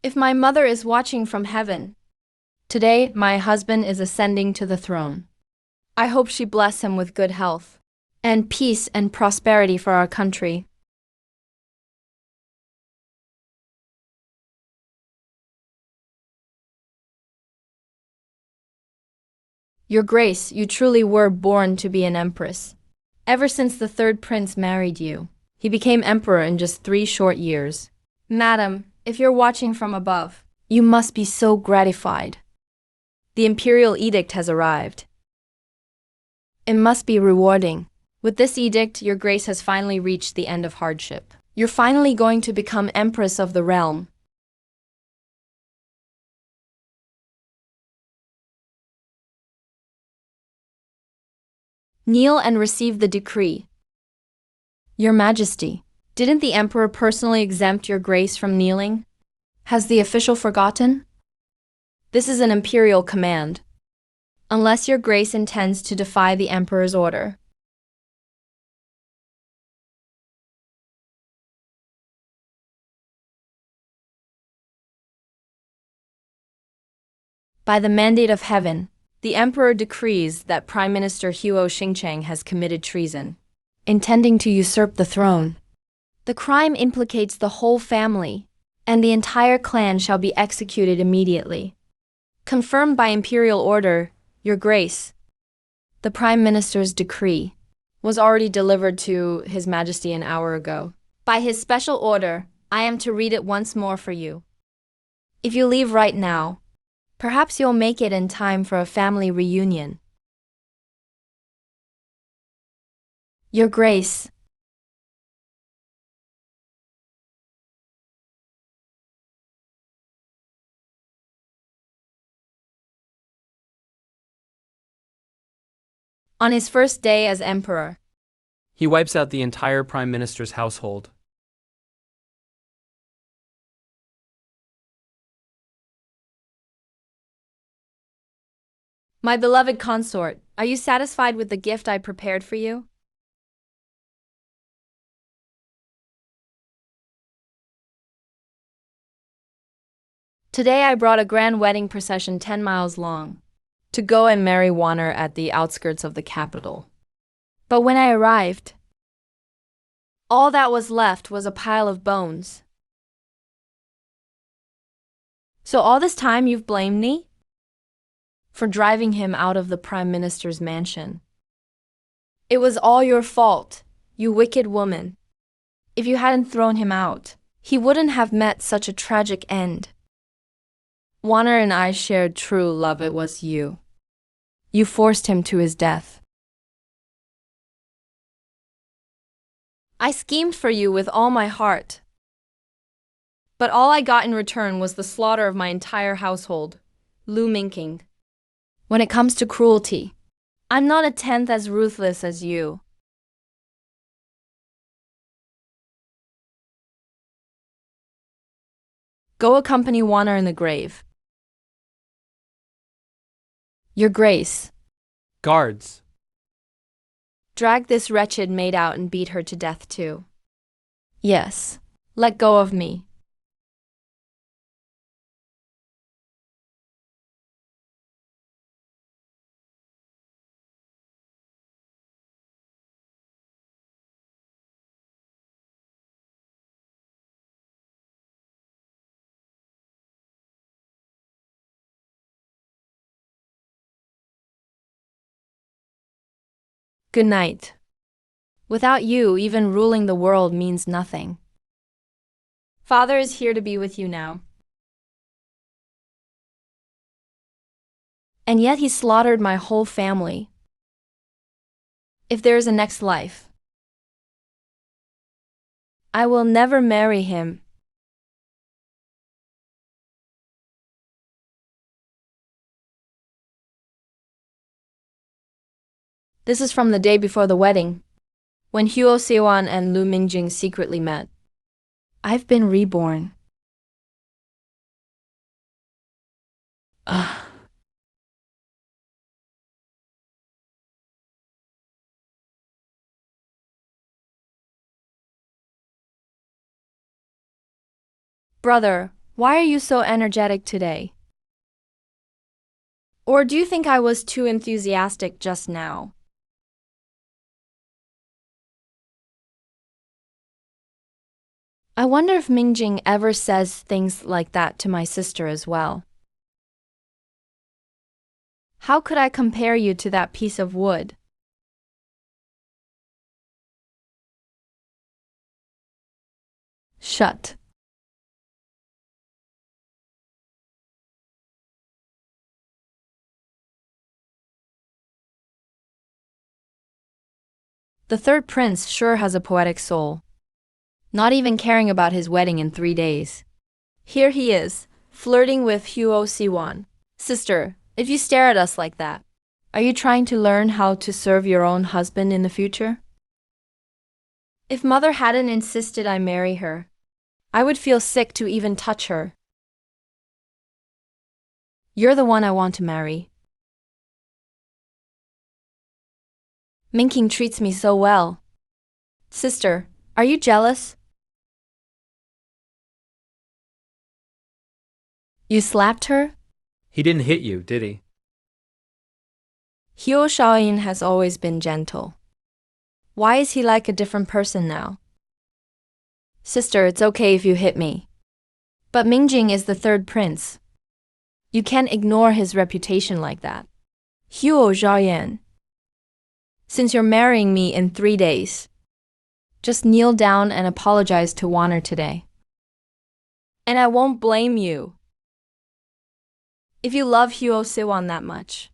If my mother is watching from heaven, today my husband is ascending to the throne. I hope she bless him with good health and peace and prosperity for our country. Your Grace, you truly were born to be an empress. Ever since the third prince married you, he became emperor in just 3 short years. Madam, if you're watching from above, you must be so gratified. The imperial edict has arrived. It must be rewarding. With this edict, your Grace has finally reached the end of hardship. You're finally going to become empress of the realm. Kneel and receive the decree. Your Majesty, didn't the Emperor personally exempt your Grace from kneeling? Has the official forgotten? This is an imperial command. Unless your Grace intends to defy the Emperor's order. By the mandate of heaven, the Emperor decrees that Prime Minister Huo Xingchang has committed treason, intending to usurp the throne. The crime implicates the whole family, and the entire clan shall be executed immediately. Confirmed by imperial order, Your Grace. The Prime Minister's decree was already delivered to His Majesty an hour ago. By his special order, I am to read it once more for you. If you leave right now, perhaps you'll make it in time for a family reunion. Your Grace. On his first day as emperor, He wipes out the entire prime minister's household. my beloved consort, are you satisfied with the gift I prepared for you? Today I brought a grand wedding procession 10 miles long to go and marry Warner at the outskirts of the capital. But when I arrived, all that was left was a pile of bones. So all this time you've blamed me? For driving him out of the Prime Minister's mansion. It was all your fault, you wicked woman. If you hadn't thrown him out, he wouldn't have met such a tragic end. Warner and I shared true love. It was you. You forced him to his death. I schemed for you with all my heart. But all I got in return was the slaughter of my entire household, Lu Mingking. When it comes to cruelty, I'm not a tenth as ruthless as you. Go accompany Warner in the grave. Your Grace. Guards. Drag this wretched maid out and beat her to death too. Yes, let go of me. Good night. Without you, even ruling the world means nothing. Father is here to be with you now. And yet he slaughtered my whole family. If there is a next life, I will never marry him. This is from the day before the wedding, when Huo Siwan and Lu Mingjing secretly met. I've been reborn. Ugh. Brother, Why are you so energetic today? Or do you think I was too enthusiastic just now? I wonder if Mingjing ever says things like that to my sister as well. How could I compare you to that piece of wood? Shut. The third prince sure has a poetic soul. Not even caring about his wedding in 3 days. Here he is, flirting with Huo Siwan. Sister, if you stare at us like that, are you trying to learn how to serve your own husband in the future? If mother hadn't insisted I marry her, I would feel sick to even touch her. You're the one I want to marry. Minking treats me so well. Sister, are you jealous? You slapped her? He didn't hit you, did he? Hyo Shaoyin has always been gentle. Why is he like a different person now? Sister, it's okay if you hit me. But Mingjing is the third prince. You can't ignore his reputation like that. Hyo Shaoyin. Since you're marrying me in 3 days, just kneel down and apologize to Warner today. And I won't blame you. If you love Hyo Siwan that much,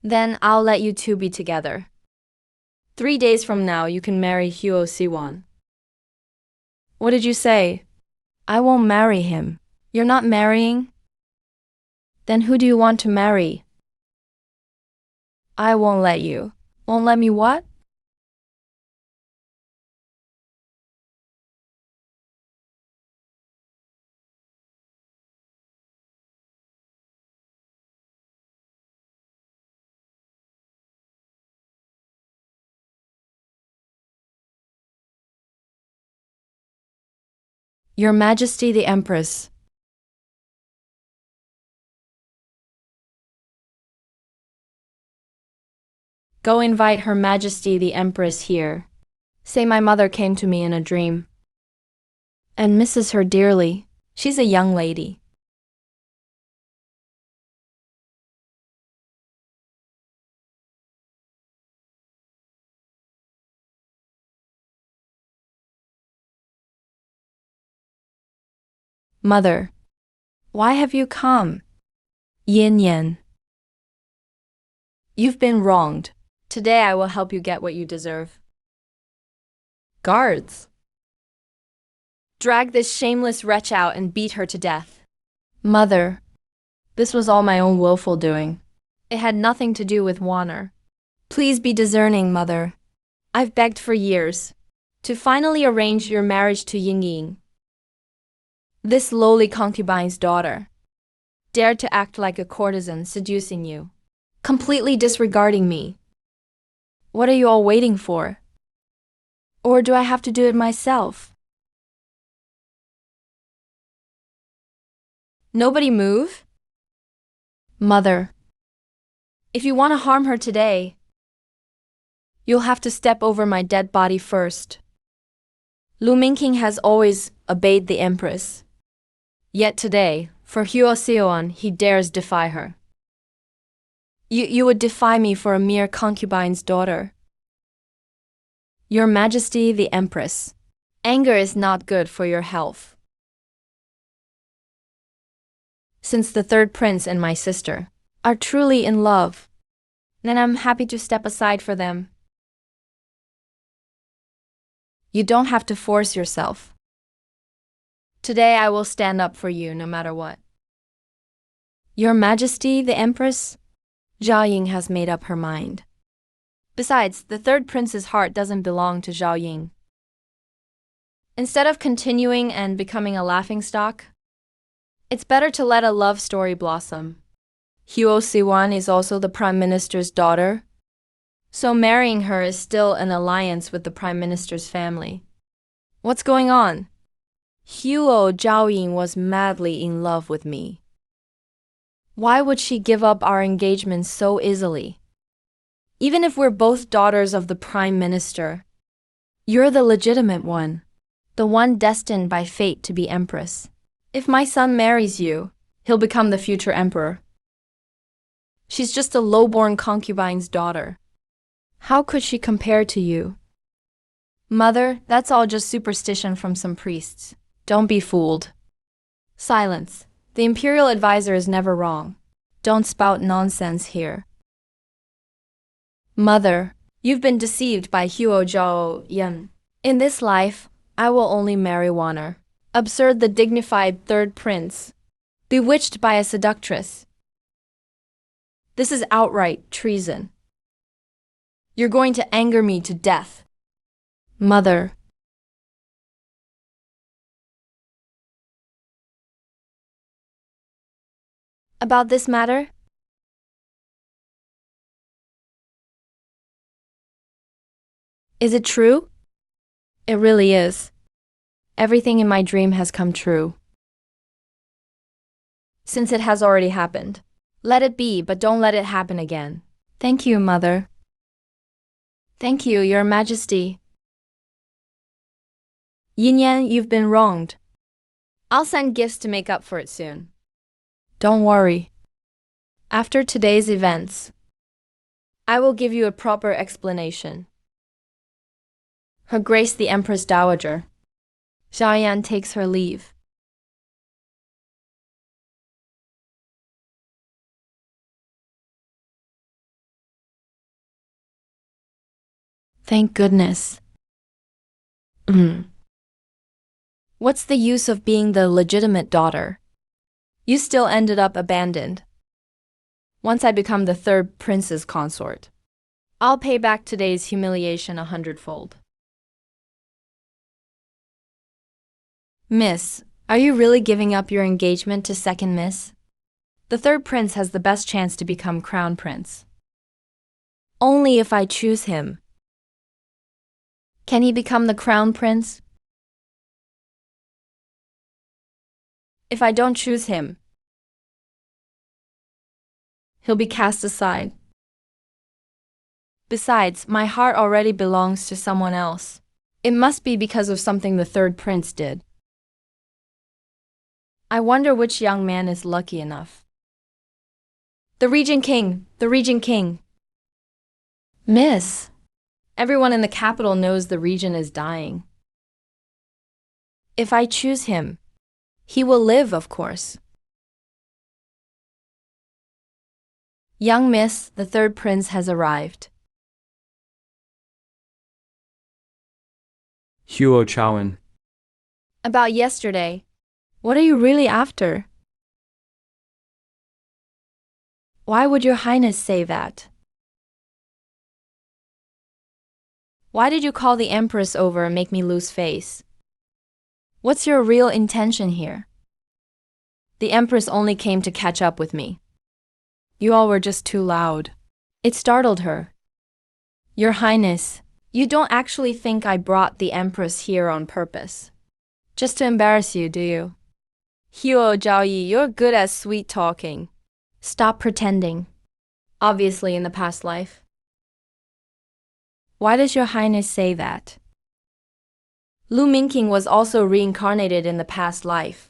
then I'll let you two be together. 3 days from now, you can marry Hyo Siwan. What did you say? I won't marry him. You're not marrying? Then who do you want to marry? I won't let you. Won't let me what? Your Majesty the Empress. Go invite Her Majesty the Empress here. Say my mother came to me in a dream and misses her dearly. She's a young lady. Mother, why have you come? Yin Yan. You've been wronged. Today I will help you get what you deserve. Guards, drag this shameless wretch out and beat her to death. Mother, this was all my own willful doing. It had nothing to do with Warner. Please be discerning, Mother. I've begged for years to finally arrange your marriage to Yingying. This lowly concubine's daughter dared to act like a courtesan, seducing you, completely disregarding me. What are you all waiting for? Or do I have to do it myself? Nobody move? Mother, if you want to harm her today, you'll have to step over my dead body first. Lu Mingqing has always obeyed the Empress. Yet today, for Hyo Seoan, he dares defy her. You would defy me for a mere concubine's daughter. Your Majesty the Empress, anger is not good for your health. Since the third prince and my sister are truly in love, then I'm happy to step aside for them. You don't have to force yourself. Today I will stand up for you no matter what. Your Majesty the Empress, Zhao Ying has made up her mind. Besides, the third prince's heart doesn't belong to Zhao Ying. Instead of continuing and becoming a laughingstock, it's better to let a love story blossom. Hyo Siwan is also the Prime Minister's daughter, so marrying her is still an alliance with the Prime Minister's family. What's going on? Huo Zhaoying was madly in love with me. Why would she give up our engagement so easily? Even if we're both daughters of the Prime Minister, you're the legitimate one, the one destined by fate to be Empress. If my son marries you, he'll become the future emperor. She's just a low-born concubine's daughter. How could she compare to you? Mother, that's all just superstition from some priests. Don't be fooled. Silence. The imperial advisor is never wrong. Don't spout nonsense here. Mother, you've been deceived by Huo Zhaoyan. In this life, I will only marry Wanner. Absurd, the dignified third prince. Bewitched by a seductress. This is outright treason. You're going to anger me to death. Mother. About this matter? Is it true? It really is. Everything in my dream has come true. Since it has already happened. Let it be, but don't let it happen again. Thank you, Mother. Thank you, Your Majesty. Yin Yan, you've been wronged. I'll send gifts to make up for it soon. Don't worry. After today's events, I will give you a proper explanation. Her Grace the Empress Dowager. Xiaoyan takes her leave. Thank goodness. What's the use of being the legitimate daughter? You still ended up abandoned. Once I become the third prince's consort, I'll pay back today's humiliation 100-fold. Miss, are you really giving up your engagement to second miss? The third prince has the best chance to become crown prince. Only if I choose him. Can he become the crown prince? If I don't choose him, he'll be cast aside. Besides, my heart already belongs to someone else. It must be because of something the third prince did. I wonder which young man is lucky enough. The Regent King! The Regent King! Miss, everyone in the capital knows the Regent is dying. If I choose him, he will live, of course. Young Miss, the third prince has arrived. Huo Chaoan. About yesterday, what are you really after? Why would your highness say that? Why did you call the empress over and make me lose face? What's your real intention here? The empress only came to catch up with me. You all were just too loud. It startled her. Your highness, you don't actually think I brought the empress here on purpose. Just to embarrass you, do you? Huo Zhaoyi, you're good at sweet talking. Stop pretending. Obviously in the past life. Why does your highness say that? Lu Mingqing was also reincarnated in the past life.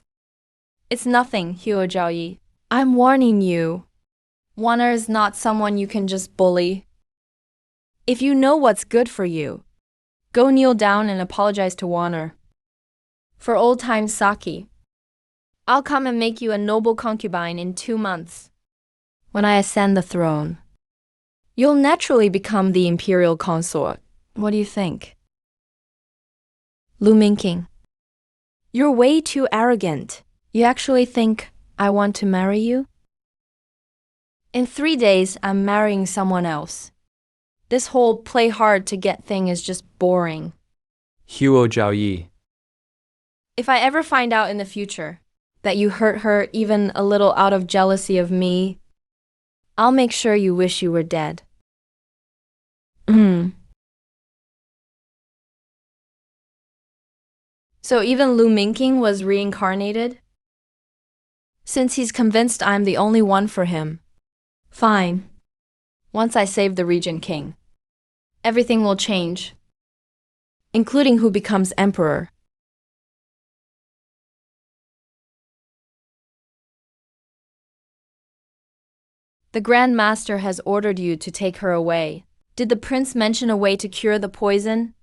It's nothing, Huo Zhaoyi. I'm warning you. Wanner is not someone you can just bully. If you know what's good for you, go kneel down and apologize to Wanner. For old time's sake. I'll come and make you a noble concubine in 2 months. When I ascend the throne, you'll naturally become the imperial consort. What do you think? Lu Mingqing, you're way too arrogant. You actually think I want to marry you? In 3 days, I'm marrying someone else. This whole play hard to get thing is just boring. Huo Zhaoyi. If I ever find out in the future that you hurt her even a little out of jealousy of me, I'll make sure you wish you were dead. So even Lu Mingqing was reincarnated? Since he's convinced I'm the only one for him. Fine. Once I save the Regent King, everything will change, including who becomes emperor. The Grand Master has ordered you to take her away. Did the prince mention a way to cure the poison?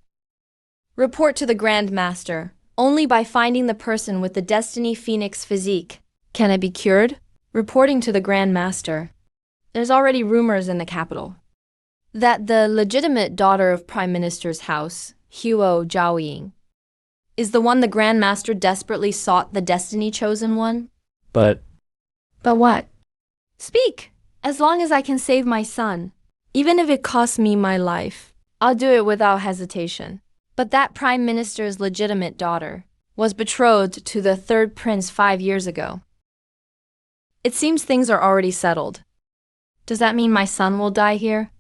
Report to the Grand Master. Only by finding the person with the Destiny Phoenix physique can it be cured. Reporting to the Grand Master. There's already rumors in the capital that the legitimate daughter of Prime Minister's house, Huo Zhaoying, is the one the Grand Master desperately sought, the Destiny Chosen One. But But what? Speak! As long as I can save my son, even if it costs me my life, I'll do it without hesitation. But that Prime Minister's legitimate daughter was betrothed to the third prince 5 years ago. It seems things are already settled. Does that mean my son will die here?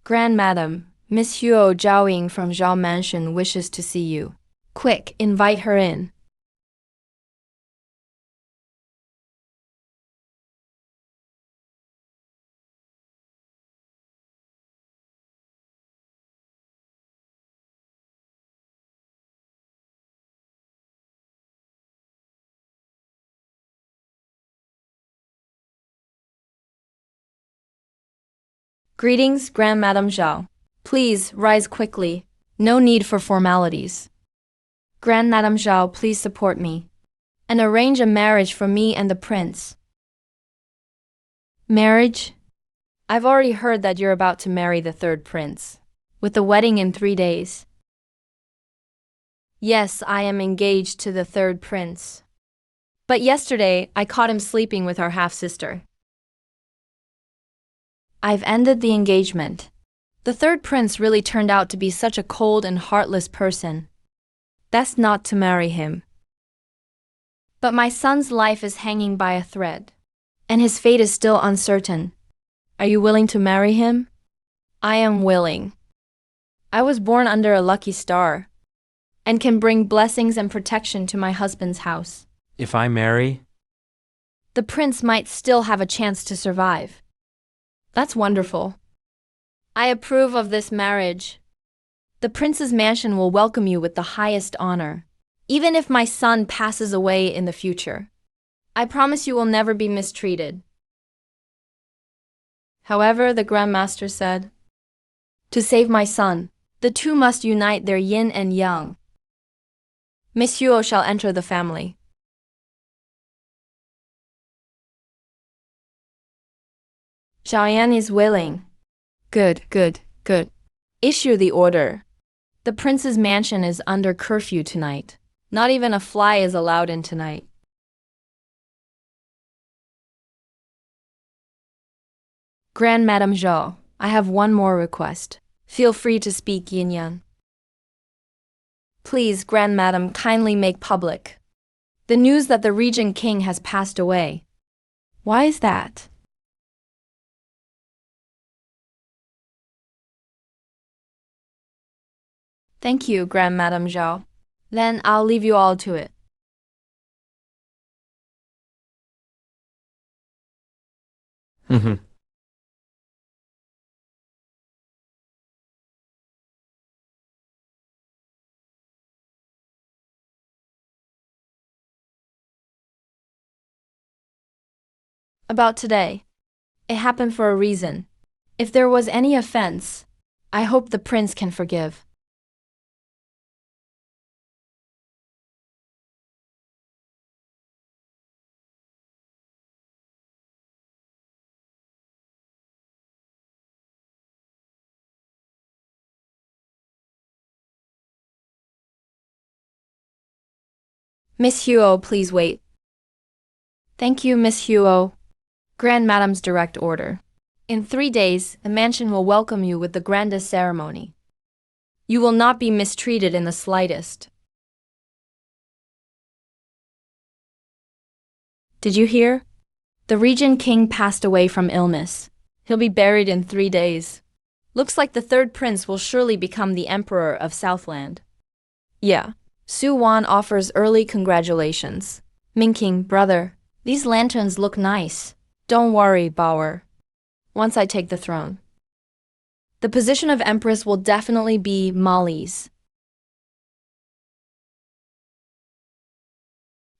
Grand Madam, Miss Huo Zhaoying from Zhao Mansion wishes to see you. Quick, invite her in. Greetings, Grand Madam Zhao. Please rise quickly. No need for formalities. Grand Madam Zhao, please support me and arrange a marriage for me and the prince. Marriage? I've already heard that you're about to marry the third prince, with the wedding in 3 days. Yes, I am engaged to the third prince. But yesterday, I caught him sleeping with our half-sister. I've ended the engagement. The third prince really turned out to be such a cold and heartless person. Best not to marry him. But my son's life is hanging by a thread, and his fate is still uncertain. Are you willing to marry him? I am willing. I was born under a lucky star, and can bring blessings and protection to my husband's house. if I marry, The prince might still have a chance to survive. That's wonderful. I approve of this marriage. The prince's mansion will welcome you with the highest honor, even if my son passes away in the future. I promise you will never be mistreated. However, the Grand Master said, to save my son, the two must unite their yin and yang. Miss Huo shall enter the family. Xiaoyan is willing. Good. Issue the order. The prince's mansion is under curfew tonight. Not even a fly is allowed in tonight. Grand Madam Zhao, I have one more request. Feel free to speak, Yin Yang. Please, Grand Madam, kindly make public the news that the Regent King has passed away. Why is that? Thank you, Grand Madam Zhao. Then I'll leave you all to it. About today. It happened for a reason. If there was any offense, I hope the prince can forgive. Miss Huo, please wait. Thank you, Miss Huo. Grand Madam's direct order. In 3 days, the mansion will welcome you with the grandest ceremony. You will not be mistreated in the slightest. Did you hear? The Regent King passed away from illness. He'll be buried in 3 days. Looks like the third prince will surely become the Emperor of Southland. Yeah. Su Wan offers early congratulations. Minking, brother, these lanterns look nice. Don't worry, Bauer. Once I take the throne, the position of Empress will definitely be Molly's.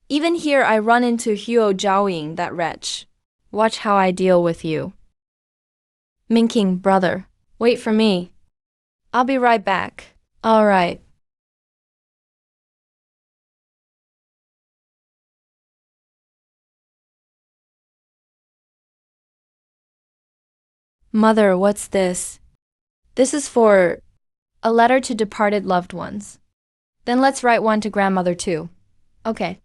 Even here, I run into Huo Zhaoying, that wretch. Watch how I deal with you. Minking, brother, wait for me. I'll be right back. All right. Mother, what's this? This is for a letter to departed loved ones. Then let's write one to grandmother too. Okay.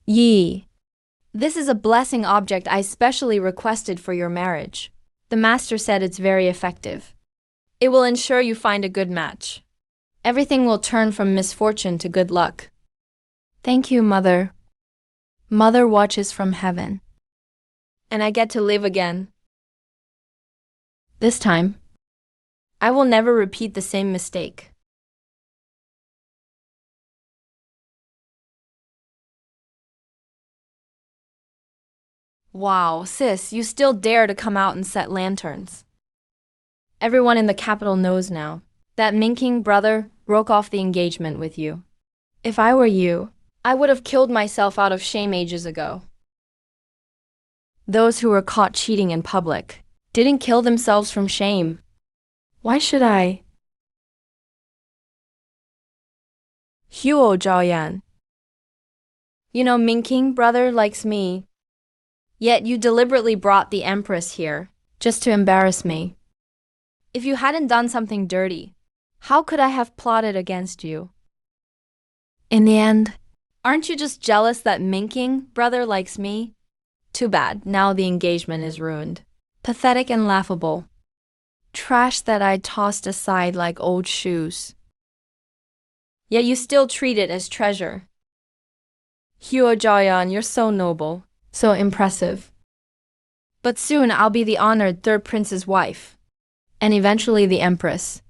Yi. This is a blessing object I specially requested for your marriage. The master said it's very effective. It will ensure you find a good match. Everything will turn from misfortune to good luck. Thank you, Mother. Mother watches from heaven. And I get to live again. This time, I will never repeat the same mistake. Wow, sis, you still dare to come out and set lanterns. Everyone in the capital knows now that Minking brother broke off the engagement with you. If I were you, I would have killed myself out of shame ages ago. Those who were caught cheating in public didn't kill themselves from shame. Why should I? Huo Zhaoyan. You know, Minking brother likes me. Yet you deliberately brought the Empress here, just to embarrass me. If you hadn't done something dirty, how could I have plotted against you? In the end, aren't you just jealous that Minking brother likes me? Too bad, now the engagement is ruined. Pathetic and laughable. Trash that I tossed aside like old shoes. Yet you still treat it as treasure. Huo Zhaoyan, you're so noble, so impressive. But soon I'll be the honored third prince's wife, and eventually the empress.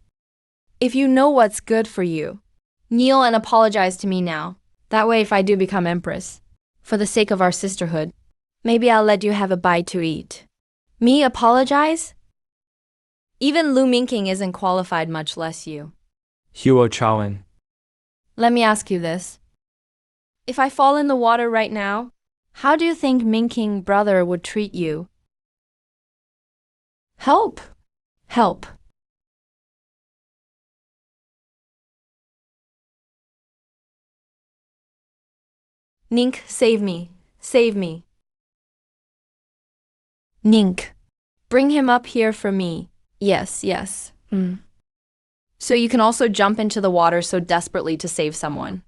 If you know what's good for you, kneel and apologize to me now. That way, if I do become empress, for the sake of our sisterhood, maybe I'll let you have a bite to eat. Me apologize? Even Lu Minking isn't qualified, much less you. Huo Chaoen. Let me ask you this. If I fall in the water right now, how do you think Minking brother would treat you? Help! Help! Nink, save me! Save me! Nink, bring him up here for me. Yes, yes. So you can also jump into the water so desperately to save someone.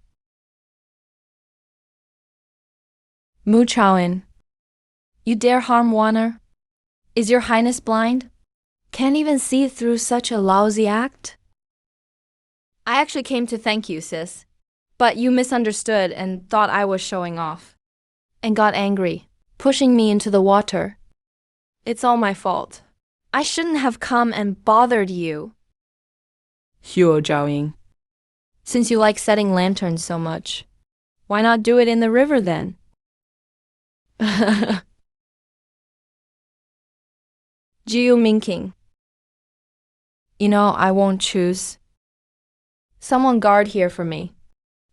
Mu Chaoen, you dare harm Wanner? Is your highness blind? Can't even see through such a lousy act? I actually came to thank you, sis. But you misunderstood and thought I was showing off. And got angry, pushing me into the water. It's all my fault. I shouldn't have come and bothered you. Huo Zhaoying. Since you like setting lanterns so much, why not do it in the river then? Jiu Minking. You know, I won't choose. Someone guard here for me.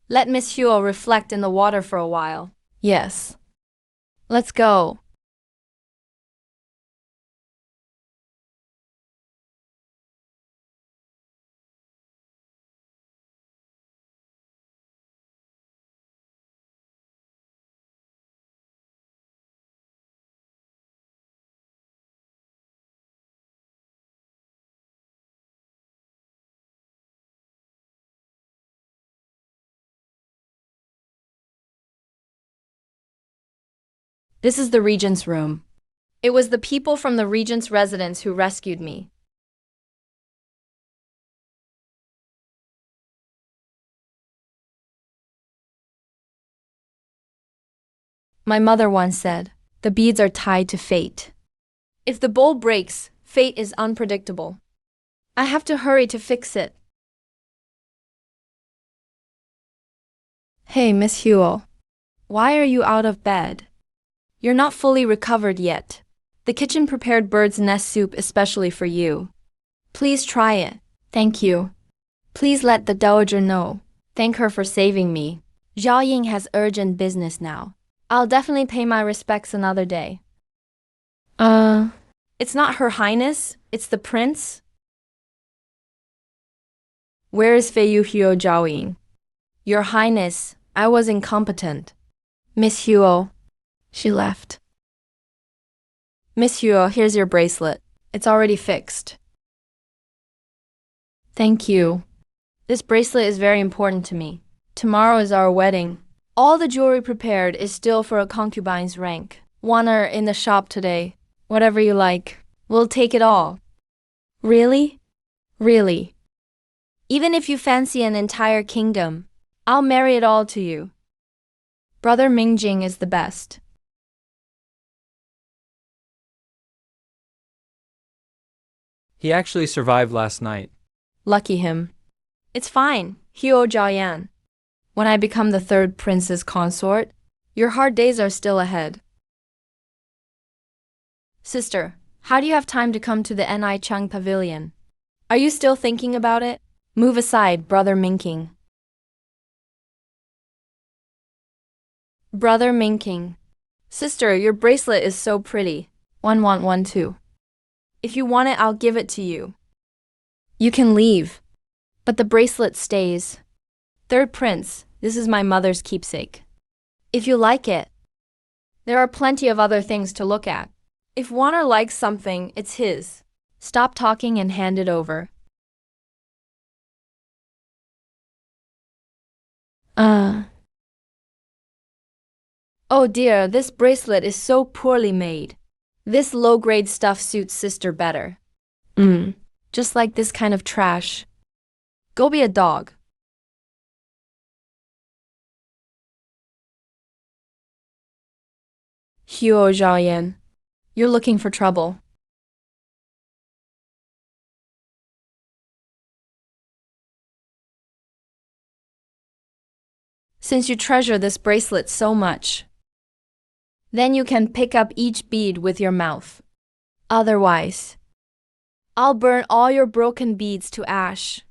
Let Miss Huo reflect in the water for a while. Yes. Let's go. This is the Regent's room. It was the people from the Regent's residence who rescued me. My mother once said, the beads are tied to fate. If the bowl breaks, Fate is unpredictable. I have to hurry to fix it. Hey, Miss Huo. Why are you out of bed? You're not fully recovered yet. The kitchen prepared bird's nest soup especially for you. Please try it. Thank you. Please let the dowager know. Thank her for saving me. Zhao Ying has urgent business now. I'll definitely pay my respects another day. It's not Her Highness, it's the prince. Where is Fei Yu Huo Zhao Ying? Your Highness, I was incompetent. Miss Huo. She left. Miss Huo, here's your bracelet. It's already fixed. Thank you. This bracelet is very important to me. Tomorrow is our wedding. All the jewelry prepared is still for a concubine's rank. Want her in the shop today. Whatever you like. We'll take it all. Really? Really. Even if you fancy an entire kingdom, I'll marry it all to you. Brother Mingjing is the best. He actually survived last night. Lucky him. It's fine, Huo Jiayan. When I become the third prince's consort, your hard days are still ahead. Sister, how do you have time to come to the Ni Chung Pavilion? Are you still thinking about it? Move aside, Brother Minking. Brother Minking. Sister, your bracelet is so pretty. One too. If you want it, I'll give it to you. You can leave. But the bracelet stays. Third prince, this is my mother's keepsake. If you like it, there are plenty of other things to look at. If Warner likes something, it's his. Stop talking and hand it over. Oh dear, this bracelet is so poorly made. This low-grade stuff suits sister better. Just like this kind of trash. Go be a dog. Huo Zhaoyan, you're looking for trouble. Since you treasure this bracelet so much, then you can pick up each bead with your mouth. Otherwise, I'll burn all your broken beads to ash.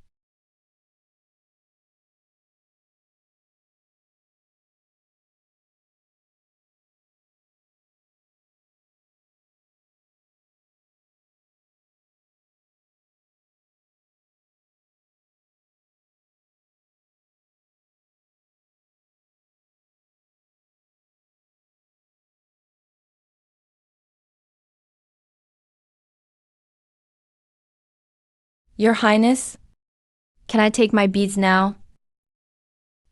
Your Highness, can I take my beads now?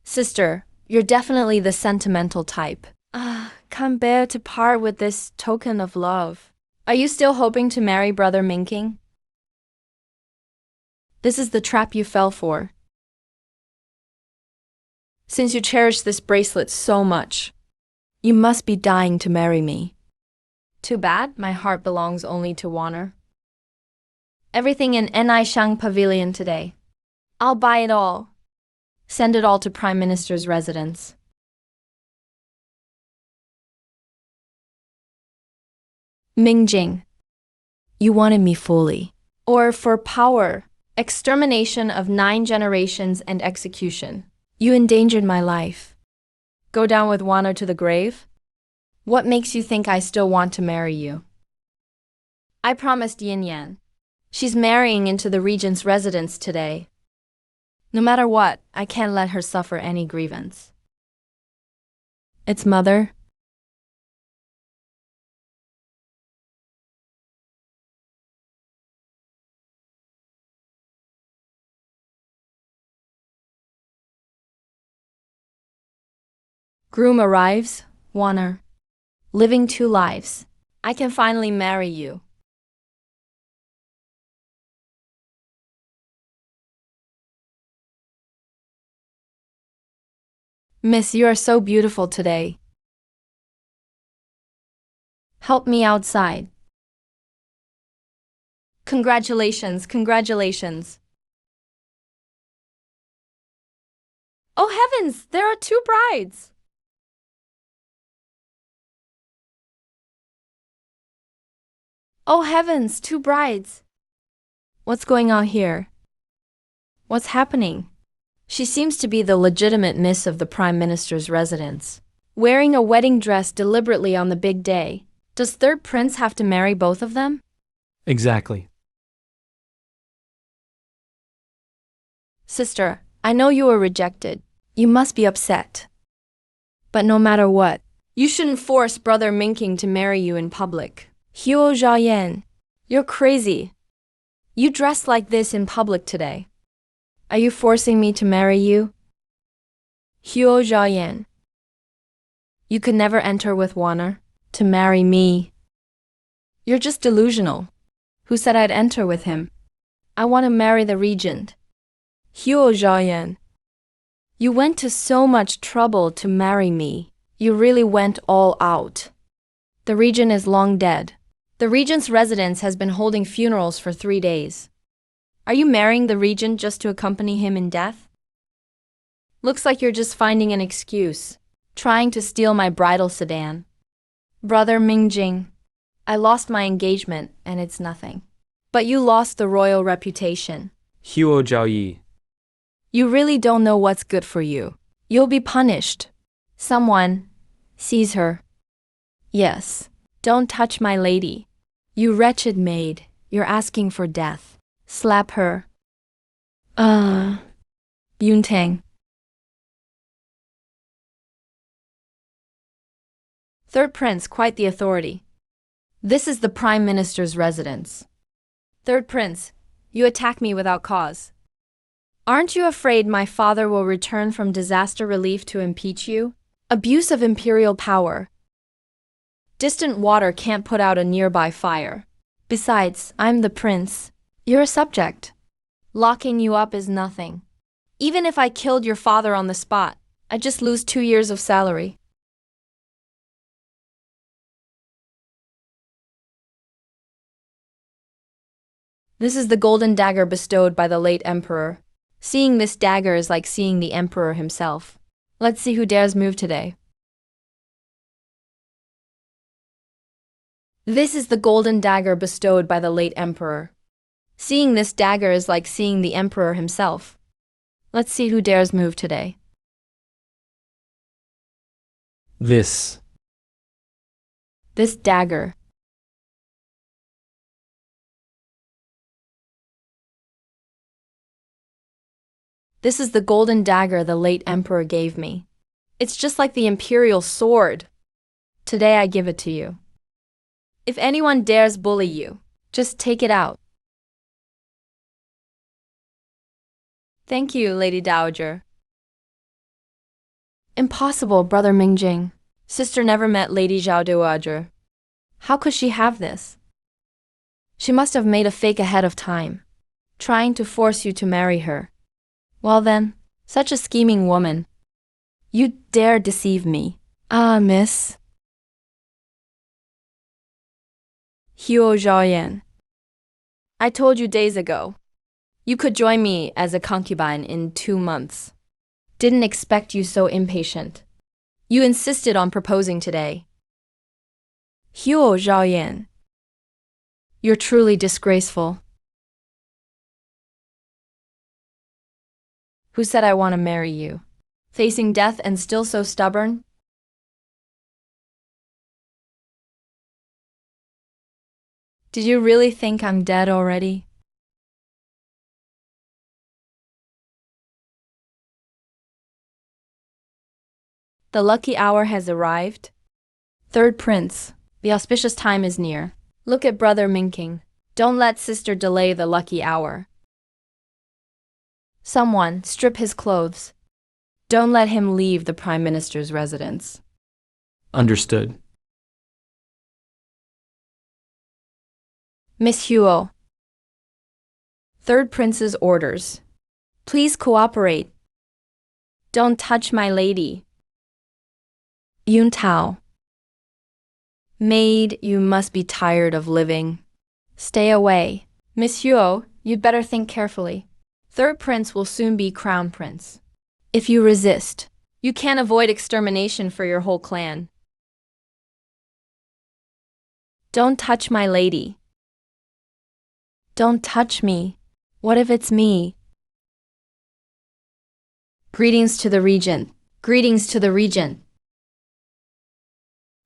Sister, you're definitely the sentimental type. Can't bear to part with this token of love. Are you still hoping to marry Brother Minking? This is the trap you fell for. Since you cherish this bracelet so much, you must be dying to marry me. Too bad my heart belongs only to Warner. Everything in Ni Shang Pavilion today. I'll buy it all. Send it all to Prime Minister's residence. Mingjing, you wanted me fully. Or for power, extermination of 9 generations and execution. You endangered my life. Go down with Warner to the grave? What makes you think I still want to marry you? I promised Yin Yan. She's marrying into the Regent's residence today. No matter what, I can't let her suffer any grievance. Its mother. Groom arrives, Warner. Living 2 lives. I can finally marry you. Miss, you are so beautiful today. Help me outside. Congratulations, congratulations. Oh heavens, there are two brides. Oh heavens, two brides. What's going on here? What's happening? She seems to be the legitimate miss of the Prime Minister's residence, wearing a wedding dress deliberately on the big day. Does third prince have to marry both of them? Exactly. Sister, I know you were rejected. You must be upset. But no matter what, you shouldn't force Brother Minking to marry you in public. Huo Zhaoyan, you're crazy. You dressed like this in public today. Are you forcing me to marry you? Huo Zhaoyan, you could never enter with honor to marry me. You're just delusional. Who said I'd enter with him? I want to marry the regent. Huo Zhaoyan, you went to so much trouble to marry me. You really went all out. The regent is long dead. The regent's residence has been holding funerals for 3 days. Are you marrying the regent just to accompany him in death? Looks like you're just finding an excuse, trying to steal my bridal sedan. Brother Mingjing, I lost my engagement and it's nothing. But you lost the royal reputation. Huo Zhaoyi. You really don't know what's good for you. You'll be punished. Someone seize her. Yes, don't touch my lady. You wretched maid, you're asking for death. Slap her. Yuntang. Third prince, quite the authority. This is the Prime Minister's residence. Third prince, you attack me without cause. Aren't you afraid my father will return from disaster relief to impeach you? Abuse of imperial power. Distant water can't put out a nearby fire. Besides, I'm the prince. You're a subject. Locking you up is nothing. Even if I killed your father on the spot, I'd just lose 2 years of salary. This is the golden dagger bestowed by the late emperor. Seeing this dagger is like seeing the emperor himself. Let's see who dares move today. This is the golden dagger bestowed by the late emperor. Seeing this dagger is like seeing the emperor himself. Let's see who dares move today. This dagger. This is the golden dagger the late emperor gave me. It's just like the imperial sword. Today I give it to you. If anyone dares bully you, just take it out. Thank you, Lady Dowager. Impossible, Brother Mingjing. Sister never met Lady Zhao Dowager. How could she have this? She must have made a fake ahead of time, trying to force you to marry her. Well then, such a scheming woman. You dare deceive me. Ah, miss. Huo Zhaoyan. I told you days ago. You could join me as a concubine in 2 months. Didn't expect you so impatient. You insisted on proposing today. Huo Zhaoyan. You're truly disgraceful. Who said I want to marry you? Facing death and still so stubborn? Did you really think I'm dead already? The lucky hour has arrived. Third prince, the auspicious time is near. Look at Brother Minking. Don't let sister delay the lucky hour. Someone strip his clothes. Don't let him leave the Prime Minister's residence. understood. Miss Huo. Third prince's orders. Please cooperate. Don't touch my lady. Yun Tao. Maid, you must be tired of living. Stay away. Miss Huo, you'd better think carefully. Third prince will soon be crown prince. If you resist, you can't avoid extermination for your whole clan. Don't touch my lady. Don't touch me. What if it's me? Greetings to the Regent. Greetings to the Regent.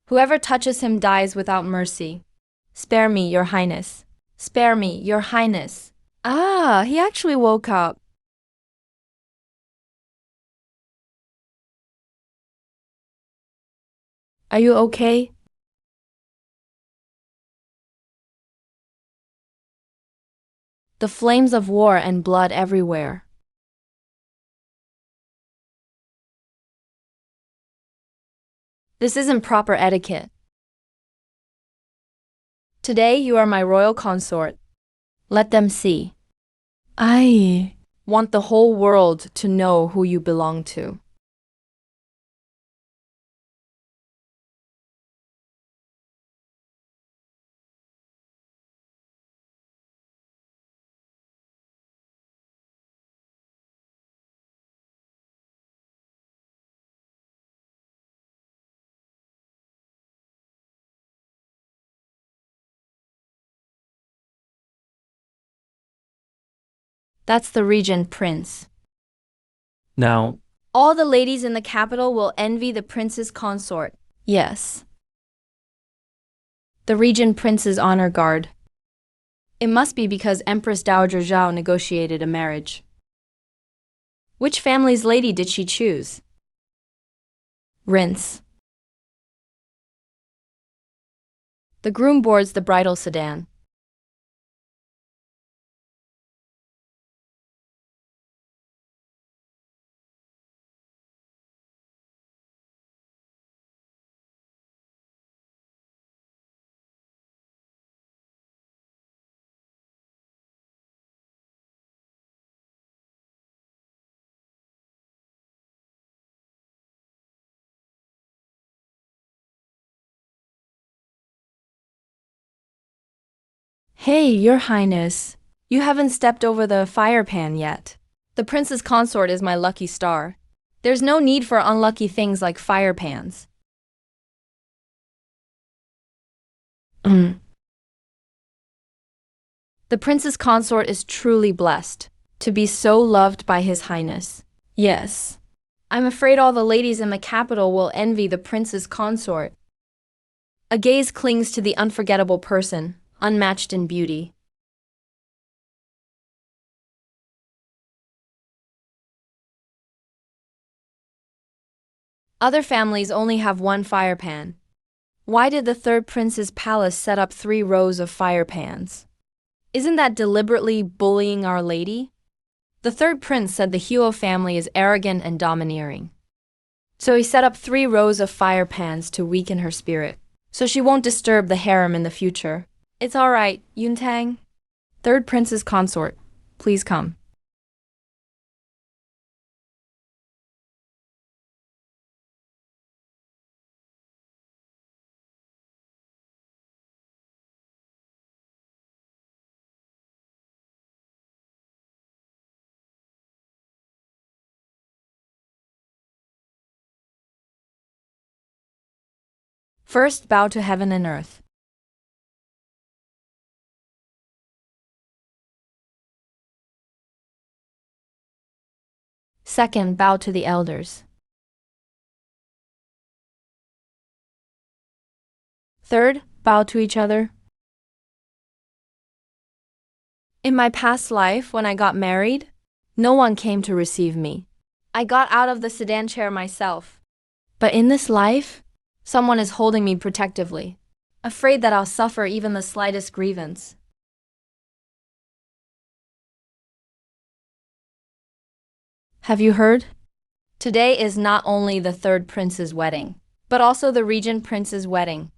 Whoever touches him dies without mercy. Spare me, Your Highness. Spare me, Your Highness. Ah, he actually woke up. Are you okay? The flames of war and blood everywhere. This isn't proper etiquette. Today you are my royal consort. Let them see. I want the whole world to know who you belong to. That's the Regent Prince. Now, All the ladies in the capital will envy the prince's consort. Yes. The Regent Prince's honor guard. It must be because Empress Dowager Zhao negotiated a marriage. Which family's lady did she choose? Rinse. The groom boards the bridal sedan. Hey, Your Highness. You haven't stepped over the fire pan yet. The prince's consort is my lucky star. There's no need for unlucky things like fire pans. The prince's consort is truly blessed to be so loved by His Highness. Yes. I'm afraid all the ladies in the capital will envy the prince's consort. A gaze clings to the unforgettable person, unmatched in beauty. Other families only have one fire pan. Why did the third prince's palace set up 3 rows of fire pans? Isn't that deliberately bullying Our Lady? The third prince said the Huo family is arrogant and domineering. So he set up 3 rows of fire pans to weaken her spirit, so she won't disturb the harem in the future. It's all right, Yuntang. Third prince's consort, please come. First, bow to heaven and earth. Second, bow to the elders. Third, bow to each other. In my past life, when I got married, no one came to receive me. I got out of the sedan chair myself. But in this life, someone is holding me protectively, afraid that I'll suffer even the slightest grievance. Have you heard? Today is not only the third prince's wedding, but also the regent prince's wedding.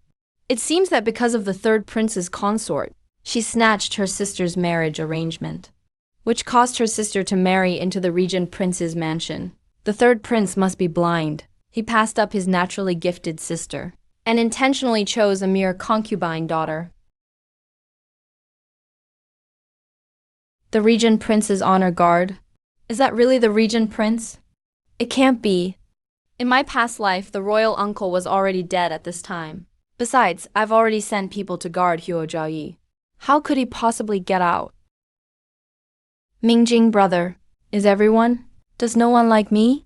It seems that because of the third prince's consort, she snatched her sister's marriage arrangement, which caused her sister to marry into the regent prince's mansion. The third prince must be blind. He passed up his naturally gifted sister and intentionally chose a mere concubine daughter. The Regent Prince's honor guard? Is that really the Regent Prince? It can't be. In my past life, the royal uncle was already dead at this time. Besides, I've already sent people to guard Huo Zhaoyi. How could he possibly get out? Mingjing brother, is everyone? Does no one like me?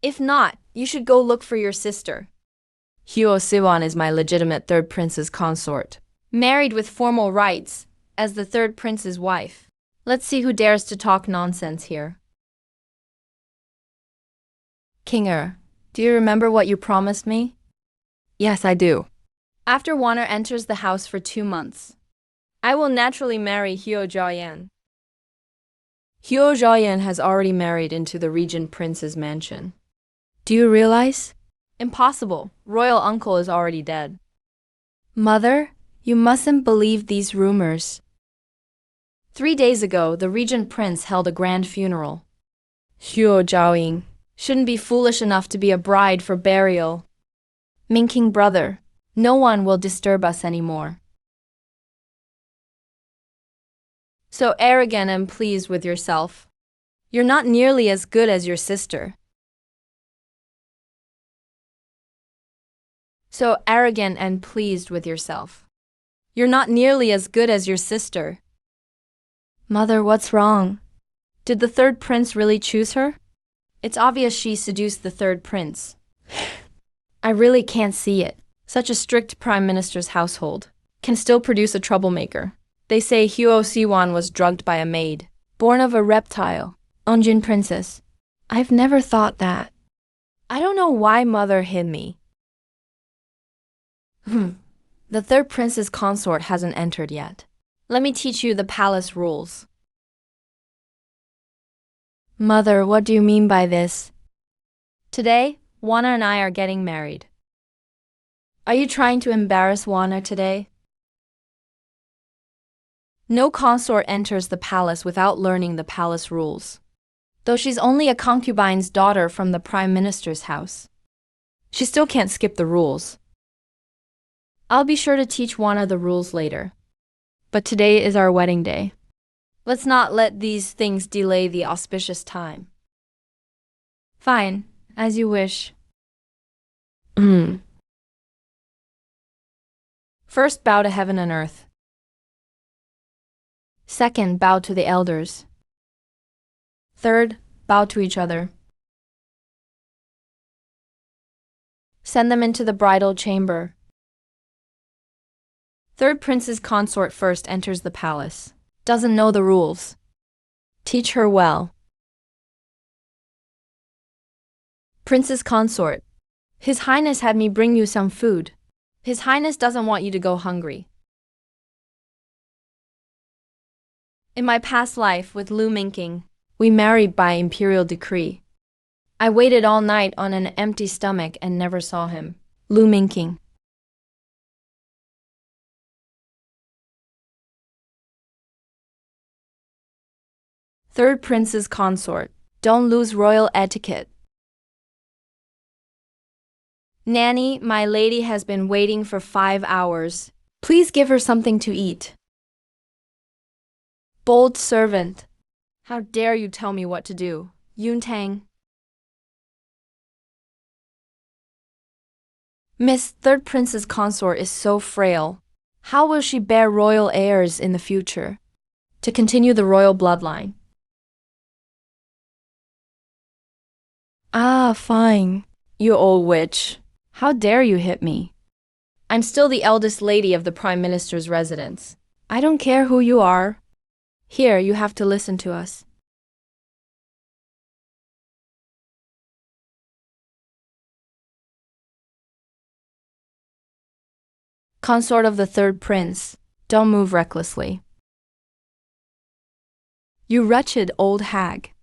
If not, you should go look for your sister. Huo Siwan is my legitimate third prince's consort, married with formal rights as the third prince's wife. Let's see who dares to talk nonsense here. Kinger, do you remember what you promised me? Yes, I do. After Wanner enters the house for 2 months, I will naturally marry Huo Zhaoyan. Huo Zhaoyan has already married into the Regent Prince's mansion. Do you realize? Impossible. Royal uncle is already dead. Mother, you mustn't believe these rumors. 3 days ago, the Regent Prince held a grand funeral. Huo Zhaoying shouldn't be foolish enough to be a bride for burial. Minking brother, no one will disturb us anymore. So arrogant and pleased with yourself. You're not nearly as good as your sister. So arrogant and pleased with yourself. You're not nearly as good as your sister. Mother, what's wrong? Did the third prince really choose her? It's obvious she seduced the third prince. I really can't see it. Such a strict prime minister's household can still produce a troublemaker. They say Huo Siwan was drugged by a maid, born of a reptile, Onjin princess. I've never thought that. I don't know why mother hid me. The third prince's consort hasn't entered yet. Let me teach you the palace rules. Mother, what do you mean by this? Today, Wanna and I are getting married. Are you trying to embarrass Wanna today? No consort enters the palace without learning the palace rules. Though she's only a concubine's daughter from the prime minister's house, she still can't skip the rules. I'll be sure to teach Wanna the rules later. But today is our wedding day. Let's not let these things delay the auspicious time. Fine, as you wish. First, bow to heaven and earth. Second, bow to the elders. Third, bow to each other. Send them into the bridal chamber. Third prince's consort first enters the palace. Doesn't know the rules. Teach her well. Prince's consort. His Highness had me bring you some food. His Highness doesn't want you to go hungry. In my past life with Lu Minking, we married by imperial decree. I waited all night on an empty stomach and never saw him. Lu Minking. Third prince's consort. Don't lose royal etiquette. Nanny, my lady has been waiting for 5 hours. Please give her something to eat. Bold servant. How dare you tell me what to do, Yuntang? Miss, third prince's consort is so frail. How will she bear royal heirs in the future? To continue the royal bloodline. Ah, fine. You old witch. How dare you hit me? I'm still the eldest lady of the Prime Minister's residence. I don't care who you are. Here, you have to listen to us. Consort of the third prince, don't move recklessly. You wretched old hag.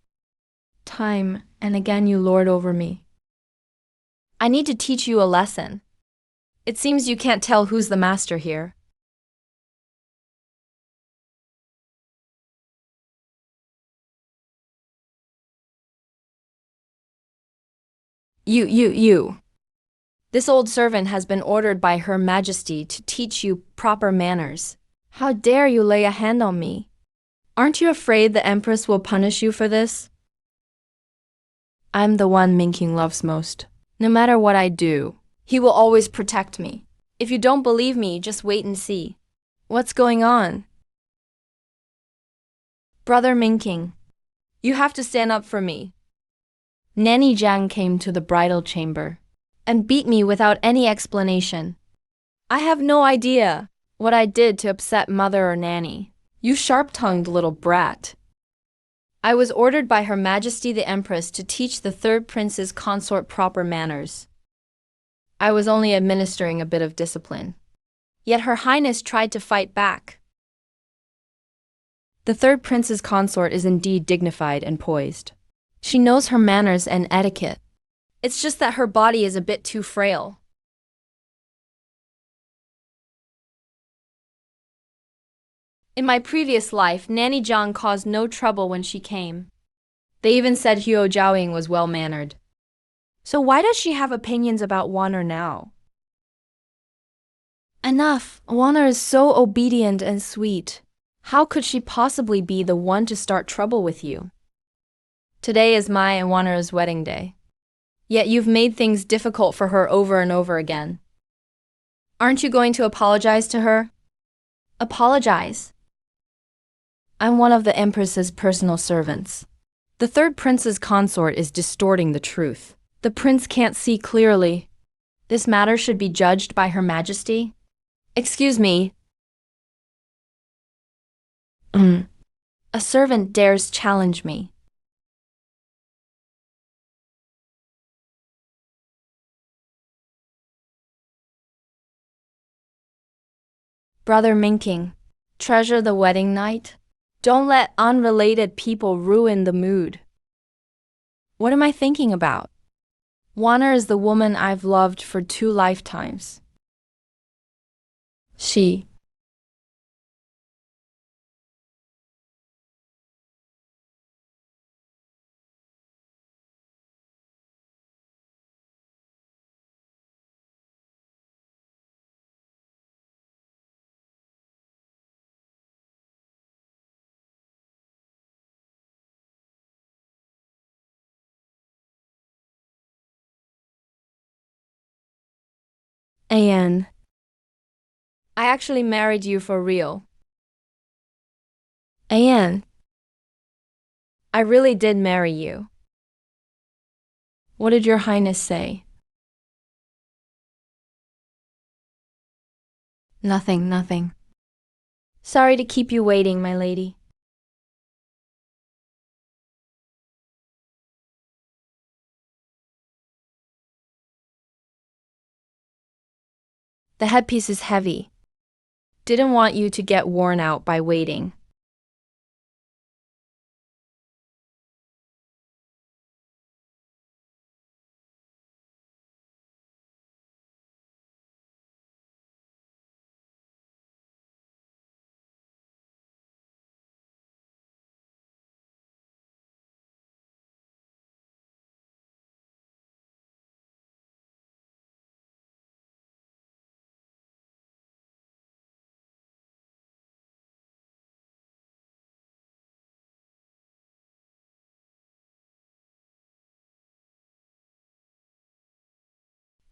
Time and again you lord over me. I need to teach you a lesson. It seems you can't tell who's the master here. You. This old servant has been ordered by Her Majesty to teach you proper manners. How dare you lay a hand on me? Aren't you afraid the Empress will punish you for this? I'm the one Minking loves most. No matter what I do, he will always protect me. If you don't believe me, just wait and see. What's going on? Brother Minking, you have to stand up for me. Nanny Jiang came to the bridal chamber and beat me without any explanation. I have no idea what I did to upset mother or nanny. You sharp-tongued little brat. I was ordered by Her Majesty the Empress to teach the third prince's consort proper manners. I was only administering a bit of discipline. Yet Her Highness tried to fight back. The third prince's consort is indeed dignified and poised. She knows her manners and etiquette. It's just that her body is a bit too frail. In my previous life, Nanny Jiang caused no trouble when she came. They even said Huo Jiaoying was well-mannered. So why does she have opinions about Wanner now? Enough! Wanner is so obedient and sweet. How could she possibly be the one to start trouble with you? Today is my and Wanner's wedding day. Yet you've made things difficult for her over and over again. Aren't you going to apologize to her? Apologize? I'm one of the Empress's personal servants. The third prince's consort is distorting the truth. The prince can't see clearly. This matter should be judged by Her Majesty. Excuse me. A servant dares challenge me. Brother Minking, treasure the wedding night. Don't let unrelated people ruin the mood. What am I thinking about? Wanner is the woman I've loved for 2 lifetimes. She. An. I actually married you for real. An. I really did marry you. What did Your Highness say? Nothing. Sorry to keep you waiting, my lady. The headpiece is heavy. Didn't want you to get worn out by waiting.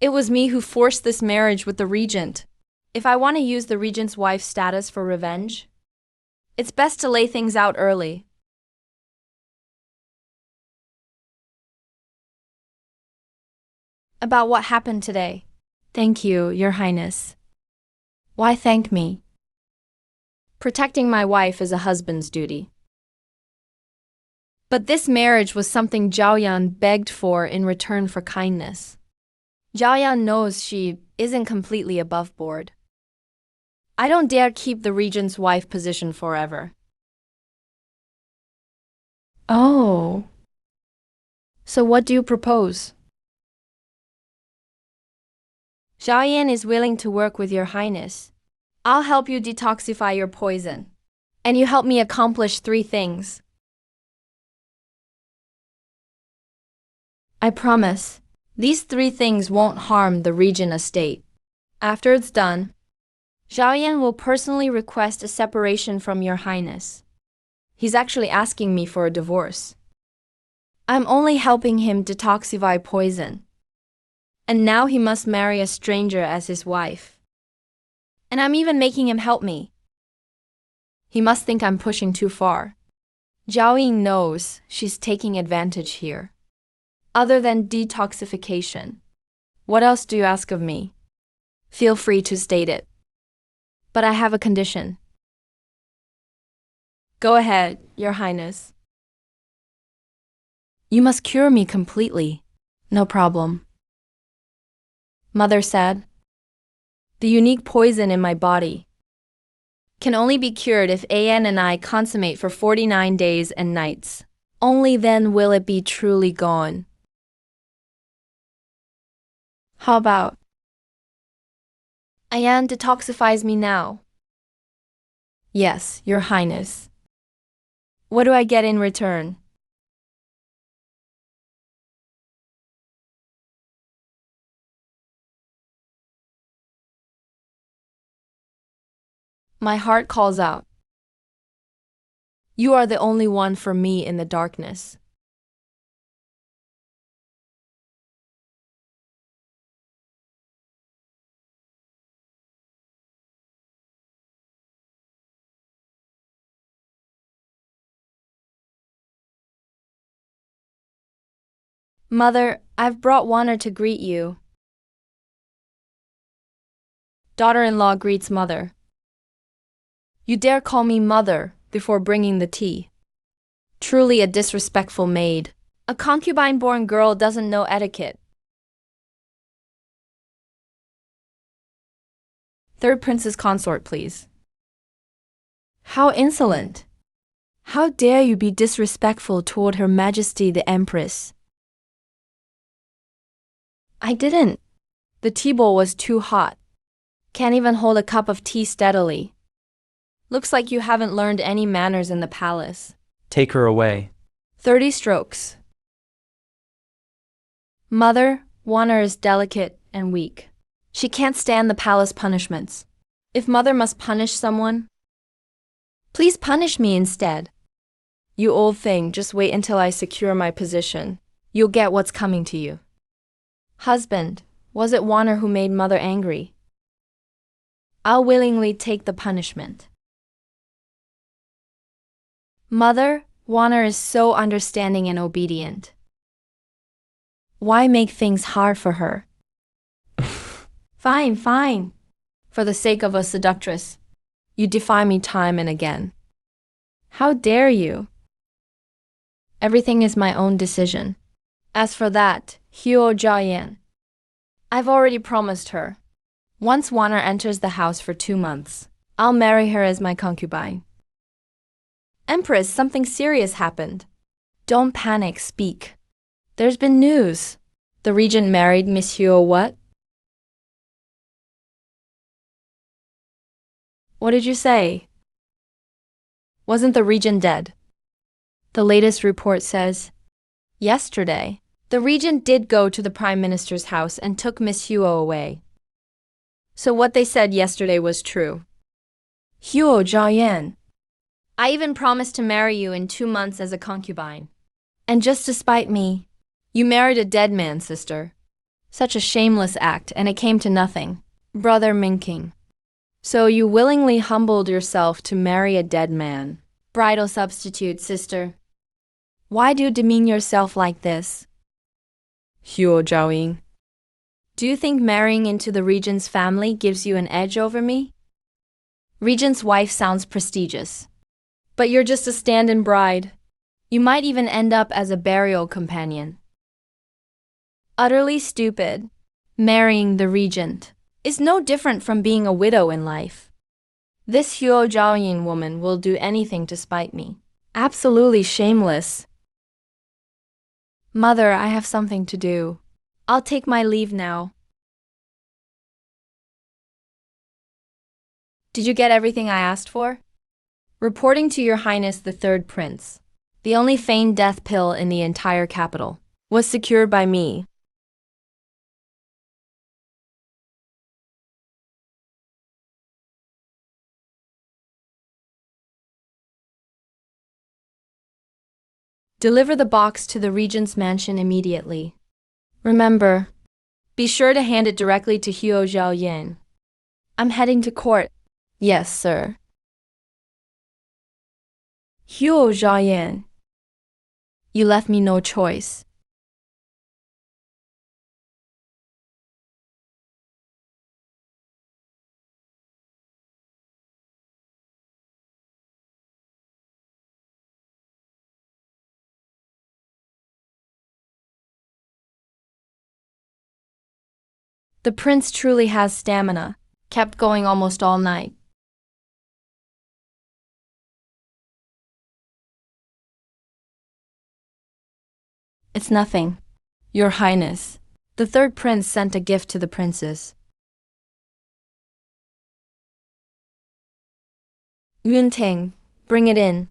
It was me who forced this marriage with the Regent. If I want to use the Regent's wife's status for revenge, it's best to lay things out early. About what happened today. Thank you, Your Highness. Why thank me? Protecting my wife is a husband's duty. But this marriage was something Zhaoyan begged for in return for kindness. Zhaoyan knows she isn't completely above board. I don't dare keep the Regent's wife position forever. Oh. So what do you propose? Zhaoyan is willing to work with Your Highness. I'll help you detoxify your poison. And you help me accomplish 3 things. I promise. These 3 things won't harm the Regent estate. After it's done, Zhaoyan will personally request a separation from Your Highness. He's actually asking me for a divorce. I'm only helping him detoxify poison. And now he must marry a stranger as his wife. And I'm even making him help me. He must think I'm pushing too far. Zhao Ying knows she's taking advantage here. Other than detoxification, what else do you ask of me? Feel free to state it. But I have a condition. Go ahead, Your Highness. You must cure me completely. No problem. Mother said, the unique poison in my body can only be cured if An and I consummate for 49 days and nights. Only then will it be truly gone. How about Ayan detoxifies me now? Yes, Your Highness. What do I get in return? My heart calls out. You are the only one for me in the darkness. Mother, I've brought water to greet you. Daughter-in-law greets mother. You dare call me mother before bringing the tea. Truly a disrespectful maid. A concubine-born girl doesn't know etiquette. Third princess consort, please. How insolent! How dare you be disrespectful toward Her Majesty the Empress? I didn't. The tea bowl was too hot. Can't even hold a cup of tea steadily. Looks like you haven't learned any manners in the palace. Take her away. 30 strokes. Mother, Wanner is delicate and weak. She can't stand the palace punishments. If mother must punish someone, please punish me instead. You old thing, just wait until I secure my position. You'll get what's coming to you. Husband, was it Wanner who made mother angry? I'll willingly take the punishment. Mother, Wanner is so understanding and obedient. Why make things hard for her? Fine, fine. For the sake of a seductress, you defy me time and again. How dare you? Everything is my own decision. As for that, Huo Jiayan, I've already promised her. Once Wanner enters the house for 2 months, I'll marry her as my concubine. Empress, something serious happened. Don't panic, speak. There's been news. The regent married Miss Huo what? What did you say? Wasn't the regent dead? The latest report says, yesterday, the regent did go to the prime minister's house and took Miss Huo away. So what they said yesterday was true. Huo Jiayan, I even promised to marry you in 2 months as a concubine. And just to spite me, you married a dead man, sister. Such a shameless act, and it came to nothing. Brother Minking. So you willingly humbled yourself to marry a dead man. Bridal substitute, sister. Why do you demean yourself like this? Huo Zhaoying. Do you think marrying into the regent's family gives you an edge over me? Regent's wife sounds prestigious. But you're just a stand-in bride. You might even end up as a burial companion. Utterly stupid. Marrying the regent is no different from being a widow in life. This Huo Zhaoyin woman will do anything to spite me. Absolutely shameless. Mother, I have something to do. I'll take my leave now. Did you get everything I asked for? Reporting to Your Highness the Third Prince, the only feigned death pill in the entire capital was secured by me. Deliver the box to the Regent's mansion immediately. Remember, be sure to hand it directly to Huo Zhaoyan. I'm heading to court. Yes, sir. Huo Zhaoyan. You left me no choice. The prince truly has stamina, kept going almost all night. It's nothing, Your Highness. The third prince sent a gift to the princess. Yunting, bring it in.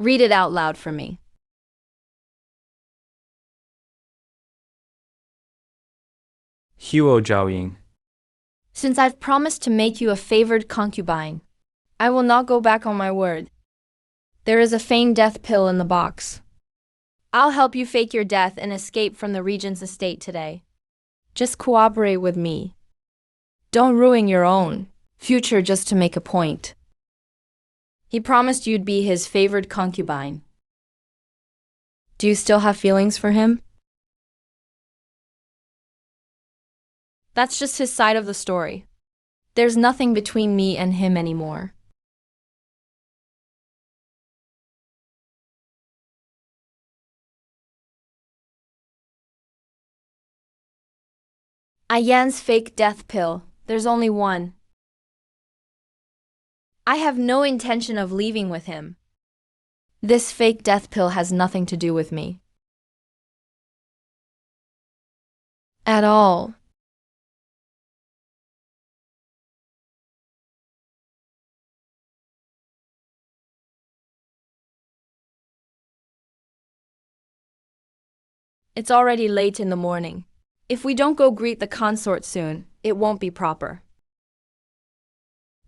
Read it out loud for me. Huo Zhaoying. Since I've promised to make you a favored concubine, I will not go back on my word. There is a feigned death pill in the box. I'll help you fake your death and escape from the Regent's estate today. Just cooperate with me. Don't ruin your own future just to make a point. He promised you'd be his favored concubine. Do you still have feelings for him? That's just his side of the story. There's nothing between me and him anymore. Ayan's fake death pill. There's only one. I have no intention of leaving with him. This fake death pill has nothing to do with me. At all. It's already late in the morning. If we don't go greet the consort soon, it won't be proper.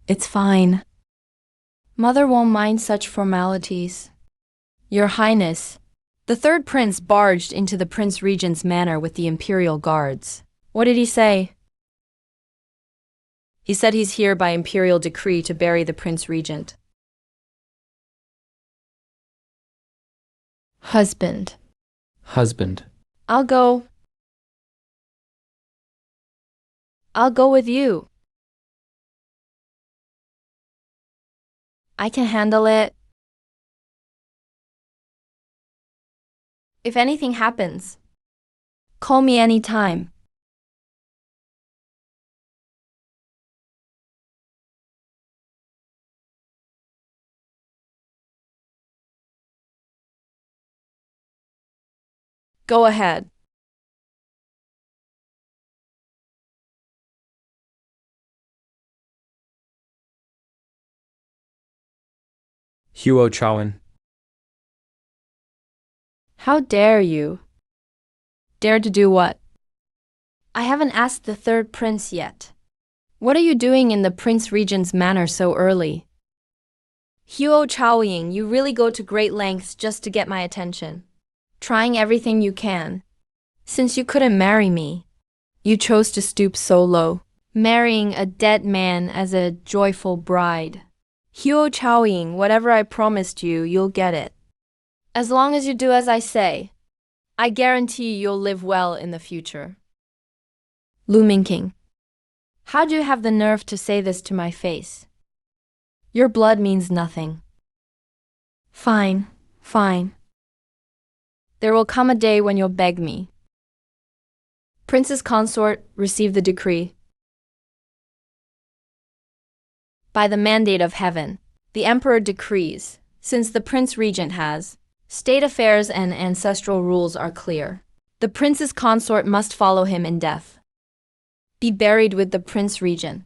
It's fine. Mother won't mind such formalities. Your Highness. The third prince barged into the Prince Regent's manor with the imperial guards. What did he say? He said he's here by imperial decree to bury the Prince Regent. Husband. Husband. I'll go with you. I can handle it. If anything happens, call me anytime. Go ahead. Huo Chaoan. How dare you? Dare to do what? I haven't asked the third prince yet. What are you doing in the Prince Regent's manor so early? Huo Chaoying, you really go to great lengths just to get my attention. Trying everything you can. Since you couldn't marry me, you chose to stoop so low, marrying a dead man as a joyful bride. Huo Chaoying, whatever I promised you, you'll get it. As long as you do as I say, I guarantee you'll live well in the future. Lu Mingqing. How'd you have the nerve to say this to my face? Your blood means nothing. Fine, fine. There will come a day when you'll beg me. Princess Consort, receive the decree. By the mandate of heaven, the Emperor decrees, since the Prince Regent has, state affairs and ancestral rules are clear. The Princess Consort must follow him in death. Be buried with the Prince Regent.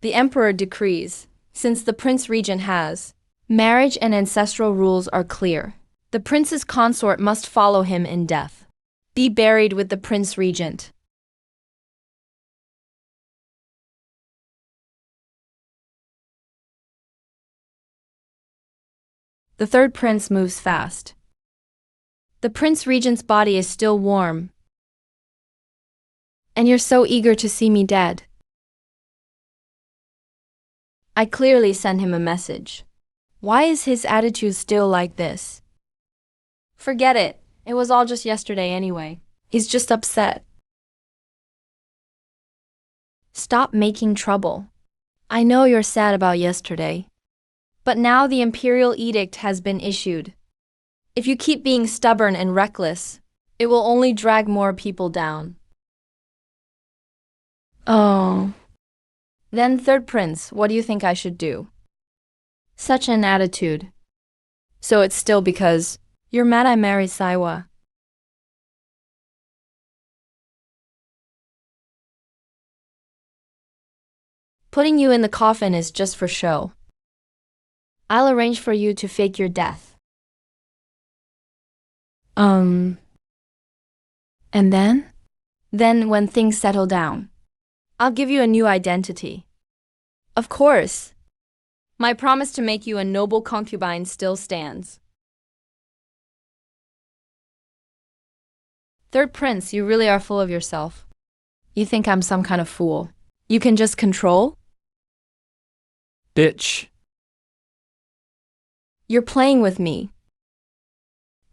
The emperor decrees, since the prince regent has marriage and ancestral rules are clear. The prince's consort must follow him in death. Be buried with the prince regent. The third prince moves fast. The prince regent's body is still warm. And you're so eager to see me dead. I clearly sent him a message. Why is his attitude still like this? Forget it. It was all just yesterday anyway. He's just upset. Stop making trouble. I know you're sad about yesterday. But now the imperial edict has been issued. If you keep being stubborn and reckless, it will only drag more people down. Oh. Then third prince, what do you think I should do? Such an attitude. So it's still because you're mad I married Saiwa. Putting you in the coffin is just for show. I'll arrange for you to fake your death. And then? Then when things settle down, I'll give you a new identity. Of course. My promise to make you a noble concubine still stands. Third prince, you really are full of yourself. You think I'm some kind of fool. You can just control? Bitch. You're playing with me.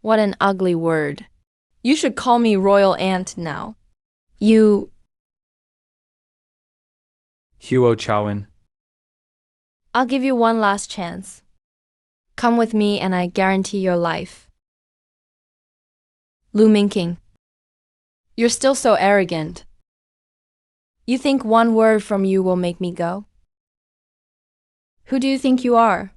What an ugly word. You should call me royal aunt now. You... Huo Chowin. I'll give you one last chance. Come with me and I guarantee your life. Lu Mingqing. You're still so arrogant. You think one word from you will make me go? Who do you think you are?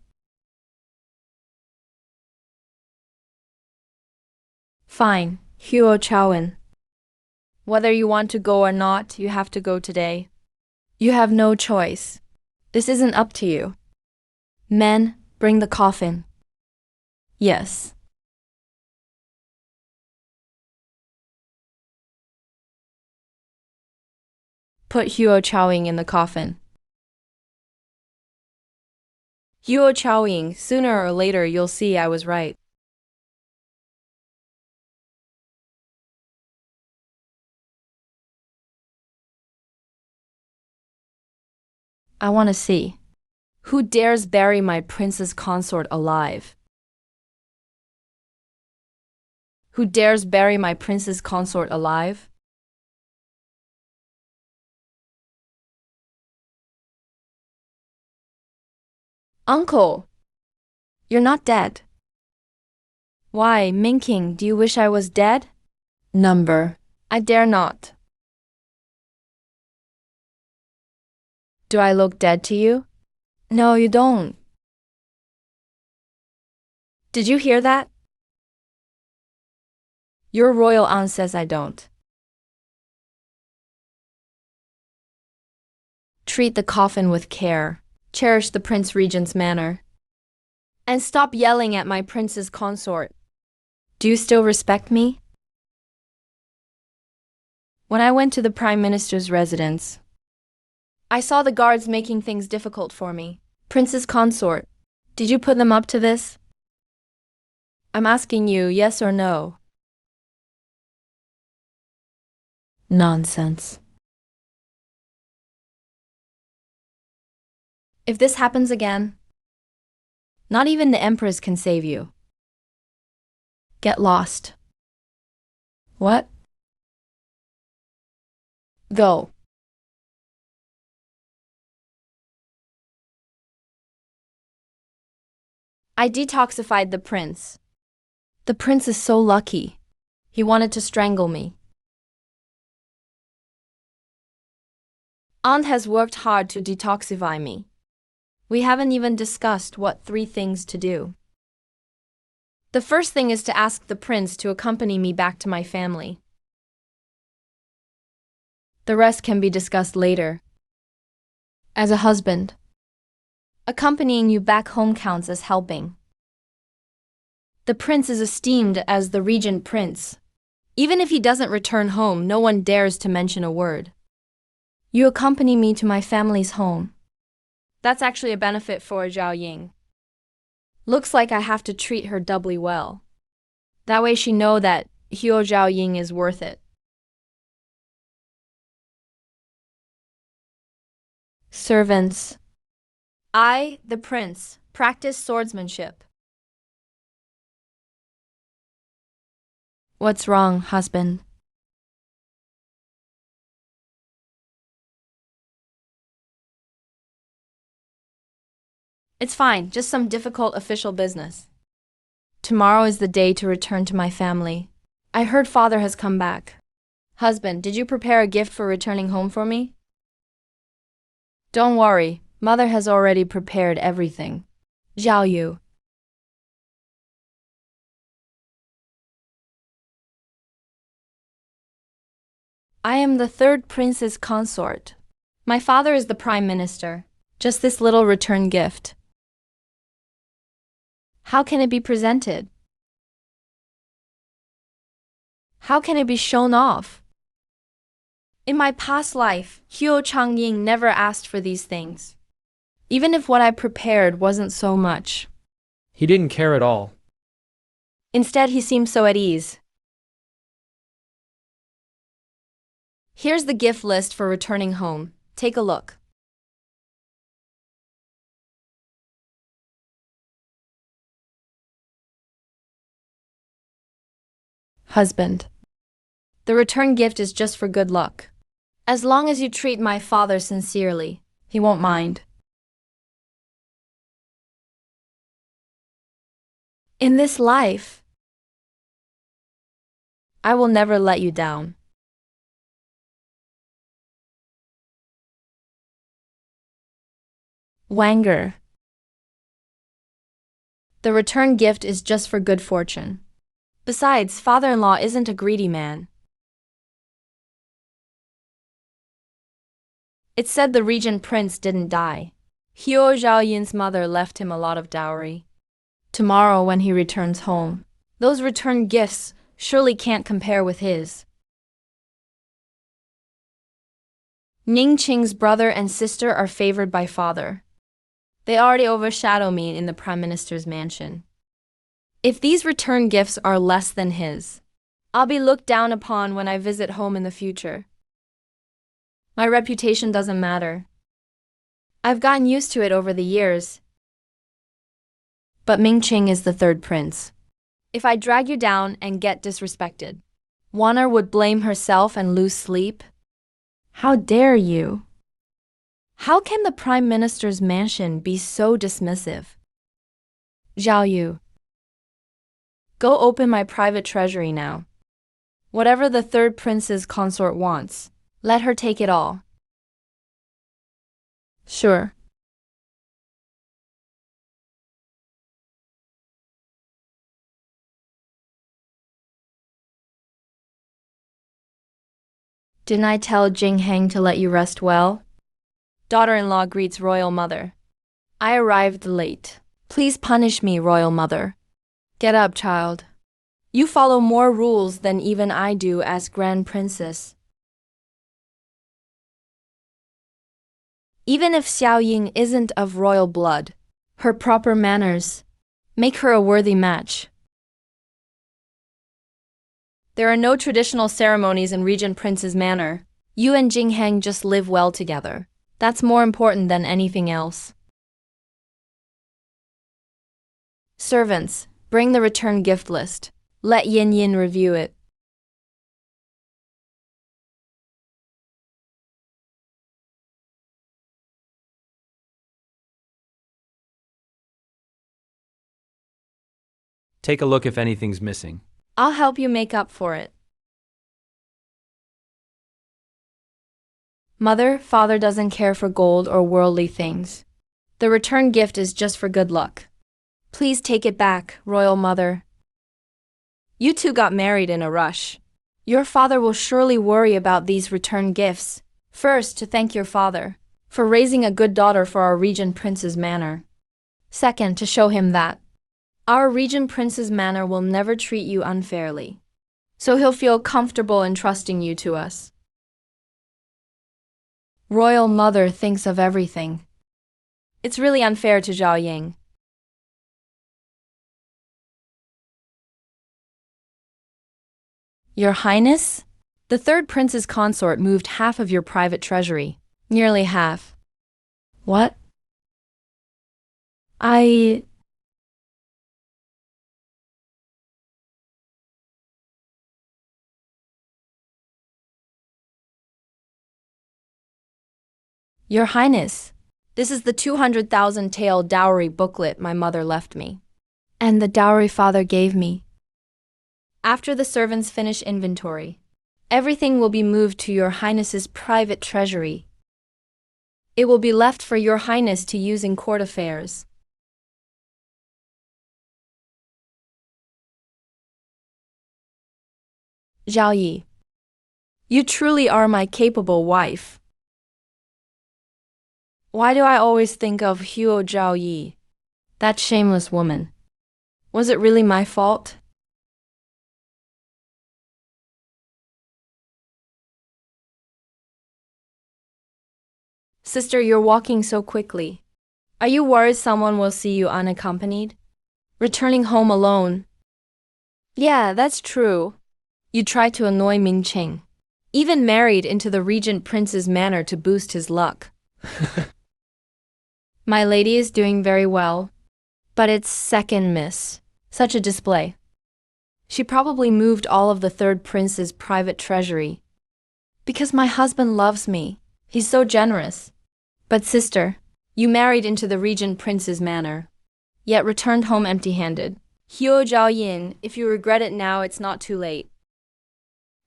Fine, Huo Chowin. Whether you want to go or not, you have to go today. You have no choice. This isn't up to you. Men, bring the coffin. Yes. Put Huo Chaoying in the coffin. Huo Chaoying, sooner or later you'll see I was right. I want to see. Who dares bury my prince's consort alive? Who dares bury my prince's consort alive? Uncle! You're not dead. Why, Mingqing, do you wish I was dead? Number. I dare not. Do I look dead to you? No, you don't. Did you hear that? Your royal aunt says I don't. Treat the coffin with care. Cherish the Prince Regent's manor. And stop yelling at my prince's consort. Do you still respect me? When I went to the Prime Minister's residence, I saw the guards making things difficult for me. Prince's consort, did you put them up to this? I'm asking you, yes or no? Nonsense. If this happens again, not even the Empress can save you. Get lost. What? Go. I detoxified the prince. The prince is so lucky. He wanted to strangle me. Aunt has worked hard to detoxify me. We haven't even discussed what 3 things to do. The first thing is to ask the prince to accompany me back to my family. The rest can be discussed later. as a husband. Accompanying you back home counts as helping. The prince is esteemed as the regent prince. Even if he doesn't return home, no one dares to mention a word. You accompany me to my family's home. That's actually a benefit for Zhao Ying. Looks like I have to treat her doubly well. That way she know that Huo Zhao Ying is worth it. Servants. I, the prince, practice swordsmanship. What's wrong, husband? It's fine, just some difficult official business. Tomorrow is the day to return to my family. I heard father has come back. Husband, did you prepare a gift for returning home for me? Don't worry, mother has already prepared everything. Zhao Yu. I am the third prince's consort. My father is the prime minister. Just this little return gift. How can it be presented? How can it be shown off? In my past life, Huo Changying never asked for these things. Even if what I prepared wasn't so much. He didn't care at all. Instead, he seemed so at ease. Here's the gift list for returning home. Take a look. Husband. The return gift is just for good luck. As long as you treat my father sincerely, he won't mind. In this life, I will never let you down. Wanger. The return gift is just for good fortune. Besides, father-in-law isn't a greedy man. It's said the regent prince didn't die. Huo Zhaoyin's mother left him a lot of dowry. Tomorrow when he returns home, those return gifts surely can't compare with his. Ning Qing's brother and sister are favored by father. They already overshadow me in the prime minister's mansion. If these return gifts are less than his, I'll be looked down upon when I visit home in the future. My reputation doesn't matter. I've gotten used to it over the years. But Ming Qing is the third prince. If I drag you down and get disrespected, Wanner would blame herself and lose sleep. How dare you? How can the prime minister's mansion be so dismissive? Zhao Yu. Go open my private treasury now. Whatever the third prince's consort wants, let her take it all. Sure. Didn't I tell Jing Heng to let you rest well? Daughter-in-law greets royal mother. I arrived late. Please punish me, royal mother. Get up, child. You follow more rules than even I do as grand princess. Even if Xiao Ying isn't of royal blood, her proper manners make her a worthy match. There are no traditional ceremonies in Regent Prince's manor. You and Jing Heng just live well together. That's more important than anything else. Servants, bring the return gift list. Let Yin Yin review it. Take a look if anything's missing. I'll help you make up for it. Mother, father doesn't care for gold or worldly things. The return gift is just for good luck. Please take it back, royal mother. You two got married in a rush. Your father will surely worry about these return gifts. First, to thank your father, for raising a good daughter for our Regent Prince's manor. Second, to show him that our Regent Prince's manor will never treat you unfairly. So he'll feel comfortable entrusting you to us. Royal Mother thinks of everything. It's really unfair to Zhao Ying. Your Highness? The third prince's consort moved half of your private treasury. Nearly half. What? Your Highness, this is the 200,000 tael dowry booklet my mother left me. And the dowry father gave me. After the servants finish inventory, everything will be moved to your Highness's private treasury. It will be left for your Highness to use in court affairs. Zhao Yi, you truly are my capable wife. Why do I always think of Huo Zhao Yi, that shameless woman? Was it really my fault? Sister, you're walking so quickly. Are you worried someone will see you unaccompanied? Returning home alone? Yeah, that's true. You tried to annoy Mingqing. Even married into the Regent Prince's manor to boost his luck. My lady is doing very well, but it's second miss. Such a display. She probably moved all of the third prince's private treasury. Because my husband loves me. He's so generous. But sister, you married into the Regent Prince's manor, yet returned home empty-handed. Huo Zhaoyin, if you regret it now, it's not too late.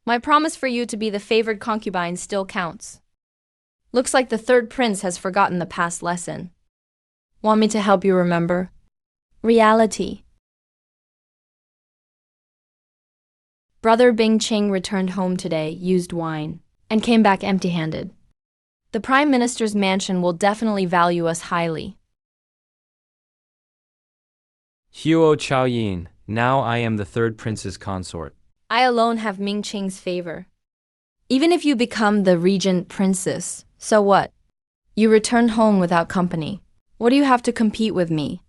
My promise for you to be the favored concubine still counts. Looks like the third prince has forgotten the past lesson. Want me to help you remember? Reality. Brother Bingqing returned home today, used wine, and came back empty-handed. The Prime Minister's mansion will definitely value us highly. Huo Chaoyin, now I am the third prince's consort. I alone have Mingqing's favor. Even if you become the Regent Princess, so what? You returned home without company. What do you have to compete with me?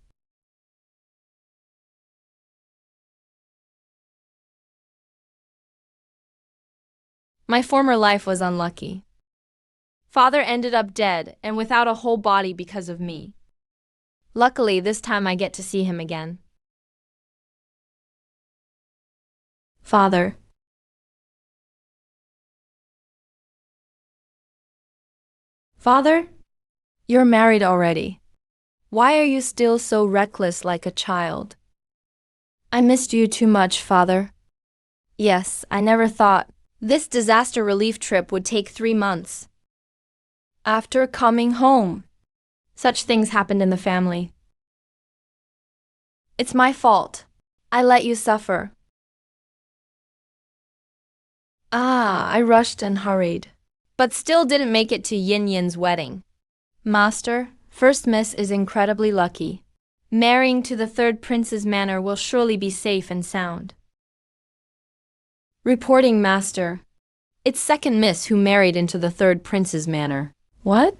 My former life was unlucky. Father ended up dead and without a whole body because of me. Luckily, this time I get to see him again. Father. Father? You're married already. Why are you still so reckless like a child? I missed you too much, Father. Yes, I never thought this disaster relief trip would take 3 months. After coming home, such things happened in the family. It's my fault. I let you suffer. I rushed and hurried, but still didn't make it to Yin Yin's wedding. Master, First Miss is incredibly lucky. Marrying to the third prince's manor will surely be safe and sound. Reporting, Master. It's Second Miss who married into the third prince's manor. What?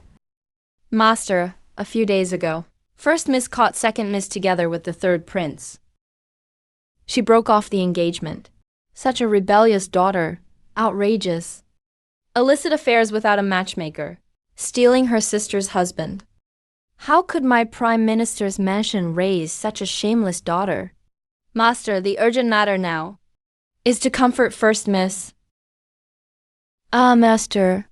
Master, a few days ago, First Miss caught Second Miss together with the third prince. She broke off the engagement. Such a rebellious daughter. Outrageous. Illicit affairs without a matchmaker. Stealing her sister's husband. How could my Prime Minister's mansion raise such a shameless daughter? Master, the urgent matter now is to comfort First Miss. Master.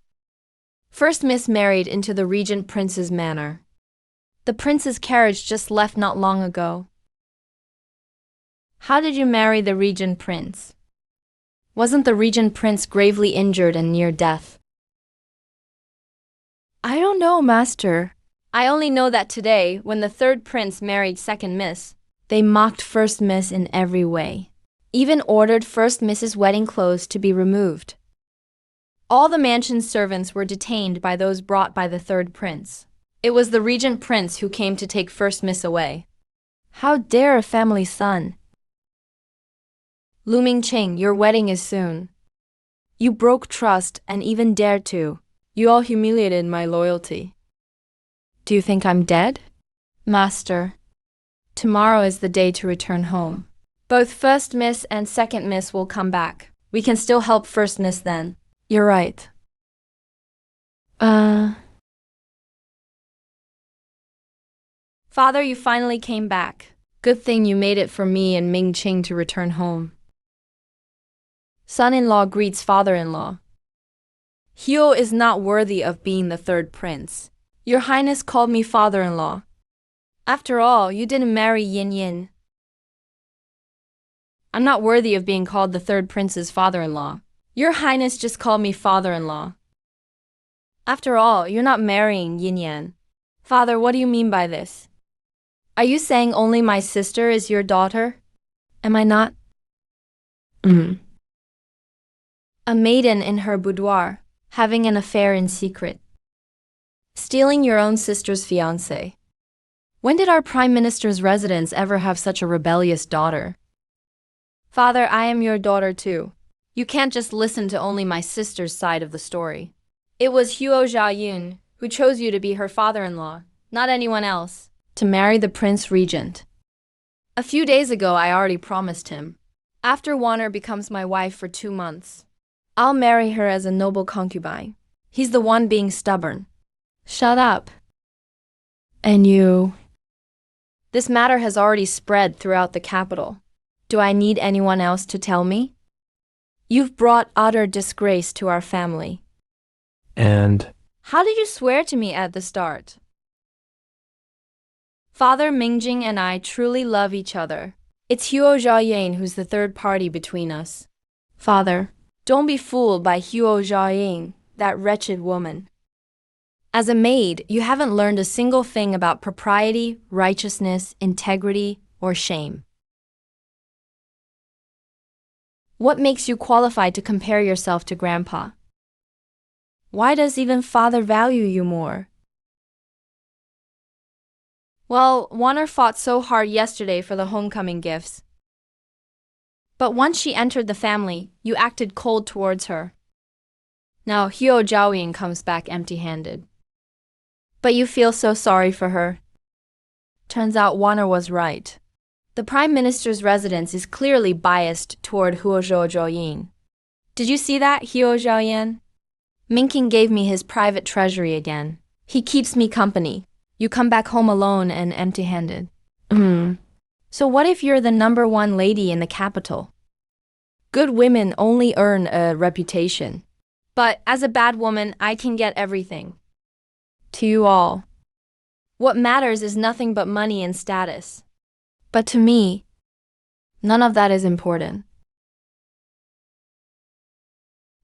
First Miss married into the Regent Prince's manor. The prince's carriage just left not long ago. How did you marry the Regent Prince? Wasn't the Regent Prince gravely injured and near death? I don't know, Master. I only know that today, when the third prince married Second Miss, they mocked First Miss in every way. Even ordered First Miss's wedding clothes to be removed. All the mansion's servants were detained by those brought by the third prince. It was the regent prince who came to take first miss away. How dare a family son? Lu Mingqing, your wedding is soon. You broke trust and even dared to. You all humiliated my loyalty. Do you think I'm dead? Master, tomorrow is the day to return home. Both first miss and second miss will come back. We can still help first miss then. You're right. Father, you finally came back. Good thing you made it for me and Ming Qing to return home. Son-in-law greets father-in-law. Huo is not worthy of being the third prince. Your Highness called me father-in-law. After all, you didn't marry Yin Yin. I'm not worthy of being called the third prince's father-in-law. Your Highness just called me father-in-law. After all, you're not marrying Yin Yan. Father, what do you mean by this? Are you saying only my sister is your daughter? Am I not? A maiden in her boudoir, having an affair in secret. Stealing your own sister's fiancé. When did our Prime Minister's residence ever have such a rebellious daughter? Father, I am your daughter too. You can't just listen to only my sister's side of the story. It was Huo Zhaoyun who chose you to be her father-in-law, not anyone else, to marry the Prince Regent. A few days ago, I already promised him. After Wanner becomes my wife for 2 months, I'll marry her as a noble concubine. He's the one being stubborn. Shut up. And you? This matter has already spread throughout the capital. Do I need anyone else to tell me? You've brought utter disgrace to our family. And How did you swear to me at the start? Father Mingjing and I truly love each other. It's Huo Zhaoyan who's the third party between us. Father, don't be fooled by Huo Zhaoyan, that wretched woman. As a maid, you haven't learned a single thing about propriety, righteousness, integrity, or shame. What makes you qualified to compare yourself to Grandpa? Why does even Father value you more? Well, Wanner fought so hard yesterday for the homecoming gifts. But once she entered the family, you acted cold towards her. Now Huo Zhaoyan comes back empty-handed. But you feel so sorry for her. Turns out Wanner was right. The Prime Minister's residence is clearly biased toward Huo Zhaoyan. Did you see that, Huo Zhaoyan? Minking gave me his private treasury again. He keeps me company. You come back home alone and empty-handed. So what if you're the #1 lady in the capital? Good women only earn a reputation. But as a bad woman, I can get everything. To you all. What matters is nothing but money and status. But to me, none of that is important.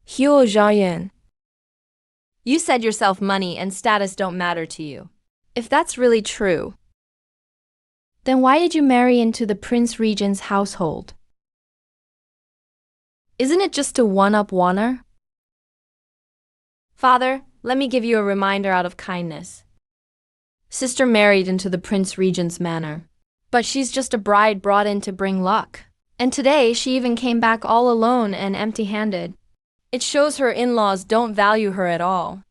Huo Zhaoyan, you said yourself money and status don't matter to you. If that's really true, then why did you marry into the Prince Regent's household? Isn't it just to one-up Wanner? Father, let me give you a reminder out of kindness. Sister married into the Prince Regent's manor, but she's just a bride brought in to bring luck. And today she even came back all alone and empty-handed. It shows her in-laws don't value her at all.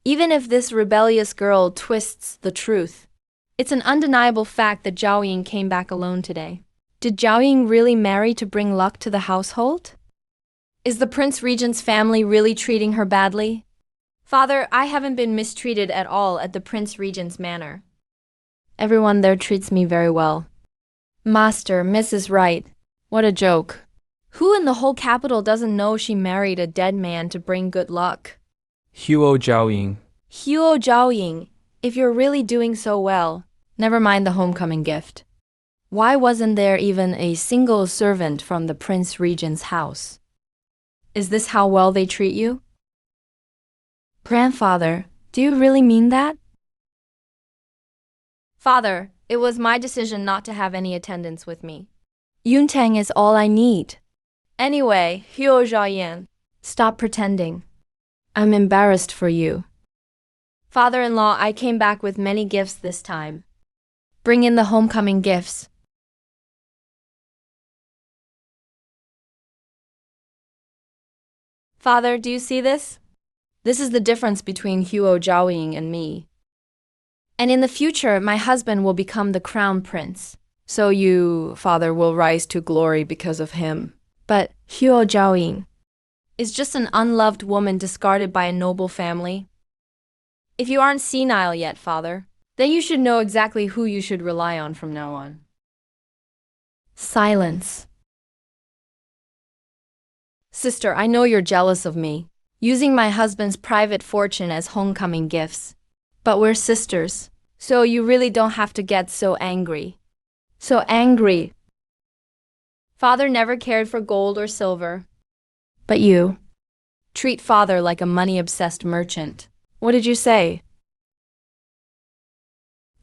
Even if this rebellious girl twists the truth, it's an undeniable fact that Zhao Ying came back alone today. Did Zhao Ying really marry to bring luck to the household? Is the Prince Regent's family really treating her badly? Father, I haven't been mistreated at all at the Prince Regent's manor. Everyone there treats me very well. Master, Mrs. Wright, what a joke. Who in the whole capital doesn't know she married a dead man to bring good luck? Huo Zhaoying. Huo Zhaoying, if you're really doing so well, never mind the homecoming gift. Why wasn't there even a single servant from the Prince Regent's house? Is this how well they treat you? Grandfather, do you really mean that? Father, it was my decision not to have any attendance with me. Yuntang is all I need. Anyway, Huo Zhaoyan, stop pretending. I'm embarrassed for you. Father-in-law, I came back with many gifts this time. Bring in the homecoming gifts. Father, do you see this? This is the difference between Huo Zhaoying and me. And in the future, my husband will become the crown prince. So you, father, will rise to glory because of him. But Huo Zhaoying is just an unloved woman discarded by a noble family. If you aren't senile yet, father, then you should know exactly who you should rely on from now on. Silence. Sister, I know you're jealous of me, using my husband's private fortune as homecoming gifts. But we're sisters, so you really don't have to get so angry. So angry. Father never cared for gold or silver. But you treat father like a money-obsessed merchant. What did you say?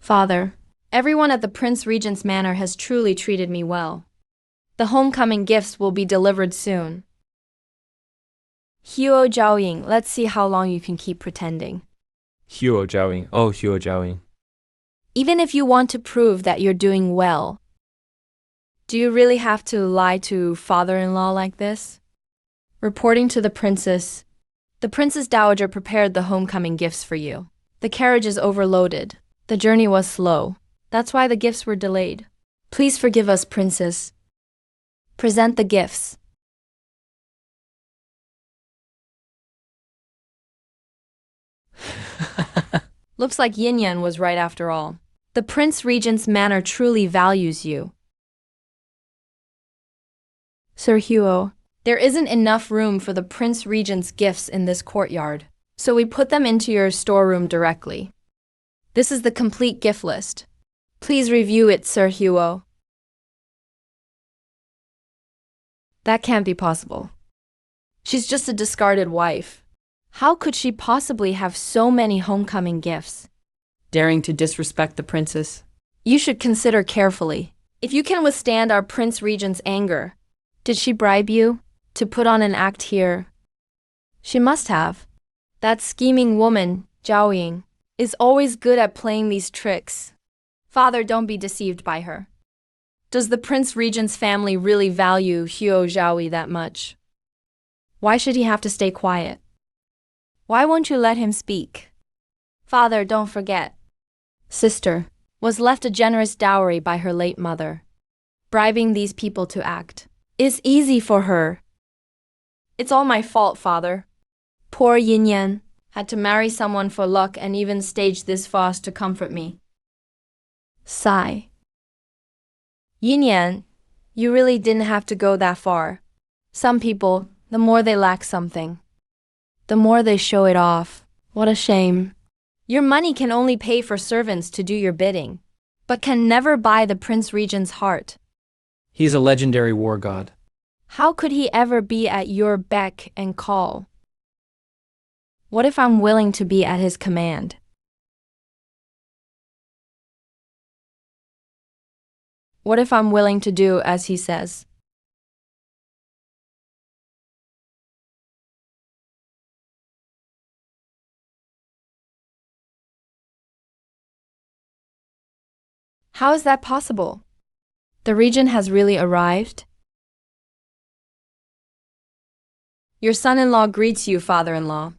Father, everyone at the Prince Regent's manor has truly treated me well. The homecoming gifts will be delivered soon. Huo Zhaoying, let's see how long you can keep pretending. Huo Zhaoying. Oh, Huo Zhaoying. Even if you want to prove that you're doing well, do you really have to lie to father-in-law like this? Reporting to the princess dowager prepared the homecoming gifts for you. The carriage is overloaded. The journey was slow. That's why the gifts were delayed. Please forgive us, princess. Present the gifts. Looks like Yin Yan was right after all. The Prince Regent's manor truly values you. Sir Huo, there isn't enough room for the Prince Regent's gifts in this courtyard, so we put them into your storeroom directly. This is the complete gift list. Please review it, Sir Huo. That can't be possible. She's just a discarded wife. How could she possibly have so many homecoming gifts? Daring to disrespect the princess. You should consider carefully. If you can withstand our Prince Regent's anger, did she bribe you to put on an act here? She must have. That scheming woman, Zhaoying, is always good at playing these tricks. Father, don't be deceived by her. Does the Prince Regent's family really value Huo Zhaoyi that much? Why should he have to stay quiet? Why won't you let him speak? Father, don't forget. Sister was left a generous dowry by her late mother. Bribing these people to act is easy for her. It's all my fault, father. Poor Yin Yan had to marry someone for luck and even staged this farce to comfort me. Sigh. Yin Yan, you really didn't have to go that far. Some people, the more they lack something, the more they show it off. What a shame. Your money can only pay for servants to do your bidding, but can never buy the Prince Regent's heart. He's a legendary war god. How could he ever be at your beck and call? What if I'm willing to be at his command? What if I'm willing to do as he says? How is that possible? The regent has really arrived? Your son-in-law greets you, father-in-law.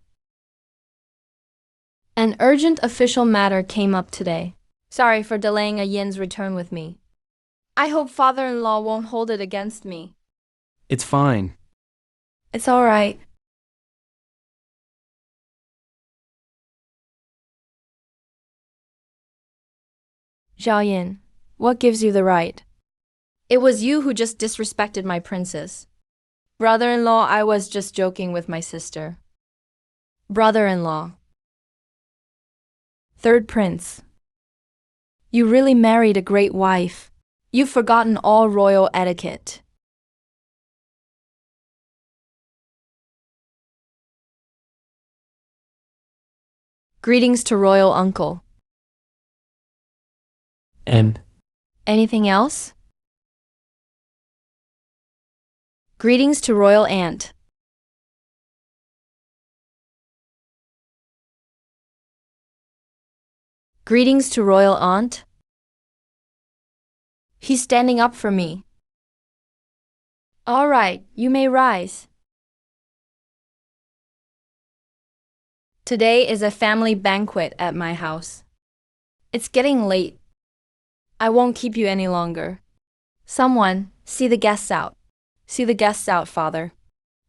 An urgent official matter came up today. Sorry for delaying a Yin's return with me. I hope father-in-law won't hold it against me. It's fine. It's all right. Zhao Yin, what gives you the right? It was you who just disrespected my princess. Brother-in-law, I was just joking with my sister. Brother-in-law. Third prince. You really married a great wife. You've forgotten all royal etiquette. Greetings to royal uncle. And Anything else? Greetings to royal aunt. Greetings to royal aunt. He's standing up for me. All right, you may rise. Today is a family banquet at my house. It's getting late. I won't keep you any longer. Someone, see the guests out. See the guests out, father.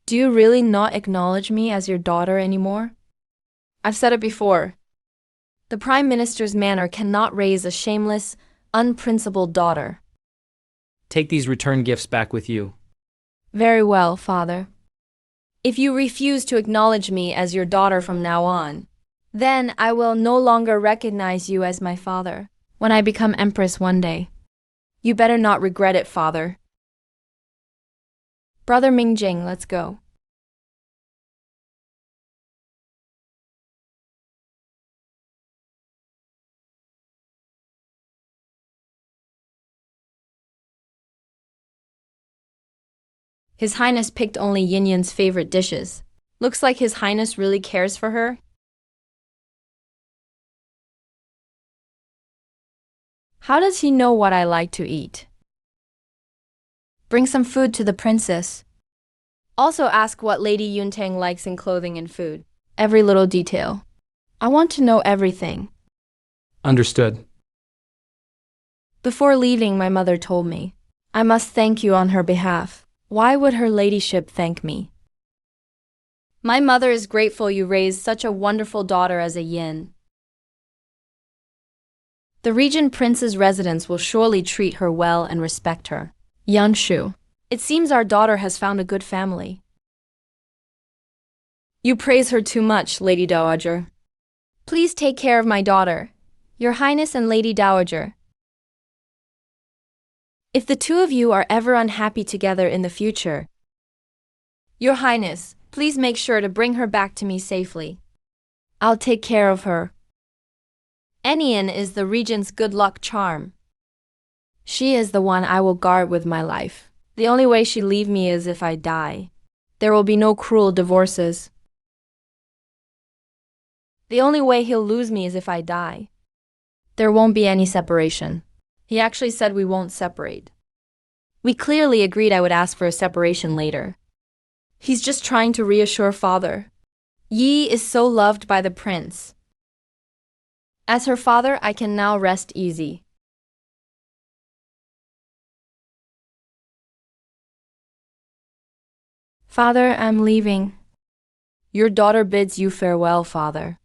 Do you really not acknowledge me as your daughter anymore? I've said it before. The Prime Minister's manor cannot raise a shameless, unprincipled daughter. Take these return gifts back with you. Very well, father. If you refuse to acknowledge me as your daughter from now on, then I will no longer recognize you as my father when I become empress one day. You better not regret it, father. Brother Mingjing, let's go. His Highness picked only Yin Yin's favorite dishes. Looks like His Highness really cares for her. How does he know what I like to eat? Bring some food to the princess. Also ask what Lady Yuntang likes in clothing and food. Every little detail. I want to know everything. Understood. Before leaving, my mother told me, I must thank you on her behalf. Why would her ladyship thank me? My mother is grateful you raised such a wonderful daughter as a yin. The Regent Prince's residence will surely treat her well and respect her. Yanshu, it seems our daughter has found a good family. You praise her too much, Lady Dowager. Please take care of my daughter, Your Highness and Lady Dowager. If the two of you are ever unhappy together in the future, Your Highness, please make sure to bring her back to me safely. I'll take care of her. Enian is the Regent's good luck charm. She is the one I will guard with my life. The only way she'll leave me is if I die. There will be no cruel divorces. The only way he'll lose me is if I die. There won't be any separation. He actually said we won't separate. We clearly agreed I would ask for a separation later. He's just trying to reassure father. Yi is so loved by the prince. As her father, I can now rest easy. Father, I'm leaving. Your daughter bids you farewell, father.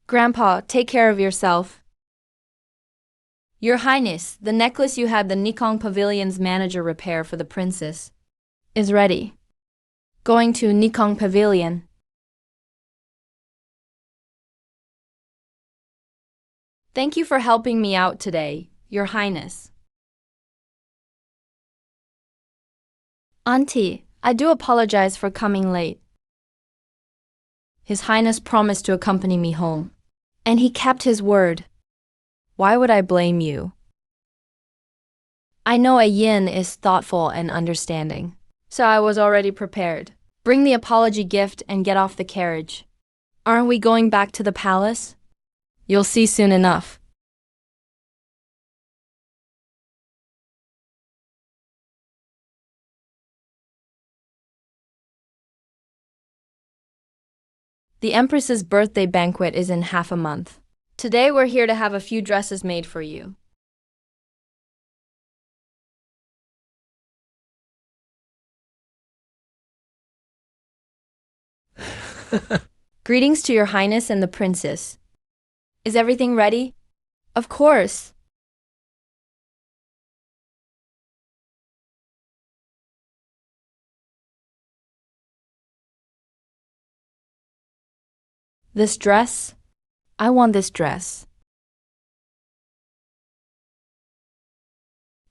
Grandpa, take care of yourself. Your Highness, the necklace you had the Nikong Pavilion's manager repair for the princess is ready. Going to Nikong Pavilion. Thank you for helping me out today, Your Highness. Auntie, I do apologize for coming late. His Highness promised to accompany me home, and he kept his word. Why would I blame you? I know a yin is thoughtful and understanding, so I was already prepared. Bring the apology gift and get off the carriage. Aren't we going back to the palace? You'll see soon enough. The Empress's birthday banquet is in half a month. Today we're here to have a few dresses made for you. Greetings to Your Highness and the Princess. Is everything ready? Of course. This dress? I want this dress.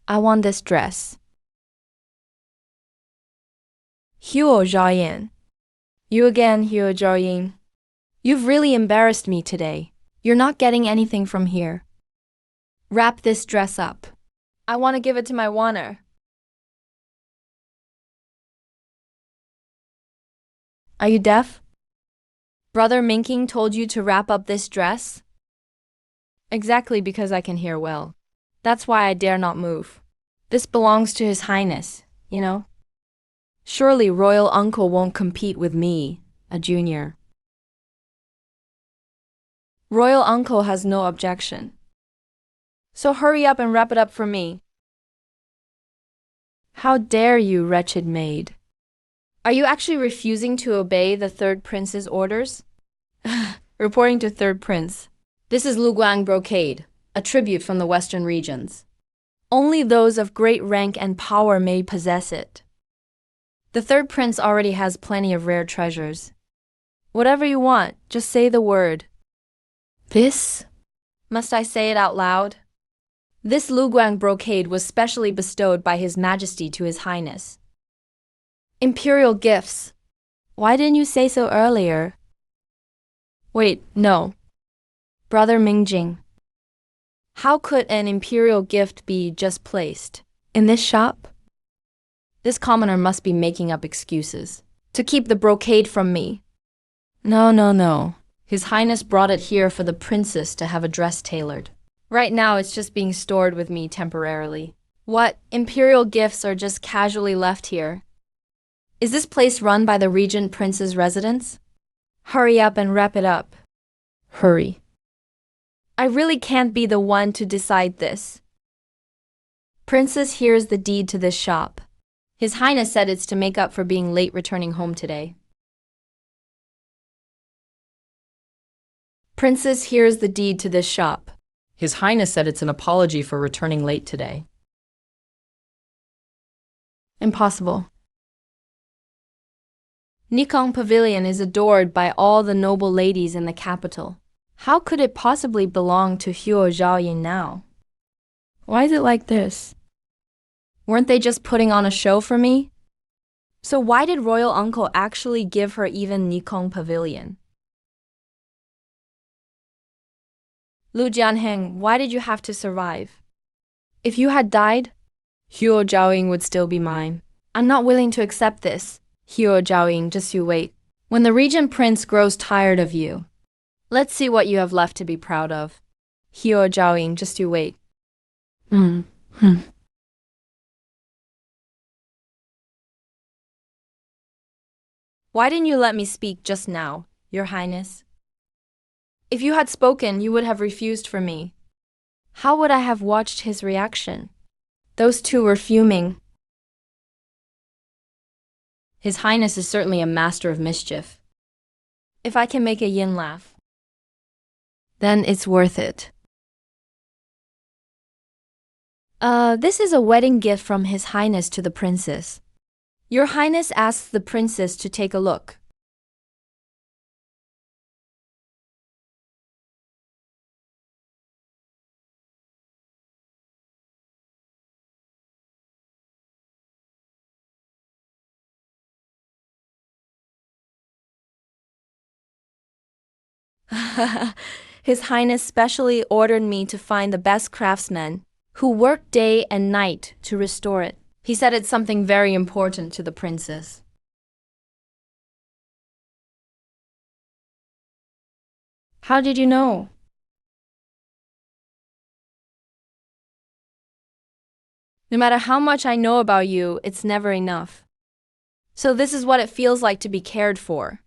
I want this dress. Huo Zhaoyan. You again, Huo Zhaoyan. You've really embarrassed me today. You're not getting anything from here. Wrap this dress up. I want to give it to my Wanner. Are you deaf? Brother Minking told you to wrap up this dress? Exactly because I can hear well. That's why I dare not move. This belongs to His Highness, you know? Surely royal uncle won't compete with me, a junior. Royal uncle has no objection. So hurry up and wrap it up for me. How dare you, wretched maid? Are you actually refusing to obey the third prince's orders? Reporting to third prince. This is Luguang brocade, a tribute from the western regions. Only those of great rank and power may possess it. The third prince already has plenty of rare treasures. Whatever you want, just say the word. This? Must I say it out loud? This Luguang brocade was specially bestowed by His Majesty to His Highness. Imperial gifts. Why didn't you say so earlier? Wait, no. Brother Mingjing. How could an imperial gift be just placed? In this shop? This commoner must be making up excuses to keep the brocade from me. No. His Highness brought it here for the princess to have a dress tailored. Right now it's just being stored with me temporarily. What, imperial gifts are just casually left here? Is this place run by the Regent Prince's residence? Hurry up and wrap it up. Hurry. I really can't be the one to decide this. Princess, here's the deed to this shop. His Highness said it's to make up for being late returning home today. Princess, here's the deed to this shop. His Highness said it's an apology for returning late today. Impossible. Nikong Pavilion is adored by all the noble ladies in the capital. How could it possibly belong to Huo Zhaoyin now? Why is it like this? Weren't they just putting on a show for me? So why did royal uncle actually give her even Nikong Pavilion? Lu Jianheng, why did you have to survive? If you had died, Huo Zhaoying would still be mine. I'm not willing to accept this. Huo Zhaoying, just you wait. When the Regent Prince grows tired of you, let's see what you have left to be proud of. Huo Zhaoying, just you wait. Why didn't you let me speak just now, Your Highness? If you had spoken, you would have refused for me. How would I have watched his reaction? Those two were fuming. His Highness is certainly a master of mischief. If I can make a yin laugh, then it's worth it. This is a wedding gift from His Highness to the princess. Your Highness asks the princess to take a look. His Highness specially ordered me to find the best craftsmen who work day and night to restore it. He said it's something very important to the princess. How did you know? No matter how much I know about you, it's never enough. So this is what it feels like to be cared for.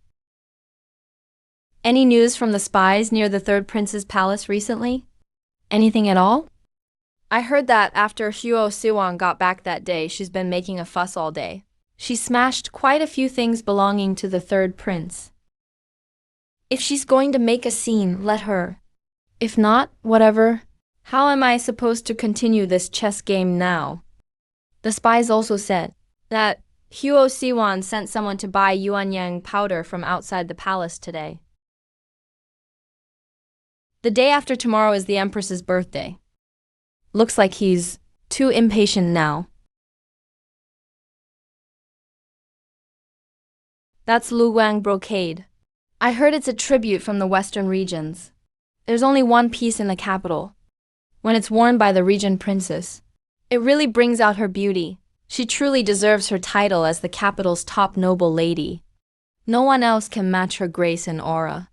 Any news from the spies near the third prince's palace recently? Anything at all? I heard that after Huo Siwang got back that day, she's been making a fuss all day. She smashed quite a few things belonging to the third prince. If she's going to make a scene, let her. If not, whatever. How am I supposed to continue this chess game now? The spies also said that Huo Siwan sent someone to buy yuanyang powder from outside the palace today. The day after tomorrow is the Empress's birthday. Looks like he's too impatient now. That's Luguang brocade. I heard it's a tribute from the western regions. There's only one piece in the capital. When it's worn by the Regent Princess, it really brings out her beauty. She truly deserves her title as the capital's top noble lady. No one else can match her grace and aura.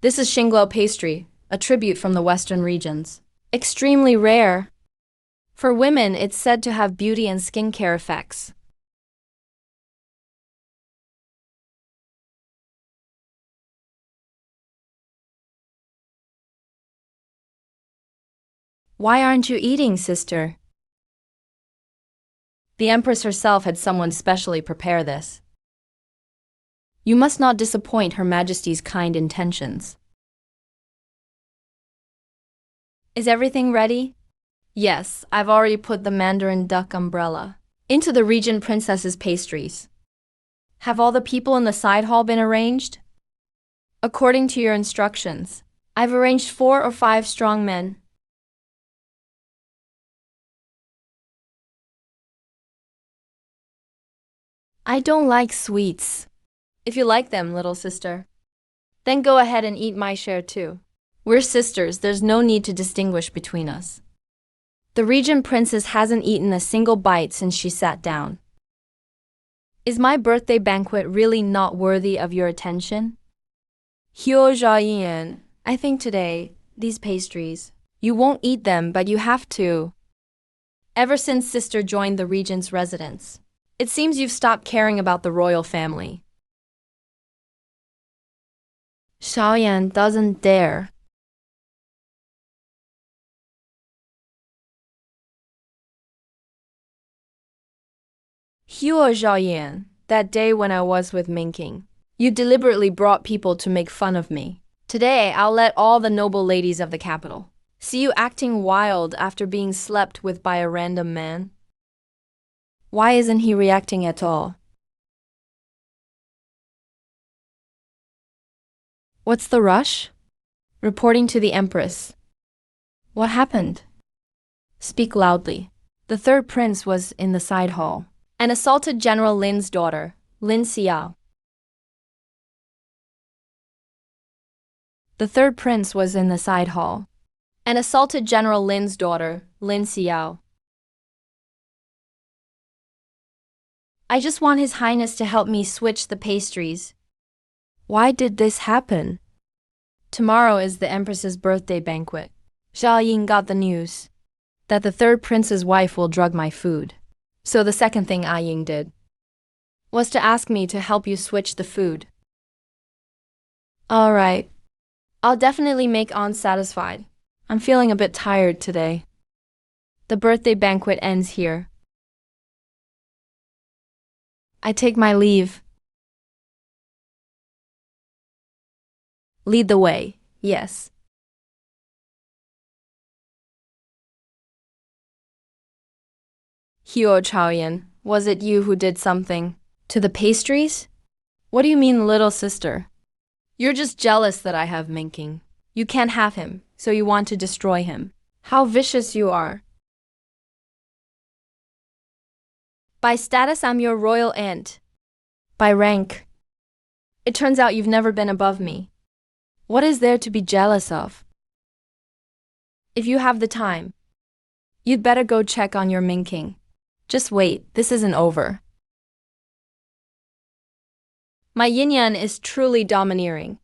This is Xinglo pastry, a tribute from the Western regions. Extremely rare. For women, it's said to have beauty and skincare effects. Why aren't you eating, sister? The Empress herself had someone specially prepare this. You must not disappoint Her Majesty's kind intentions. Is everything ready? Yes, I've already put the Mandarin duck umbrella into the Regent Princess's pastries. Have all the people in the side hall been arranged? According to your instructions, I've arranged 4 or 5 strong men. I don't like sweets. If you like them, little sister, then go ahead and eat my share too. We're sisters, there's no need to distinguish between us. The Regent Princess hasn't eaten a single bite since she sat down. Is my birthday banquet really not worthy of your attention? Huo Zhaoyin, I think today, these pastries, you won't eat them, but you have to. Ever since sister joined the Regent's residence, it seems you've stopped caring about the royal family. Xiaoyan doesn't dare. Huo Zhaoyan, that day when I was with Minking, you deliberately brought people to make fun of me. Today, I'll let all the noble ladies of the capital see you acting wild after being slept with by a random man. Why isn't he reacting at all? What's the rush? Reporting to the Empress. What happened? Speak loudly. The third prince was in the side hall and assaulted General Lin's daughter, Lin Xiao. The third prince was in the side hall and assaulted General Lin's daughter, Lin Xiao. I just want His Highness to help me switch the pastries. Why did this happen? Tomorrow is the Empress's birthday banquet. Zhao Ying got the news that the third prince's wife will drug my food. So the second thing Ah Ying did was to ask me to help you switch the food. All right. I'll definitely make An satisfied. I'm feeling a bit tired today. The birthday banquet ends here. I take my leave. Lead the way, yes. Huo Chaoyan, was it you who did something to the pastries? What do you mean, little sister? You're just jealous that I have Minking. You can't have him, so you want to destroy him. How vicious you are. By status, I'm your royal aunt. By rank, it turns out you've never been above me. What is there to be jealous of? If you have the time, you'd better go check on your Minking. Just wait, this isn't over. My yin-yang is truly domineering.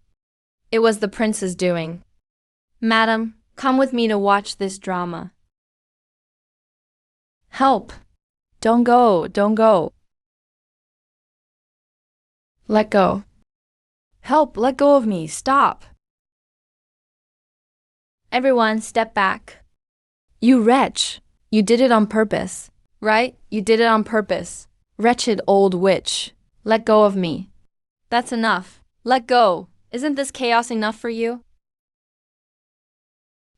It was the prince's doing. Madam, come with me to watch this drama. Help! Don't go, don't go. Let go. Help, let go of me, stop. Everyone, step back. You wretch, you did it on purpose. Right? You did it on purpose. Wretched old witch. Let go of me. That's enough. Let go. Isn't this chaos enough for you?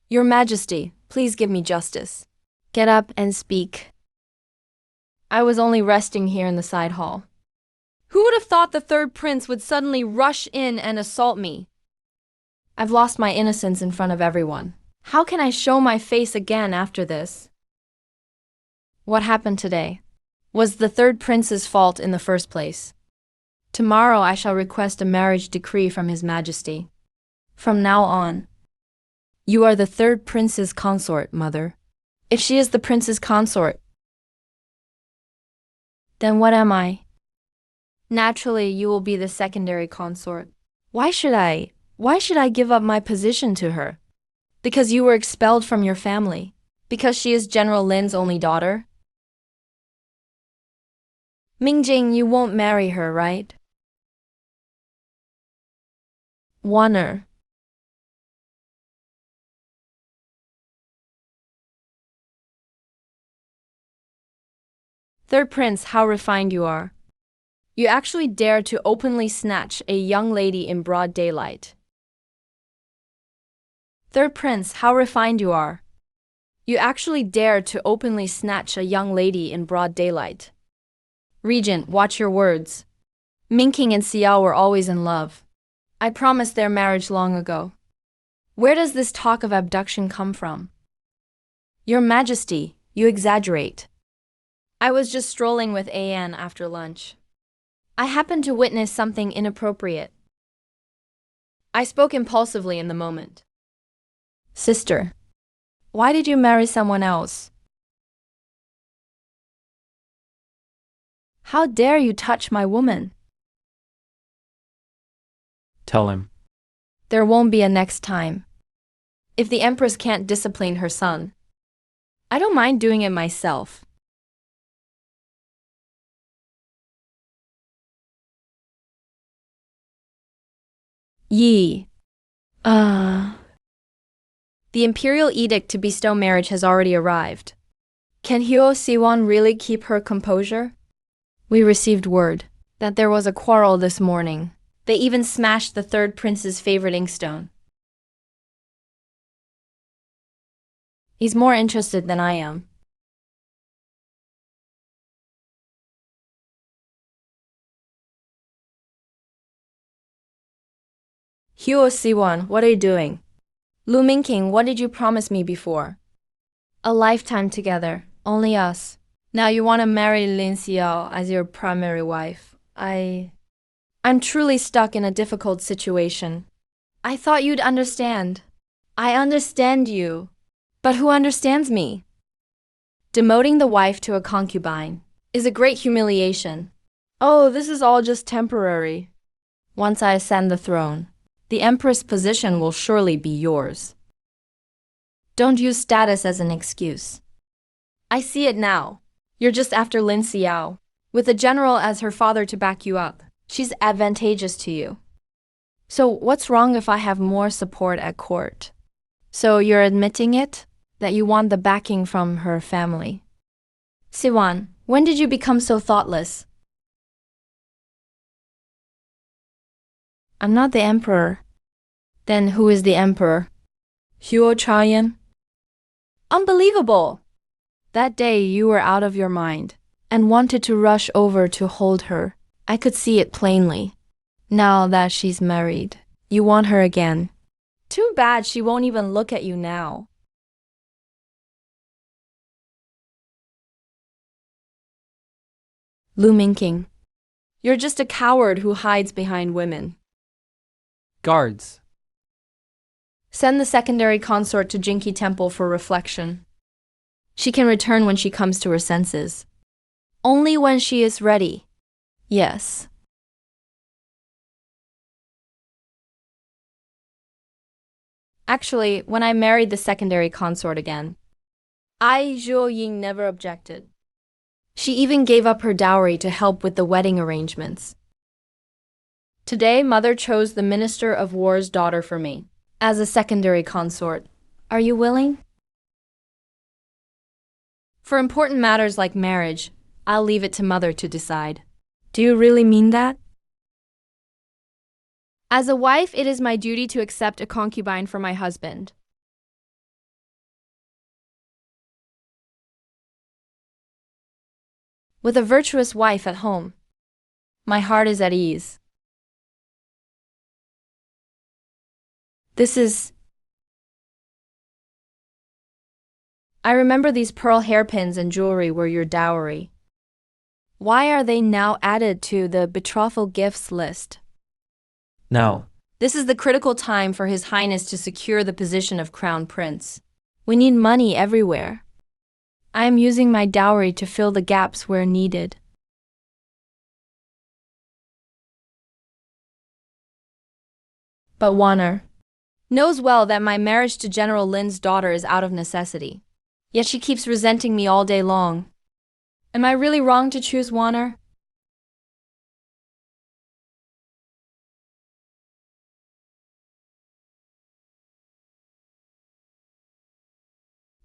Your Majesty, please give me justice. Get up and speak. I was only resting here in the side hall. Who would have thought the third prince would suddenly rush in and assault me? I've lost my innocence in front of everyone. How can I show my face again after this? What happened today was the third prince's fault in the first place. Tomorrow I shall request a marriage decree from His Majesty. From now on, you are the third prince's consort, mother. If she is the prince's consort, then what am I? Naturally, you will be the secondary consort. Why should I Why should I give up my position to her? Because you were expelled from your family. Because she is General Lin's only daughter? Mingjing, you won't marry her, right? Wanner. Third Prince, how refined you are. You actually dare to openly snatch a young lady in broad daylight. Third Prince, how refined you are. You actually dare to openly snatch a young lady in broad daylight. Regent, watch your words. Minking and Xiao were always in love. I promised their marriage long ago. Where does this talk of abduction come from? Your Majesty, you exaggerate. I was just strolling with An after lunch. I happened to witness something inappropriate. I spoke impulsively in the moment. Sister, why did you marry someone else? How dare you touch my woman? Tell him. There won't be a next time. If the Empress can't discipline her son, I don't mind doing it myself. Yi. The imperial edict to bestow marriage has already arrived. Can Huo Siwan really keep her composure? We received word that there was a quarrel this morning. They even smashed the third prince's favorite inkstone. He's more interested than I am. Huo Siwan, what are you doing? Lu Mingqing, what did you promise me before? A lifetime together, only us. Now you want to marry Lin Xiao as your primary wife. I'm truly stuck in a difficult situation. I thought you'd understand. I understand you. But who understands me? Demoting the wife to a concubine is a great humiliation. Oh, this is all just temporary. Once I ascend the throne, the Empress position will surely be yours. Don't use status as an excuse. I see it now. You're just after Lin Xiao. With a general as her father to back you up, she's advantageous to you. So what's wrong if I have more support at court? So you're admitting it? That you want the backing from her family? Siwan, when did you become so thoughtless? I'm not the emperor. Then who is the emperor? Huo Chaoyan? Unbelievable! That day you were out of your mind and wanted to rush over to hold her. I could see it plainly. Now that she's married, you want her again. Too bad she won't even look at you now. Lu Mingqing, you're just a coward who hides behind women. Guards. Send the secondary consort to Jinki Temple for reflection. She can return when she comes to her senses. Only when she is ready. Yes. Actually, when I married the secondary consort again, Zhou Ying never objected. She even gave up her dowry to help with the wedding arrangements. Today, Mother chose the Minister of War's daughter for me as a secondary consort. Are you willing? For important matters like marriage, I'll leave it to Mother to decide. Do you really mean that? As a wife, it is my duty to accept a concubine for my husband. With a virtuous wife at home, my heart is at ease. I remember these pearl hairpins and jewelry were your dowry. Why are they now added to the betrothal gifts list? Now. This is the critical time for His Highness to secure the position of Crown Prince. We need money everywhere. I am using my dowry to fill the gaps where needed. But Wanner knows well that my marriage to General Lin's daughter is out of necessity. Yet she keeps resenting me all day long. Am I really wrong to choose Wanner?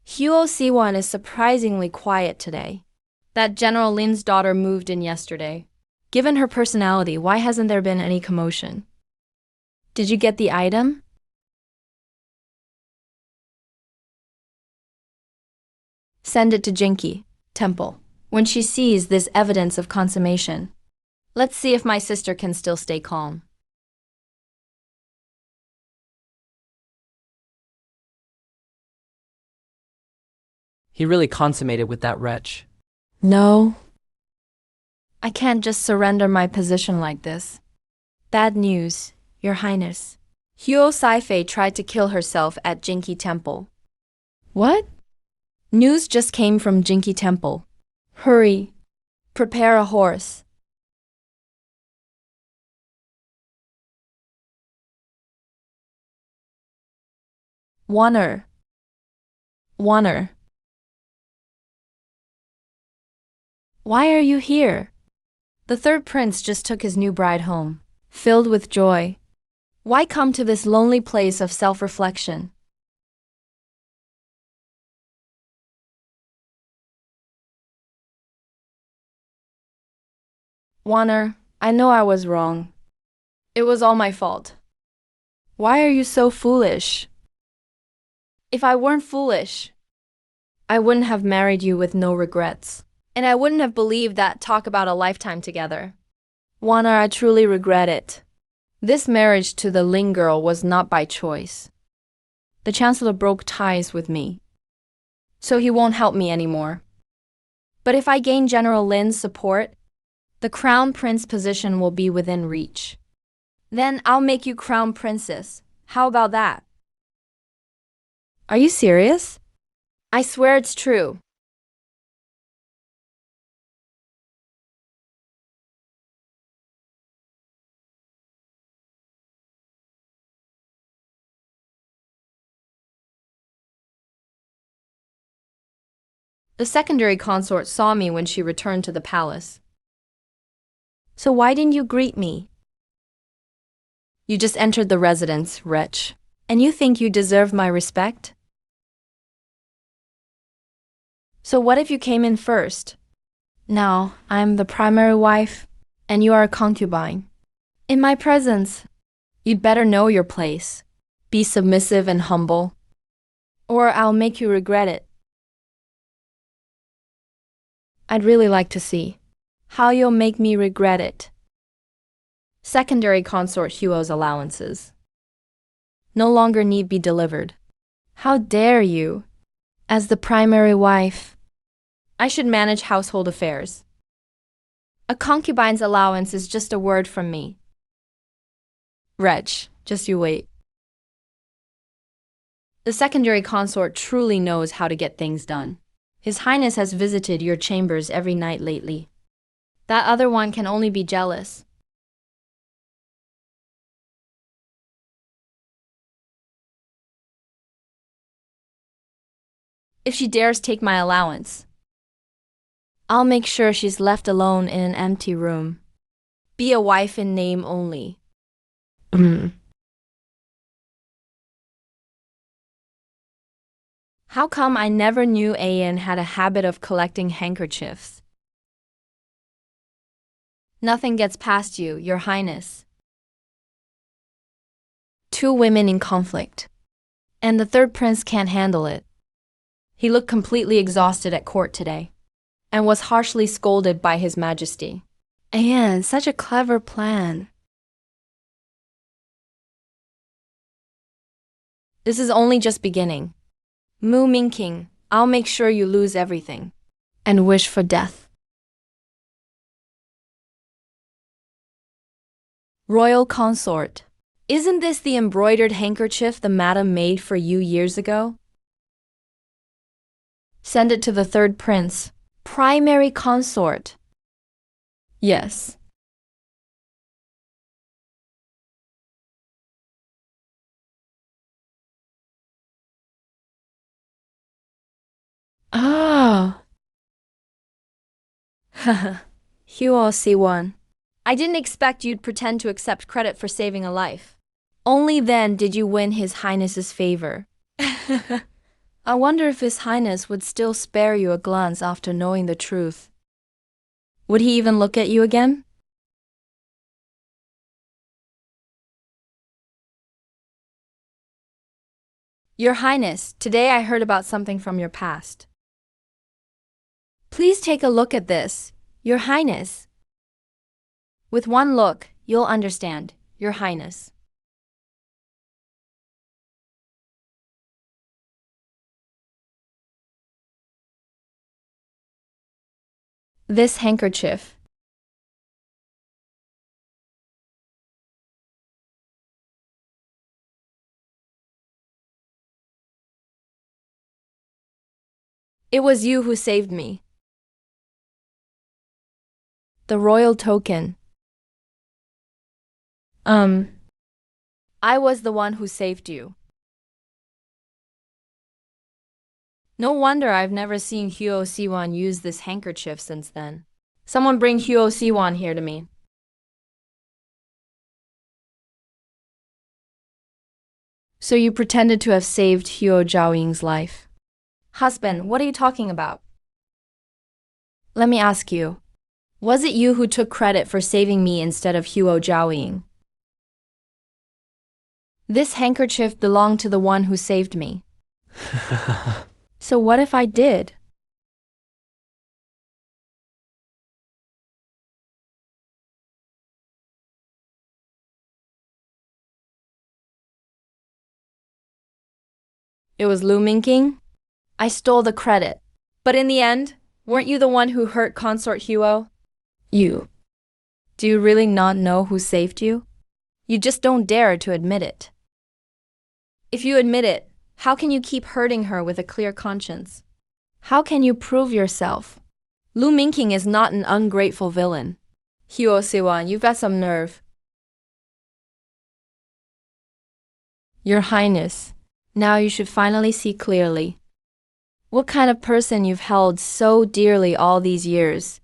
Huo Siwan is surprisingly quiet today. That General Lin's daughter moved in yesterday. Given her personality, why hasn't there been any commotion? Did you get the item? Send it to Jinky Temple when she sees this evidence of consummation. Let's see if my sister can still stay calm. He really consummated with that wretch. No. I can't just surrender my position like this. Bad news, Your Highness. Huo Saifei tried to kill herself at Jinky Temple. What? News just came from Jinky Temple. Hurry. Prepare a horse. Wanner. Wanner. Why are you here? The third prince just took his new bride home, filled with joy. Why come to this lonely place of self-reflection? Wanner, I know I was wrong. It was all my fault. Why are you so foolish? If I weren't foolish, I wouldn't have married you with no regrets. And I wouldn't have believed that talk about a lifetime together. Wanner, I truly regret it. This marriage to the Ling girl was not by choice. The Chancellor broke ties with me, so he won't help me anymore. But if I gain General Lin's support, the Crown Prince position will be within reach. Then I'll make you Crown Princess. How about that? Are you serious? I swear it's true. The secondary consort saw me when she returned to the palace. So why didn't you greet me? You just entered the residence, wretch. And you think you deserve my respect? So what if you came in first? Now, I'm the primary wife, and you are a concubine. In my presence, you'd better know your place. Be submissive and humble, or I'll make you regret it. I'd really like to see how you'll make me regret it. Secondary consort Huo's allowances no longer need be delivered. How dare you? As the primary wife, I should manage household affairs. A concubine's allowance is just a word from me. Wretch, just you wait. The secondary consort truly knows how to get things done. His Highness has visited your chambers every night lately. That other one can only be jealous. If she dares take my allowance, I'll make sure she's left alone in an empty room. Be a wife in name only. How come I never knew Ayan had a habit of collecting handkerchiefs? Nothing gets past you, Your Highness. Two women in conflict, and the third prince can't handle it. He looked completely exhausted at court today, and was harshly scolded by His Majesty. Ayan, such a clever plan. This is only just beginning. Mu Mingking, I'll make sure you lose everything, and wish for death. Royal Consort, isn't this the embroidered handkerchief the madam made for you years ago? Send it to the third prince, primary consort. Yes. Ah. Haha. Huo C1. I didn't expect you'd pretend to accept credit for saving a life. Only then did you win His Highness's favor. I wonder if His Highness would still spare you a glance after knowing the truth. Would he even look at you again? Your Highness, today I heard about something from your past. Please take a look at this, Your Highness. With one look, you'll understand, Your Highness. This handkerchief. It was you who saved me. The royal token. I was the one who saved you. No wonder I've never seen Huo Siwan use this handkerchief since then. Someone bring Huo Siwan here to me. So you pretended to have saved Huo Zhaoying's life. Husband, what are you talking about? Let me ask you. Was it you who took credit for saving me instead of Huo Zhaoying? This handkerchief belonged to the one who saved me. So what if I did? It was Lu Mingqing? I stole the credit. But in the end, weren't you the one who hurt Consort Huo? You. Do you really not know who saved you? You just don't dare to admit it. If you admit it, how can you keep hurting her with a clear conscience? How can you prove yourself? Lu Mingqing is not an ungrateful villain. Huo Siwan, you've got some nerve. Your Highness, now you should finally see clearly. What kind of person you've held so dearly all these years.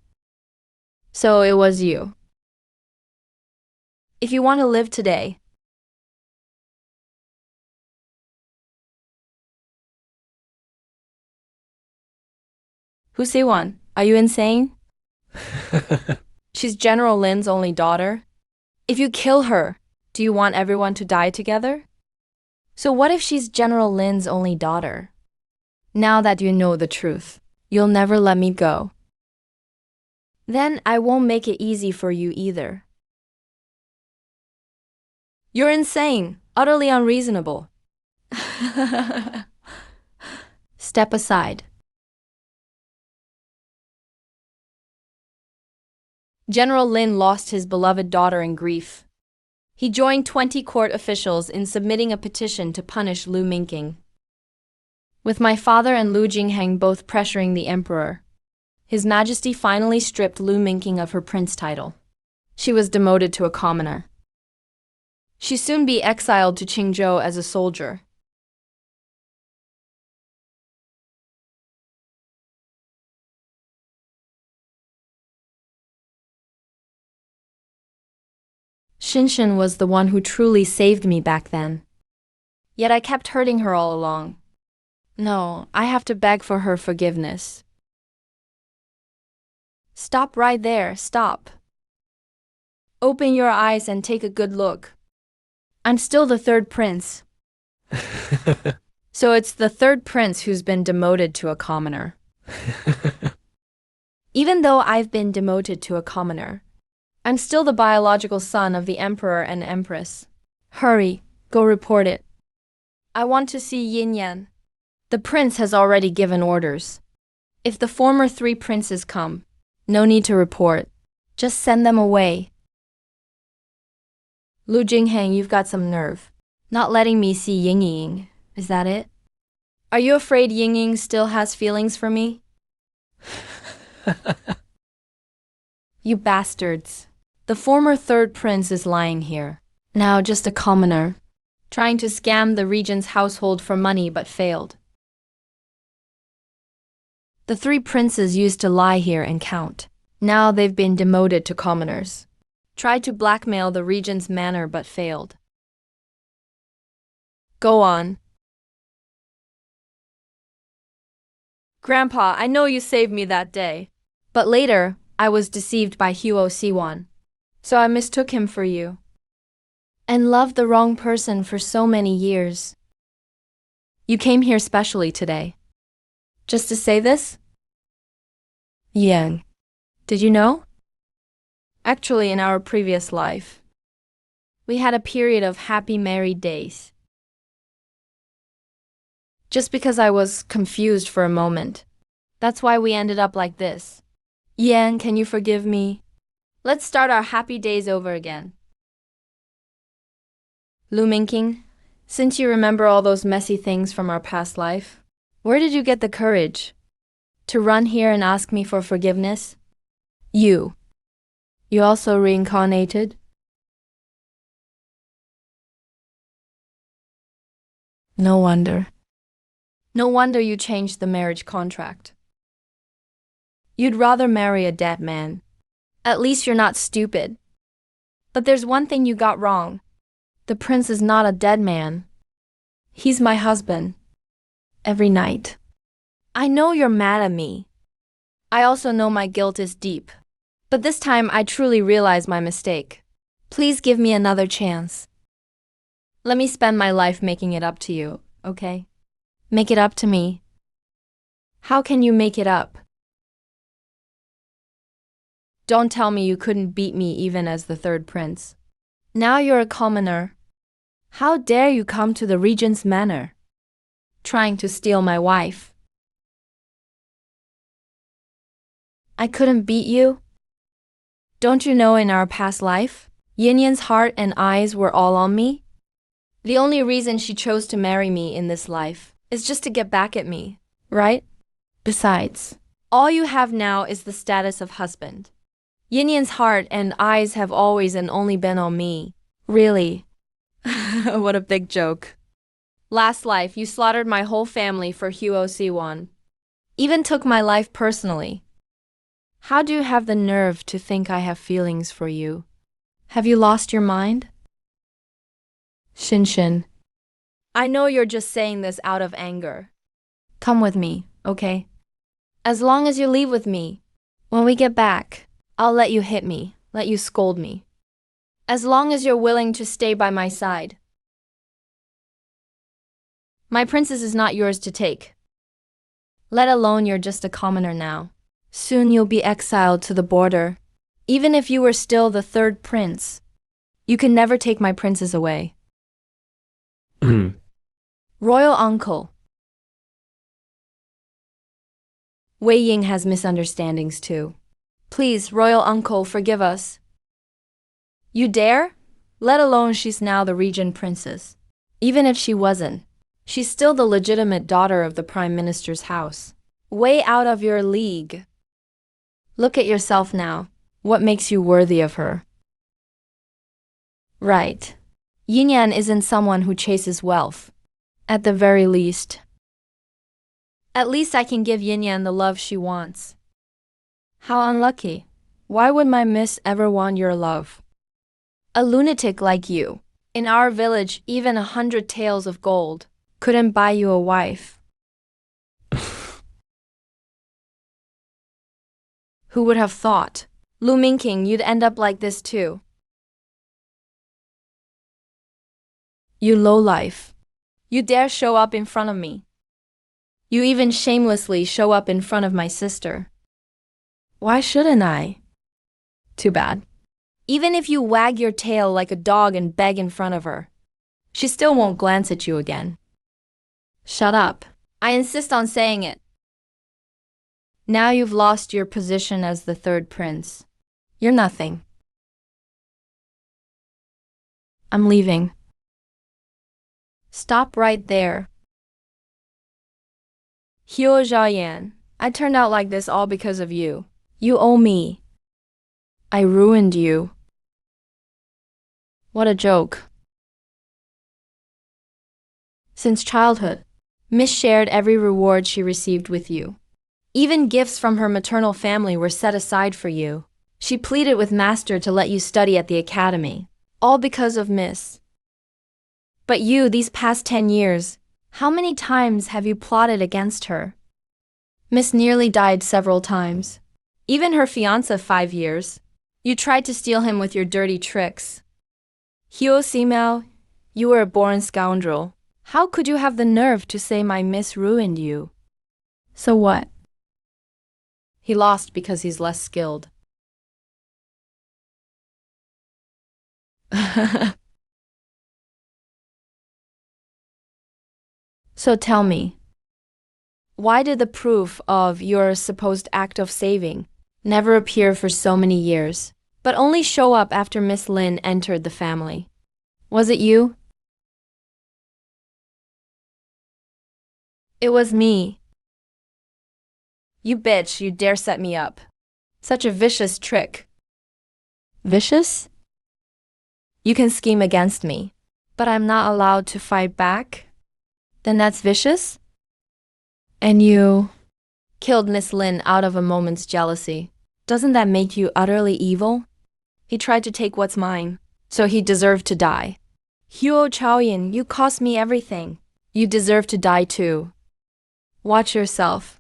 So it was you. If you want to live today, Hu Siwan, are you insane? She's General Lin's only daughter. If you kill her, do you want everyone to die together? So what if she's General Lin's only daughter? Now that you know the truth, you'll never let me go. Then I won't make it easy for you either. You're insane, utterly unreasonable. Step aside. General Lin lost his beloved daughter in grief. He joined 20 court officials in submitting a petition to punish Lu Mingqing. With my father and Lu Jingheng both pressuring the emperor, His Majesty finally stripped Lu Mingqing of her prince title. She was demoted to a commoner. She'd soon be exiled to Qingzhou as a soldier. Shinshin was the one who truly saved me back then. Yet I kept hurting her all along. No, I have to beg for her forgiveness. Stop right there, stop. Open your eyes and take a good look. I'm still the third prince. So it's the third prince who's been demoted to a commoner. Even though I've been demoted to a commoner, I'm still the biological son of the emperor and empress. Hurry, go report it. I want to see Yin Yan. The prince has already given orders. If the former 3 princes come, no need to report. Just send them away. Lu Jingheng, you've got some nerve. Not letting me see Ying Ying. Is that it? Are you afraid Ying Ying still has feelings for me? You bastards. The former third prince is lying here. Now just a commoner. Trying to scam the regent's household for money but failed. The three princes used to lie here and count. Now they've been demoted to commoners. Tried to blackmail the regent's manor but failed. Go on. Grandpa, I know you saved me that day. But later, I was deceived by Huo Siwan. So I mistook him for you. And loved the wrong person for so many years. You came here specially today. Just to say this? Yang. Did you know? Actually, in our previous life, we had a period of happy married days. Just because I was confused for a moment. That's why we ended up like this. Yan, can you forgive me? Let's start our happy days over again. Lu Mingqing, since you remember all those messy things from our past life, where did you get the courage to run here and ask me for forgiveness? You also reincarnated? No wonder. No wonder you changed the marriage contract. You'd rather marry a dead man. At least you're not stupid. But there's one thing you got wrong. The prince is not a dead man. He's my husband. Every night. I know you're mad at me. I also know my guilt is deep. But this time I truly realize my mistake. Please give me another chance. Let me spend my life making it up to you, okay? Make it up to me. How can you make it up? Don't tell me you couldn't beat me even as the third prince. Now you're a commoner. How dare you come to the regent's manor? Trying to steal my wife. I couldn't beat you? Don't you know in our past life, Yin Yan's heart and eyes were all on me? The only reason she chose to marry me in this life is just to get back at me, right? Besides, all you have now is the status of husband. Yin Yan's heart and eyes have always and only been on me. Really? What a big joke. Last life, you slaughtered my whole family for Huo Siwan. Even took my life personally. How do you have the nerve to think I have feelings for you? Have you lost your mind? Shinshin. I know you're just saying this out of anger. Come with me, okay? As long as you leave with me, when we get back, I'll let you hit me, let you scold me. As long as you're willing to stay by my side. My princess is not yours to take. Let alone you're just a commoner now. Soon you'll be exiled to the border. Even if you were still the third prince, you can never take my princess away. Royal uncle. Wei Ying has misunderstandings too. Please, royal uncle, forgive us. You dare? Let alone she's now the regent princess. Even if she wasn't, she's still the legitimate daughter of the prime minister's house. Way out of your league. Look at yourself now. What makes you worthy of her? Right. Yin Yan isn't someone who chases wealth. At the very least. At least I can give Yin Yan the love she wants. How unlucky. Why would my miss ever want your love? A lunatic like you. In our village, even 100 taels of gold couldn't buy you a wife. Who would have thought? Lu Mingqing, you'd end up like this too. You lowlife. You dare show up in front of me. You even shamelessly show up in front of my sister. Why shouldn't I? Too bad. Even if you wag your tail like a dog and beg in front of her, she still won't glance at you again. Shut up. I insist on saying it. Now you've lost your position as the third prince. You're nothing. I'm leaving. Stop right there. Huo Zhaoyan, I turned out like this all because of you. You owe me. I ruined you. What a joke. Since childhood, Miss shared every reward she received with you. Even gifts from her maternal family were set aside for you. She pleaded with Master to let you study at the academy. All because of Miss. But you, these past 10 years, how many times have you plotted against her? Miss nearly died several times. Even her fiancé 5 years. You tried to steal him with your dirty tricks. Huo Simao, you were a born scoundrel. How could you have the nerve to say my miss ruined you? So what? He lost because he's less skilled. So tell me, why did the proof of your supposed act of saving never appear for so many years, but only show up after Miss Lin entered the family? Was it you? It was me. You bitch, you dare set me up. Such a vicious trick. Vicious? You can scheme against me, but I'm not allowed to fight back? Then that's vicious? And you killed Miss Lin out of a moment's jealousy. Doesn't that make you utterly evil? He tried to take what's mine, so he deserved to die. Huo Chaoyin, you cost me everything. You deserve to die too. Watch yourself.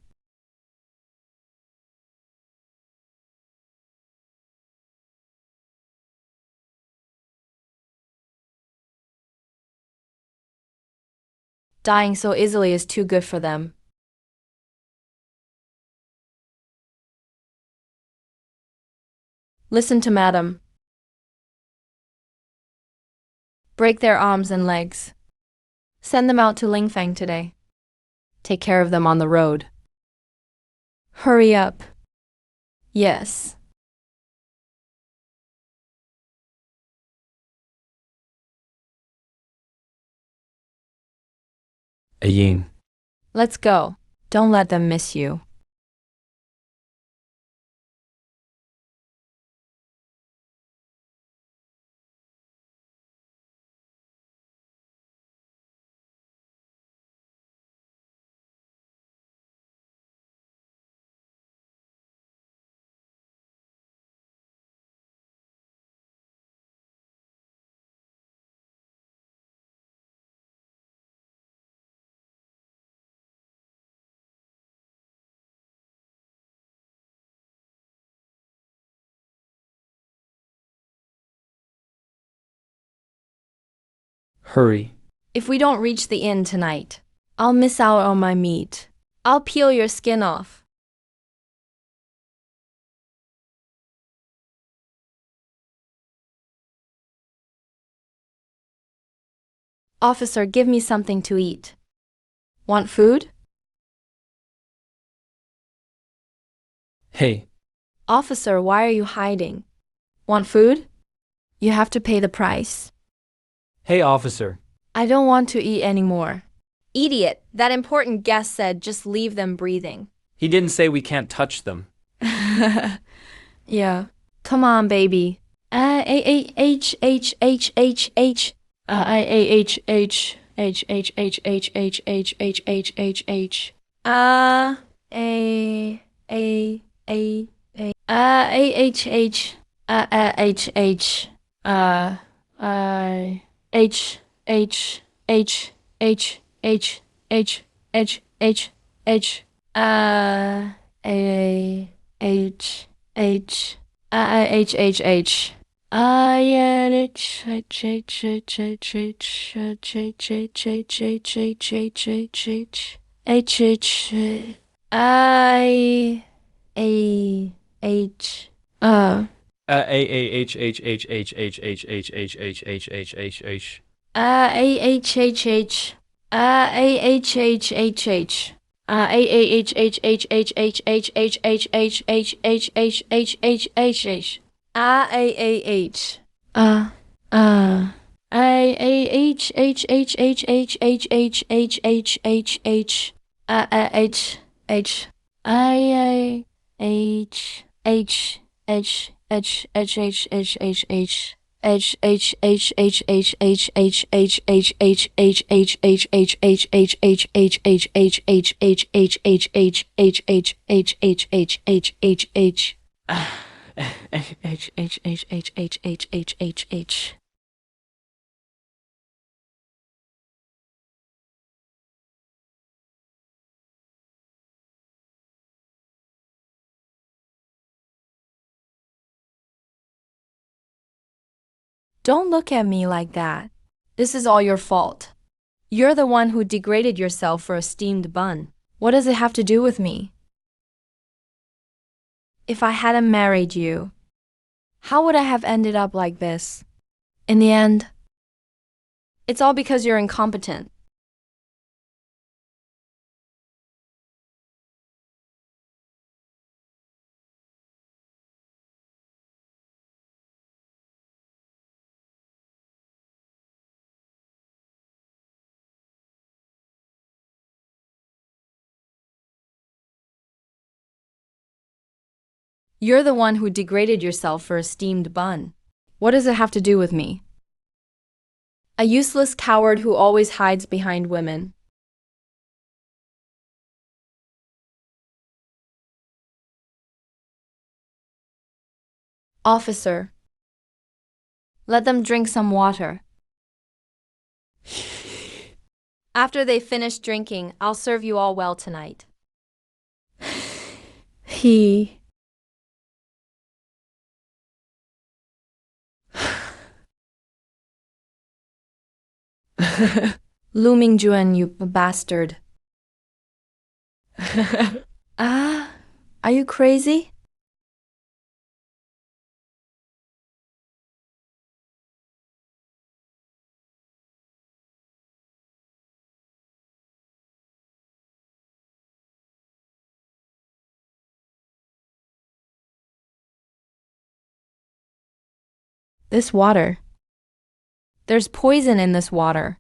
Dying so easily is too good for them. Listen to Madam. Break their arms and legs. Send them out to Lingfang today. Take care of them on the road. Hurry up. Yes. Yin. Let's go. Don't let them miss you. Hurry. If we don't reach the inn tonight, I'll miss out on my meat. I'll peel your skin off. Officer, give me something to eat. Want food? Hey. Officer, why are you hiding? Want food? You have to pay the price. Hey, officer. I don't want to eat anymore. Idiot, that important guest said just leave them breathing. He didn't say we can't touch them. Yeah. Come on, baby. H H H H H H H H H H H H H H H H H A A A H H H H I H H H H H H H H H A H H H H H I H H H H H H H H H H H H H H H I A H H H H H H H H H H H H H H. A H H H A H H H H A H H H H H H H H H H H H H H H H A H H H H H H H H H H H H H H I H H H H H H H H H Don't look at me like that. This is all your fault. You're the one who degraded yourself for a steamed bun. What does it have to do with me? If I hadn't married you, how would I have ended up like this? In the end, it's all because you're incompetent. You're the one who degraded yourself for a steamed bun. What does it have to do with me? A useless coward who always hides behind women. Officer, let them drink some water. After they finish drinking, I'll serve you all well tonight. Lu Mingjuan, you bastard. Are you crazy? This water. There's poison in this water.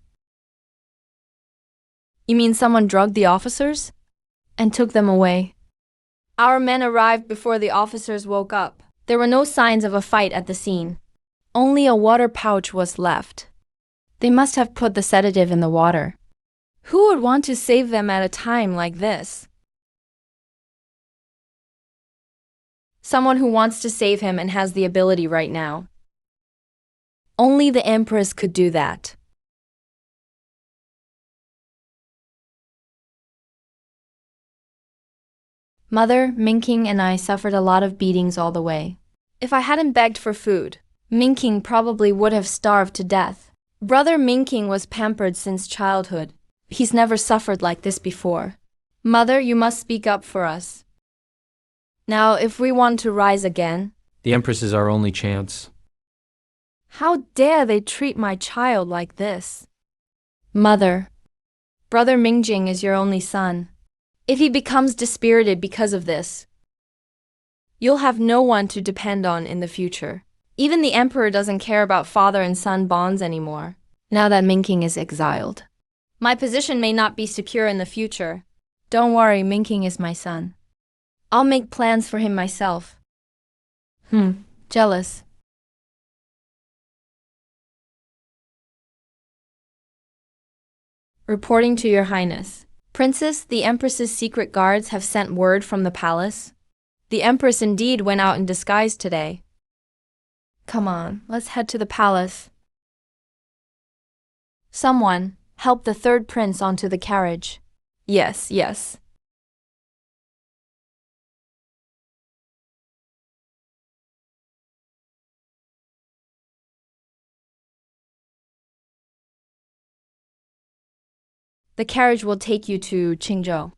You mean someone drugged the officers? And took them away? Our men arrived before the officers woke up. There were no signs of a fight at the scene. Only a water pouch was left. They must have put the sedative in the water. Who would want to save them at a time like this? Someone who wants to save him and has the ability right now. Only the Empress could do that. Mother, Minking, and I suffered a lot of beatings all the way. If I hadn't begged for food, Minking probably would have starved to death. Brother Minking was pampered since childhood. He's never suffered like this before. Mother, you must speak up for us. Now, if we want to rise again, The Empress is our only chance. how dare they treat my child like this? Mother, Brother Mingjing is your only son. If he becomes dispirited because of this, you'll have no one to depend on in the future. Even the emperor doesn't care about father and son bonds anymore, now that Minking is exiled. My position may not be secure in the future. Don't worry, Minking is my son. I'll make plans for him myself. Jealous. Reporting to Your Highness. Princess, the Empress's secret guards have sent word from the palace. The Empress indeed went out in disguise today. Come on, let's head to the palace. Someone, help the third prince onto the carriage. Yes, yes. The carriage will take you to Qingzhou.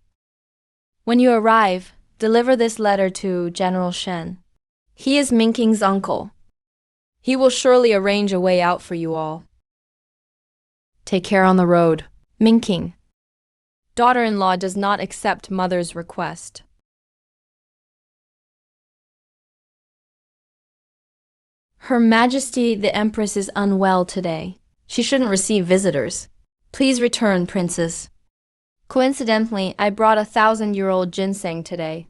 When you arrive, deliver this letter to General Shen. He is Minking's uncle. He will surely arrange a way out for you all. Take care on the road. Minking. Daughter-in-law does not accept mother's request. Her Majesty the Empress is unwell today. She shouldn't receive visitors. Please return, Princess. Coincidentally, I brought 1,000-year-old ginseng today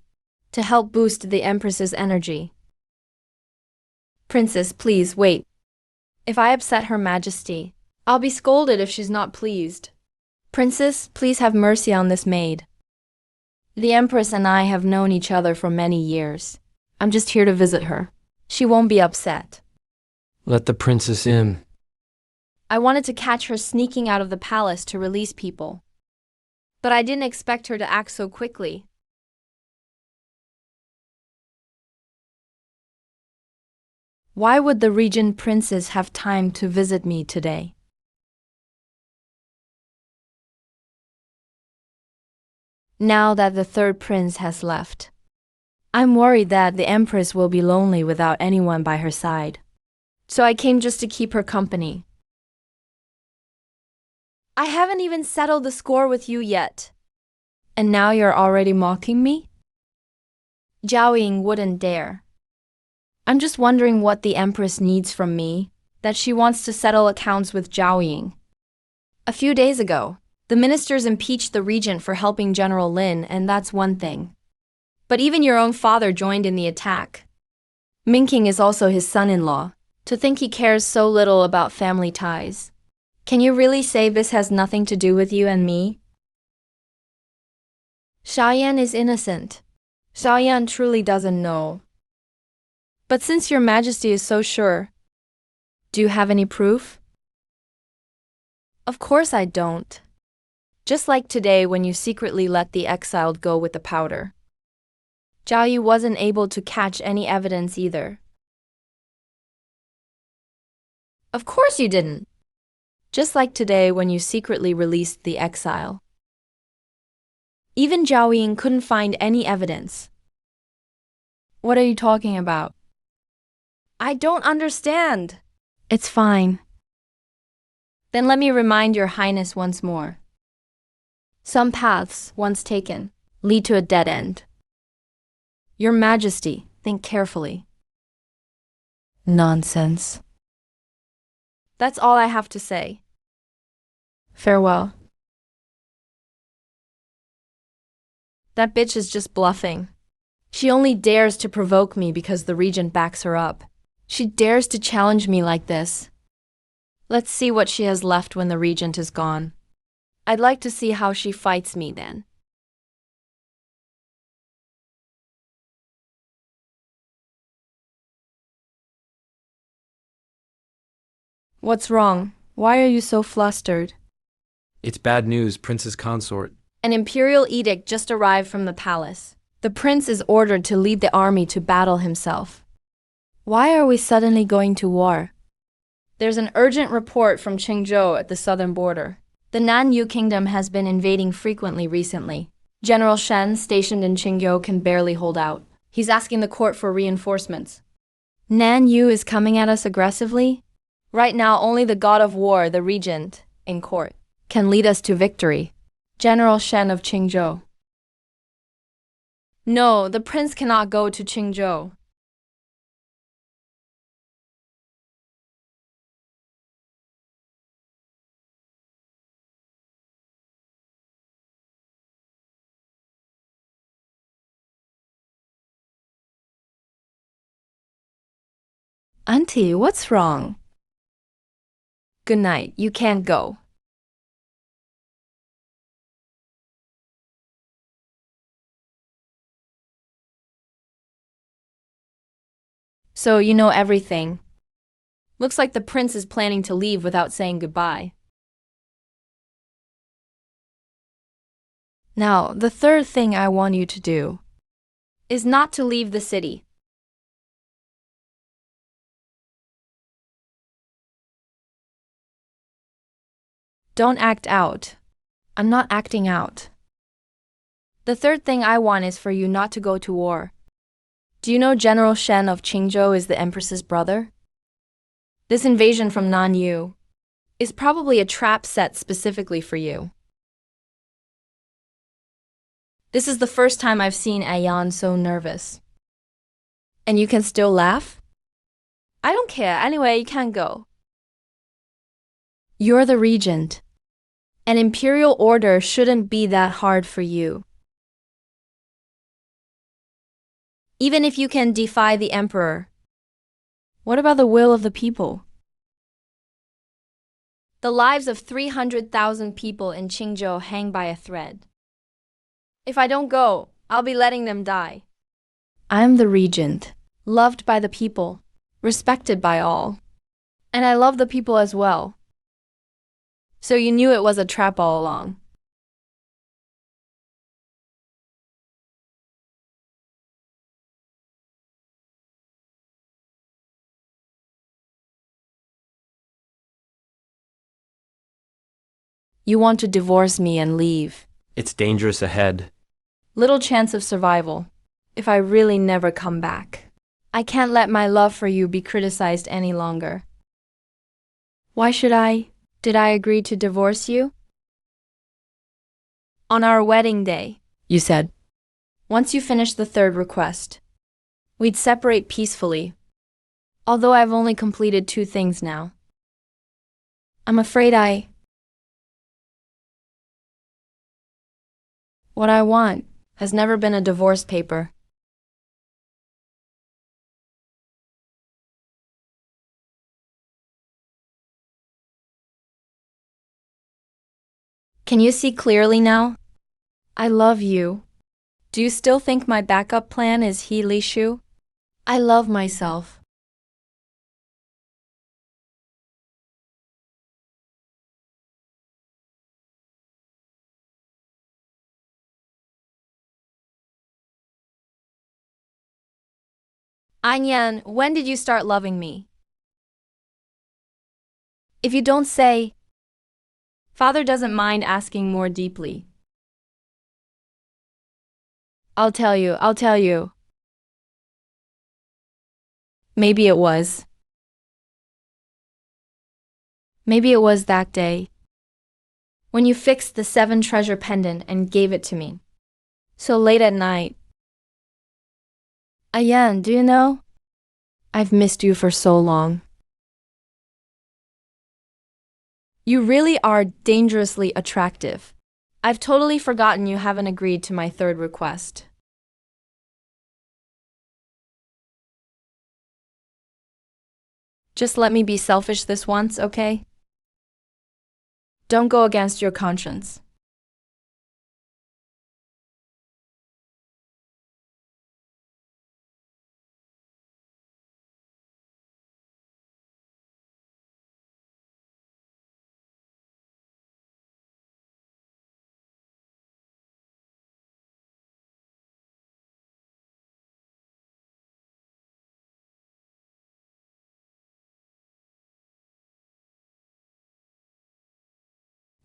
to help boost the Empress's energy. Princess, please wait. If I upset Her Majesty, I'll be scolded if she's not pleased. Princess, please have mercy on this maid. The Empress and I have known each other for many years. I'm just here to visit her. She won't be upset. Let the princess in. I wanted to catch her sneaking out of the palace to release people. But I didn't expect her to act so quickly. Why would the Regent Princess have time to visit me today? Now that the third prince has left, I'm worried that the Empress will be lonely without anyone by her side. So I came just to keep her company. I haven't even settled the score with you yet. And now you're already mocking me? Zhao Ying wouldn't dare. I'm just wondering what the Empress needs from me, that she wants to settle accounts with Zhao Ying. A few days ago, the ministers impeached the regent for helping General Lin, and that's one thing. But even your own father joined in the attack. Minking is also his son-in-law. To think he cares so little about family ties. Can you really say this has nothing to do with you and me? Xiaoyan is innocent. Xiaoyan truly doesn't know. But since your Majesty is so sure, do you have any proof? Of course I don't. Just like today when you secretly let the exiled go with the powder. Zhao Yu wasn't able to catch any evidence either. Of course you didn't. Just like today when you secretly released the exile. Even Zhao Ying couldn't find any evidence. What are you talking about? I don't understand. It's fine. Then let me remind your Highness once more. Some paths, once taken, lead to a dead end. Your Majesty, think carefully. Nonsense. That's all I have to say. Farewell. That bitch is just bluffing. She only dares to provoke me because the regent backs her up. She dares to challenge me like this. Let's see what she has left when the regent is gone. I'd like to see how she fights me then. What's wrong? Why are you so flustered? It's bad news, Princess Consort. An imperial edict just arrived from the palace. The prince is ordered to lead the army to battle himself. Why are we suddenly going to war? There's an urgent report from Qingzhou at the southern border. The Nanyu Kingdom has been invading frequently recently. General Shen, stationed in Qingzhou, can barely hold out. He's asking the court for reinforcements. Nanyu is coming at us aggressively? Right now, only the god of war, the regent, in court, can lead us to victory. General Shen of Qingzhou. No, the prince cannot go to Qingzhou. Auntie, what's wrong? Good night, you can't go. So you know everything. Looks like the prince is planning to leave without saying goodbye. Now, the third thing I want you to do is not to leave the city. Don't act out. I'm not acting out. The third thing I want is for you not to go to war. Do you know General Shen of Qingzhou is the Empress's brother? This invasion from Nanyu is probably a trap set specifically for you. This is the first time I've seen Ayan so nervous. And you can still laugh? I don't care. Anyway, you can't go. You're the regent. An imperial order shouldn't be that hard for you. Even if you can defy the emperor, what about the will of the people? The lives of 300,000 people in Qingzhou hang by a thread. If I don't go, I'll be letting them die. I'm the regent, loved by the people, respected by all. And I love the people as well. So you knew it was a trap all along. You want to divorce me and leave. It's dangerous ahead. Little chance of survival, if I really never come back. I can't let my love for you be criticized any longer. Why should I? Did I agree to divorce you? On our wedding day, you said. Once you finish the third request, we'd separate peacefully. Although I've only completed 2 things now. I'm afraid what I want has never been a divorce paper. Can you see clearly now? I love you. Do you still think my backup plan is He Li Shu? I love myself. Anyan, when did you start loving me? If you don't say, Father doesn't mind asking more deeply. I'll tell you. Maybe it was. Maybe it was that day, when you fixed the 7 treasure pendant and gave it to me. So late at night. Ayan, do you know? I've missed you for so long. You really are dangerously attractive. I've totally forgotten you haven't agreed to my third request. Just let me be selfish this once, okay? Don't go against your conscience.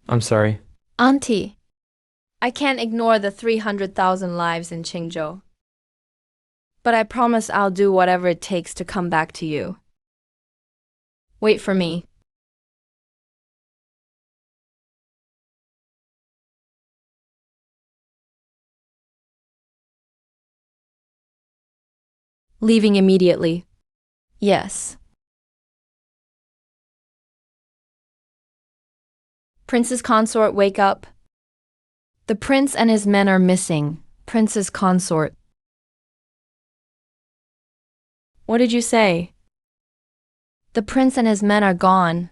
I'm sorry. Auntie, I can't ignore the 300,000 lives in Qingzhou. But I promise I'll do whatever it takes to come back to you. Wait for me. Leaving immediately. Yes. Prince's consort, wake up. The prince and his men are missing. Prince's consort. What did you say? The prince and his men are gone.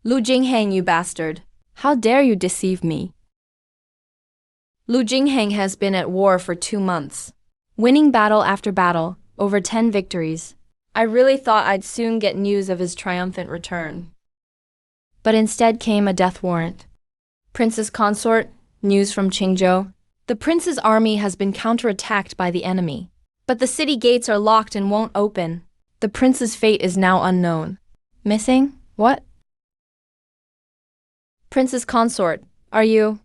Lu Jingheng, you bastard. How dare you deceive me? Lu Jingheng has been at war for 2 months, winning battle after battle, over 10 victories. I really thought I'd soon get news of his triumphant return. But instead came a death warrant. Prince's consort, news from Qingzhou. The prince's army has been counterattacked by the enemy, but the city gates are locked and won't open. The prince's fate is now unknown. Missing? What? Prince's consort, are you?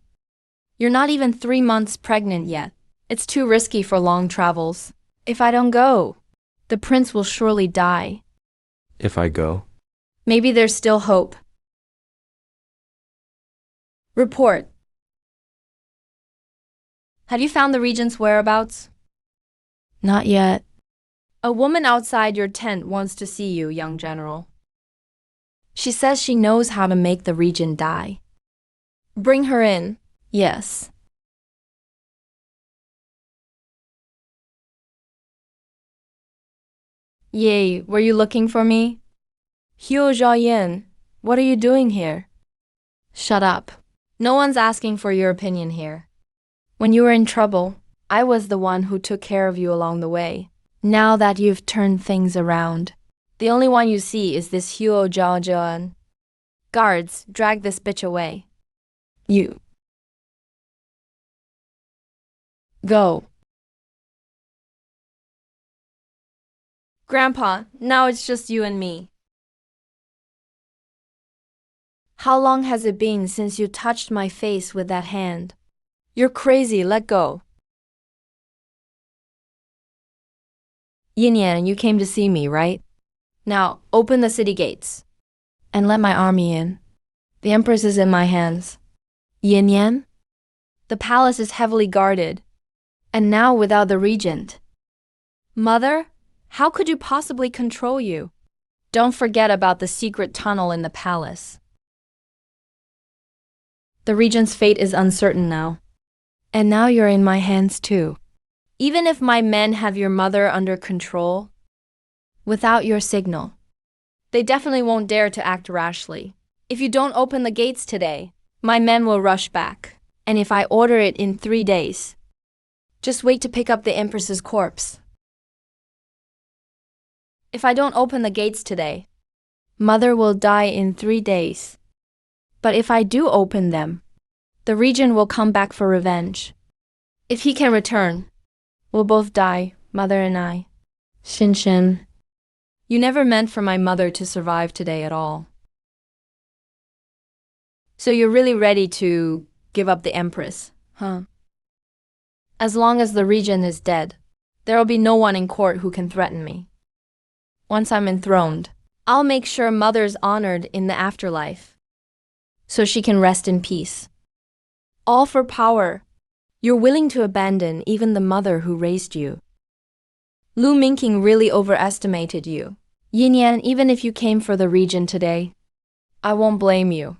You're not even 3 months pregnant yet. It's too risky for long travels. If I don't go, the prince will surely die. If I go. Maybe there's still hope. Report. Have you found the regent's whereabouts? Not yet. A woman outside your tent wants to see you, young general. She says she knows how to make the regent die. Bring her in. Yes. Yay, were you looking for me? Hu Zhaoyan, What are you doing here? Shut up. No one's asking for your opinion here. When you were in trouble, I was the one who took care of you along the way. Now that you've turned things around, the only one you see is this Huo Zhaozhan. Guards, drag this bitch away. You. Go. Grandpa, now it's just you and me. How long has it been since you touched my face with that hand? You're crazy, let go. Yin Yan, you came to see me, right? Now, open the city gates. And let my army in. The Empress is in my hands. Yin Yan? The palace is heavily guarded. And now without the Regent. Mother, how could you possibly control you? Don't forget about the secret tunnel in the palace. The Regent's fate is uncertain now. And now you're in my hands too. Even if my men have your mother under control, without your signal, they definitely won't dare to act rashly. If you don't open the gates today, my men will rush back. And if I order it in 3 days, just wait to pick up the Empress's corpse. If I don't open the gates today, Mother will die in 3 days. But if I do open them, the Regent will come back for revenge. If he can return, we'll both die, Mother and I. Shin. You never meant for my mother to survive today at all. So you're really ready to give up the Empress, huh? As long as the Regent is dead, there will be no one in court who can threaten me. Once I'm enthroned, I'll make sure Mother's honored in the afterlife, so she can rest in peace. All for power. You're willing to abandon even the mother who raised you. Lu Mingqing really overestimated you. Yin Yan, even if you came for the Regent today, I won't blame you.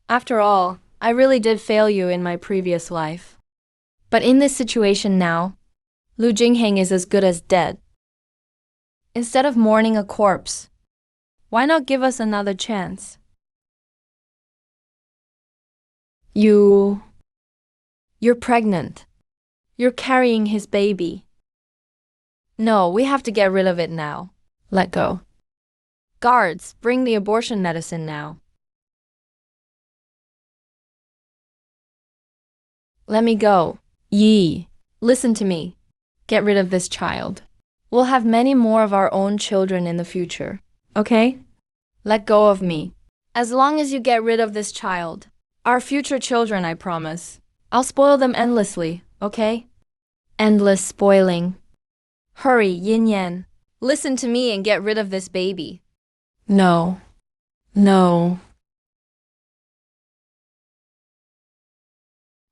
After all, I really did fail you in my previous life. But in this situation now, Lu Jingheng is as good as dead. Instead of mourning a corpse, why not give us another chance? You're pregnant. You're carrying his baby. No, we have to get rid of it now. Let go. Guards, bring the abortion medicine now. Let me go. Yi, listen to me. Get rid of this child. We'll have many more of our own children in the future, okay? Let go of me. As long as you get rid of this child, our future children, I promise, I'll spoil them endlessly, okay? Endless spoiling. Hurry, Yin Yan. Listen to me and get rid of this baby. No.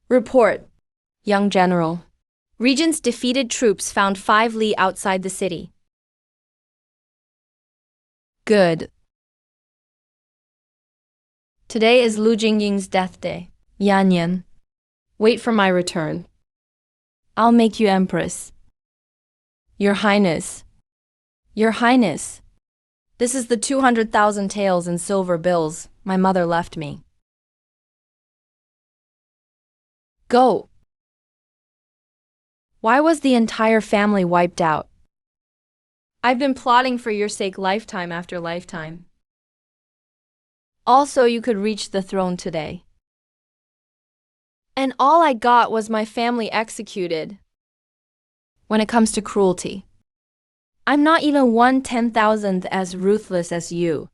Report. Young General. Regent's defeated troops found 5 li outside the city. Good. Today is Lu Jingying's death day. Yan Yan. Wait for my return. I'll make you Empress. Your Highness. Your Highness. This is the 200,000 taels in silver bills my mother left me. Go. Why was the entire family wiped out? I've been plotting for your sake lifetime after lifetime. Also, you could reach the throne today. And all I got was my family executed. When it comes to cruelty, I'm not even 1/10,000th as ruthless as you.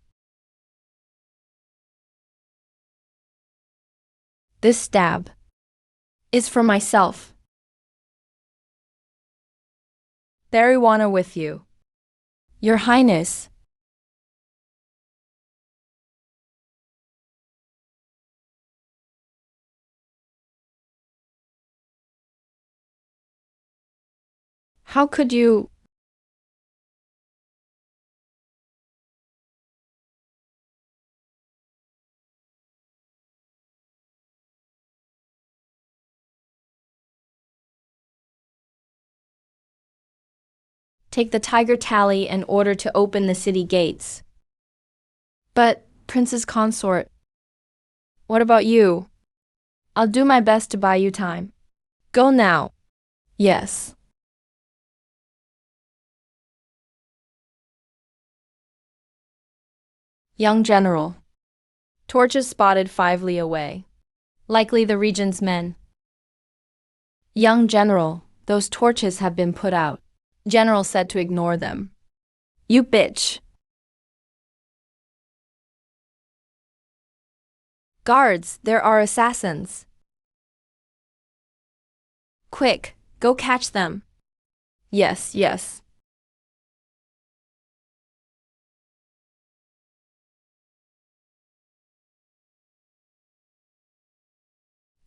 This stab is for myself. Bury Wana with you. Your Highness. How could you? Take the tiger tally and order to open the city gates. But Princess Consort. What about you? I'll do my best to buy you time. Go now. Yes. Young General. Torches spotted 5 li away. Likely the Regent's men. Young General, those torches have been put out. General said to ignore them. You bitch. Guards, there are assassins. Quick, go catch them. Yes, yes.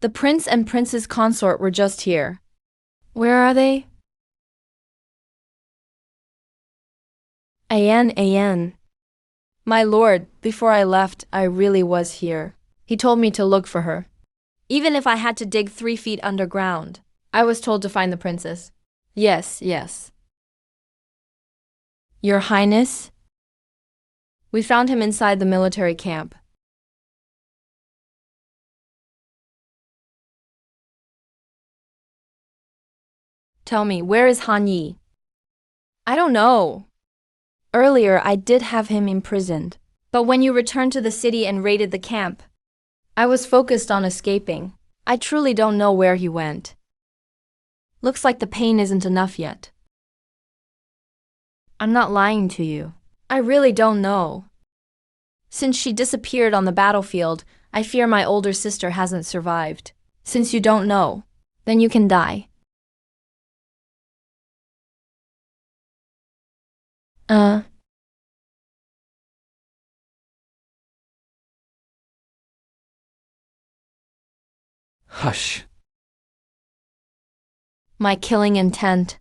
The prince and princess consort were just here. Where are they? Ayan. My lord, before I left, I really was here. He told me to look for her. Even if I had to dig 3 feet underground, I was told to find the princess. Yes, yes. Your Highness? We found him inside the military camp. Tell me, where is Han Yi? I don't know. Earlier, I did have him imprisoned. But when you returned to the city and raided the camp, I was focused on escaping. I truly don't know where he went. Looks like the pain isn't enough yet. I'm not lying to you. I really don't know. Since she disappeared on the battlefield, I fear my older sister hasn't survived. Since you don't know, then you can die. Hush. My killing intent.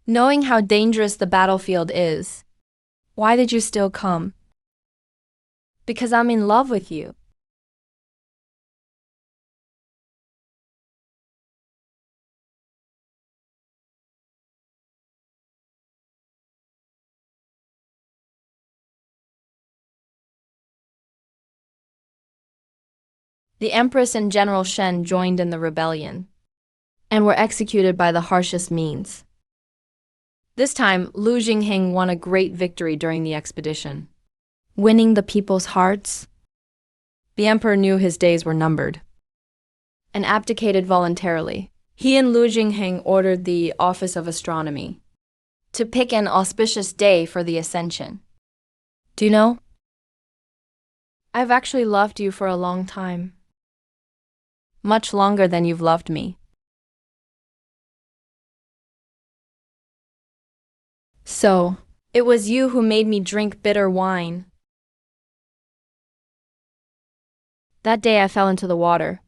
Knowing how dangerous the battlefield is, why did you still come? Because I'm in love with you. The Empress and General Shen joined in the rebellion and were executed by the harshest means. This time, Lu Jingheng won a great victory during the expedition, winning the people's hearts. The emperor knew his days were numbered and abdicated voluntarily. He and Lu Jingheng ordered the Office of Astronomy to pick an auspicious day for the ascension. Do you know? I've actually loved you for a long time. Much longer than you've loved me. So, it was you who made me drink bitter wine. That day I fell into the water.